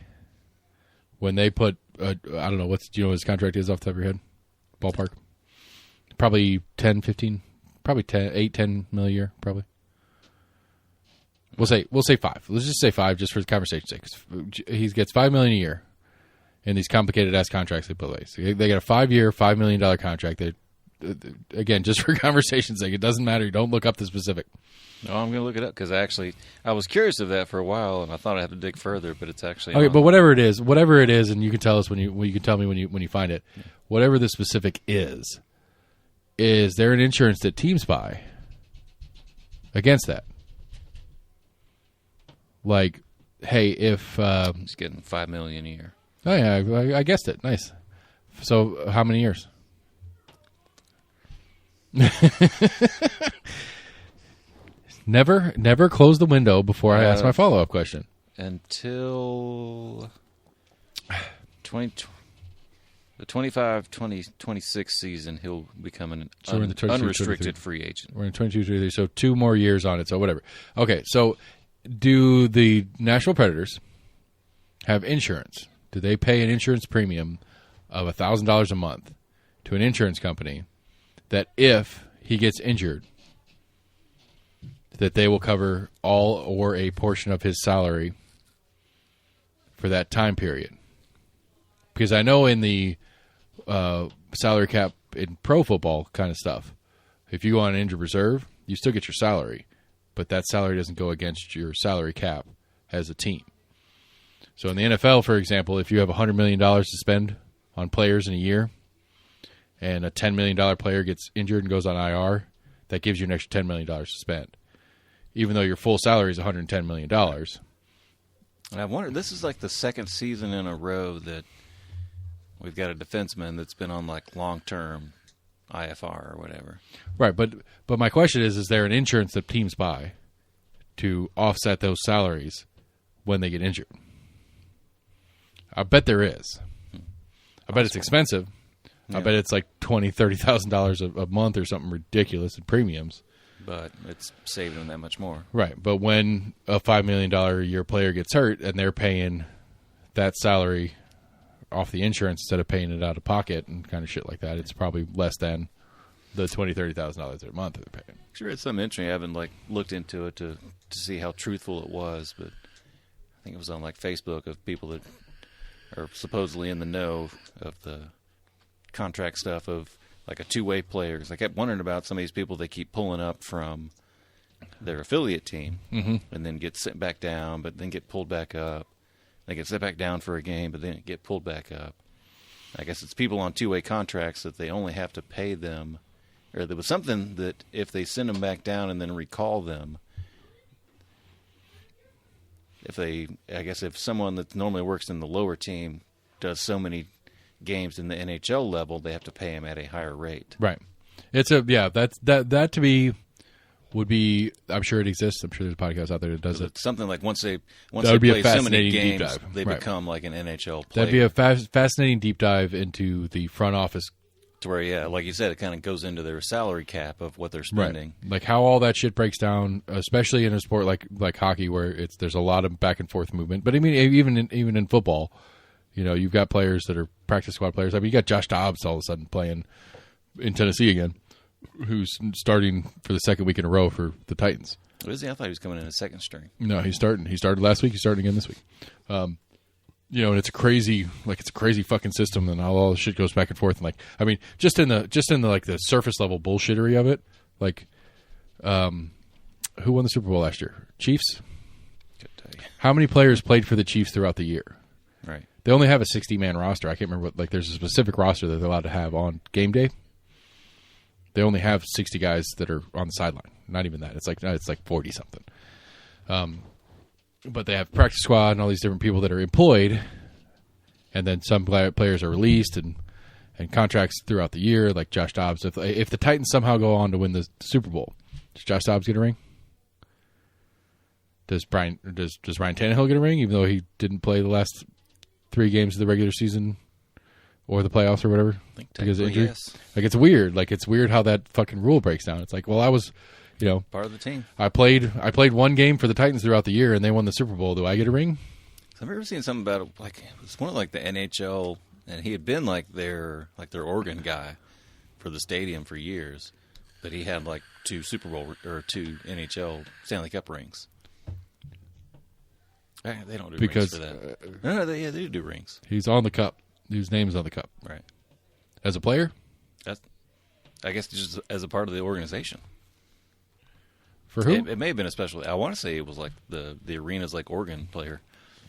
when they put? I don't know. Do you know what his contract is off the top of your head? Ballpark. Probably 10, 15. Probably 10 million a year. Probably. We'll say 5. Let's just say 5, just for the conversation's sake. He gets $5 million a year, in these complicated ass contracts they put in place. They got a 5-year, $5 million contract. They, again, just for conversation's sake, it doesn't matter. You don't look up the specific. No, I'm going to look it up because I was curious of that for a while, and I thought I had to dig further, but it's actually okay. But whatever it is, and you can tell us when you can tell me when you find it. Whatever the specific is there an insurance that teams buy against that? Like, hey, if he's getting $5 million a year. Oh yeah, I guessed it. Nice. So, how many years? Never close the window before I ask my follow-up question. Until the 25-26 season, he'll become an unrestricted free agent. We're in 22-23, so 2 more years on it, so whatever. Okay, so do the Nashville Predators have insurance? Do they pay an insurance premium of $1,000 a month to an insurance company that if he gets injured, that they will cover all or a portion of his salary for that time period? Because I know in the salary cap in pro football kind of stuff, if you go on injured reserve, you still get your salary, but that salary doesn't go against your salary cap as a team. So in the NFL, for example, if you have $100 million to spend on players in a year and a $10 million player gets injured and goes on IR, that gives you an extra $10 million to spend, even though your full salary is $110 million. And I wonder, this is like the second season in a row that we've got a defenseman that's been on like long-term IFR or whatever. Right, but my question is there an insurance that teams buy to offset those salaries when they get injured? I bet there is. I bet it's expensive. Yeah. I bet it's like $20,000, $30,000 a month or something ridiculous in premiums. But it's saving them that much more. Right, but when a $5 million a year player gets hurt and they're paying that salary off the insurance instead of paying it out of pocket and kind of shit like that, it's probably less than the $20,000, $30,000 a month they're paying. I read something interesting. I haven't like looked into it to see how truthful it was, but I think it was on like Facebook of people that are supposedly in the know of the contract stuff of like a two-way player. Because I kept wondering about some of these people they keep pulling up from their affiliate team and then get sent back down, but then get pulled back up. They get sent back down for a game, but then get pulled back up. I guess it's people on two-way contracts that they only have to pay them. Or there was something that if they send them back down and then recall them, if someone that normally works in the lower team does so many games in the NHL level, they have to pay him at a higher rate. Right. That to me would be. I'm sure it exists. I'm sure there's a podcast out there that does it. Something like once they play so many games, they become like an NHL player. That'd be a fascinating deep dive into the front office. To where, yeah, like you said, it kind of goes into their salary cap of what they're spending. Right. Like how all that shit breaks down, especially in a sport like hockey, where there's a lot of back and forth movement. But I mean, even in football, you know, you've got players that are practice squad players. I mean, you got Josh Dobbs all of a sudden playing in Tennessee again, who's starting for the second week in a row for the Titans. What is he? I thought he was coming in a second string. No, he's starting. He started last week. He's starting again this week. You know, and it's a crazy fucking system, and all the shit goes back and forth. And like, I mean, just in the like the surface level bullshittery of it, like, who won the Super Bowl last year? Chiefs. How many players played for the Chiefs throughout the year? Right. They only have a 60-man roster. I can't remember what. Like, there's a specific roster that they're allowed to have on game day. They only have 60 guys that are on the sideline. Not even that. It's like 40 something. But they have practice squad and all these different people that are employed, and then some players are released and contracts throughout the year, like Josh Dobbs. If the Titans somehow go on to win the Super Bowl, does Josh Dobbs get a ring? Does Ryan Tannehill get a ring, even though he didn't play the last 3 games of the regular season or the playoffs or whatever because of injury? Yes. Like, it's weird. Like, it's weird how that fucking rule breaks down. It's like, well, I was. You know, part of the team. I played one game for the Titans throughout the year, and they won the Super Bowl. Do I get a ring? I've ever seen something about it. Like, it's one of like the NHL, and he had been like their organ guy for the stadium for years, but he had like 2 Super Bowl or 2 NHL Stanley Cup rings. They don't do because rings for that. No, they do rings. he's on the cup. His name's on the cup. Right. As a player? I guess just as a part of the organization. For who? It may have been especially. I want to say it was like the arena's like organ player.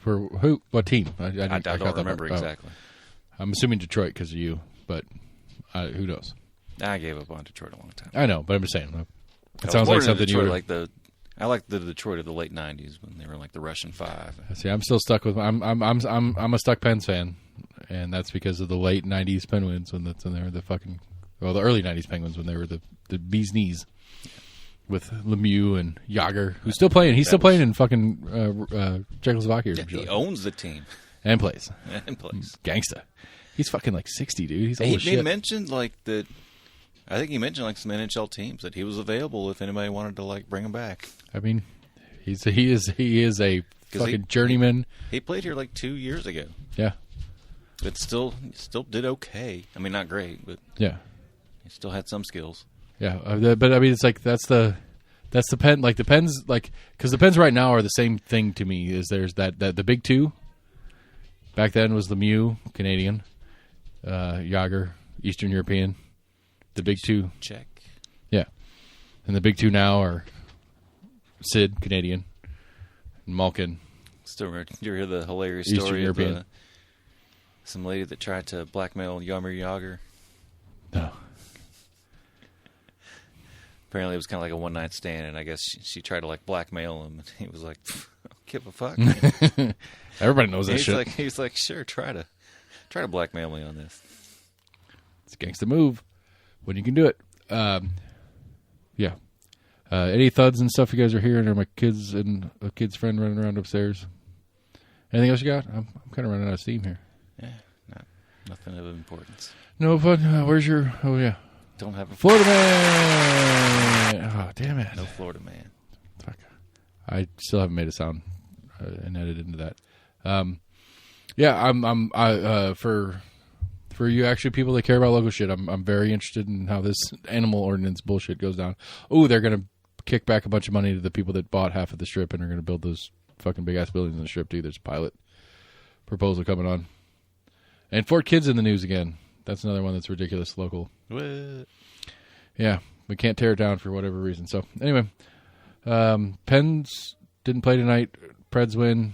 For who? What team? I don't remember exactly. I'm assuming Detroit because of you, but who knows? I gave up on Detroit a long time. I know, but I'm just saying. It I sounds like was born in something you Detroit, would... I like the Detroit of the late '90s when they were like the Russian Five. See, I'm still stuck with... I'm a stuck Pens fan, and that's because of the late '90s Penguins when they were the fucking... Well, the early '90s Penguins when they were the bee's knees with Lemieux and Jágr, who's still playing. He's still playing in fucking Czechoslovakia. Yeah, he owns the team and plays. Gangsta. He's fucking like 60, dude. He's old as shit. He mentioned like that. I think he mentioned like some NHL teams that he was available if anybody wanted to like bring him back. I mean, he is a fucking journeyman. He played here like 2 years ago. Yeah, but still did okay. I mean, not great, but yeah, he still had some skills. Yeah, but I mean, it's like that's the Pen, like the Pens, like because the Pens right now are the same thing to me. Is there's that the big two. Back then was Lemieux, Canadian, Jágr, Eastern European. The big two, Czech. Yeah, and the big two now are Sid, Canadian, and Malkin. Still remember? Did you hear the hilarious Eastern story European. of some lady that tried to blackmail Jaromir Jágr? No. Apparently, it was kind of like a one-night stand, and I guess she tried to like blackmail him, and he was like, "I don't give a fuck." Everybody knows that shit. He's like, "Sure, try to blackmail me on this." It's a gangsta move when you can do it. Yeah. Any thuds and stuff you guys are hearing, or my kids and a kid's friend running around upstairs? Anything else you got? I'm kind of running out of steam here. Yeah, nothing of importance. No fun. Where's your? Oh yeah. Don't have a Florida man. Oh damn it! No Florida man. Fuck. I still haven't made a sound and edited into that. Yeah, for you actually people that care about local shit, I'm very interested in how this animal ordinance bullshit goes down. Oh, they're gonna kick back a bunch of money to the people that bought half of the strip and are gonna build those fucking big ass buildings in the strip too. There's a pilot proposal coming on, and Fort Kidd's in the news again. That's another one that's ridiculous local. What? Yeah, we can't tear it down for whatever reason. So anyway, Pens didn't play tonight. Preds win.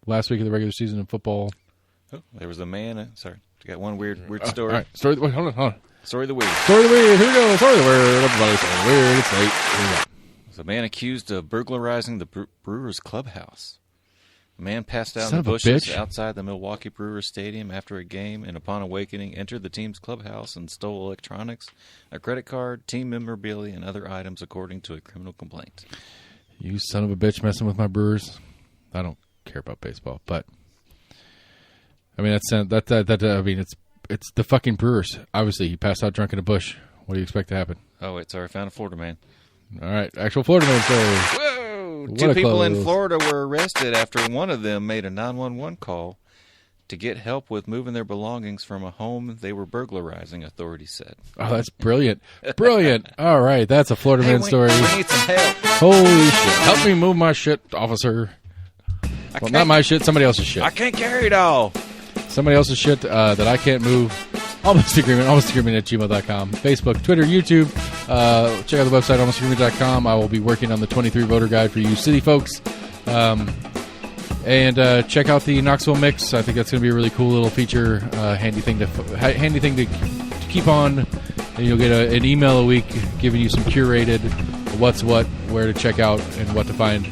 Last week of the regular season in football. Oh, there was a man. Sorry, I got one weird story. All right, wait, hold on. Story of the weird. Story of the weird. Here we go. Story of the weird. Everybody story of the weird. It's late. Here we go. There's a man accused of burglarizing the Brewers clubhouse. A man passed out Son in the of a bushes bitch. outside the Milwaukee Brewers Stadium after a game, and upon awakening, entered the team's clubhouse and stole electronics, a credit card, team memorabilia, and other items, according to a criminal complaint. You son of a bitch messing with my Brewers. I don't care about baseball, but I mean I mean it's the fucking Brewers. Obviously, he passed out drunk in a bush. What do you expect to happen? Oh, wait, sorry, I found a Florida man. All right, actual Florida man story. Whoa! What Two a people in close. Florida were arrested after one of them made a 911 call to get help with moving their belongings from a home they were burglarizing, authorities said. Oh, that's brilliant. Brilliant. All right, that's a Florida man story. We need some help. Holy shit. Help me move my shit, officer. Well, not my shit, somebody else's shit. I can't carry it all. Somebody else's shit that I can't move. Almost Agreement at gmail.com. Facebook, Twitter, YouTube. Check out the website, almostagreement.com. I will be working on the 23 voter guide for you city folks. And check out the Knoxville Mix. I think that's going to be a really cool little feature, handy thing to keep on. And you'll get an email a week giving you some curated what's what, where to check out, and what to find.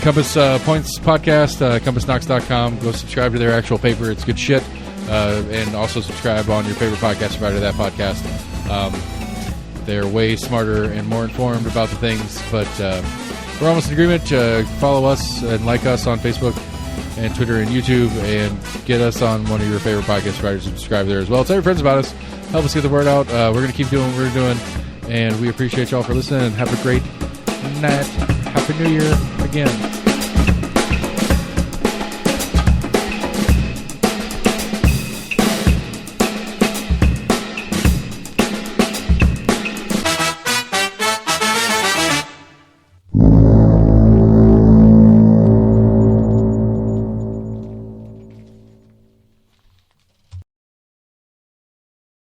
Compass Points Podcast, CompassKnox.com. Go subscribe to their actual paper. It's good shit. And also subscribe on your favorite podcast provider to that podcast. They're way smarter and more informed about the things, but we're almost in agreement. Follow us and like us on Facebook and Twitter and YouTube, and get us on one of your favorite podcast providers and subscribe there as well. Tell your friends about us. Help us get the word out. We're going to keep doing what we're doing, and we appreciate y'all for listening, and have a great night. Happy New Year again.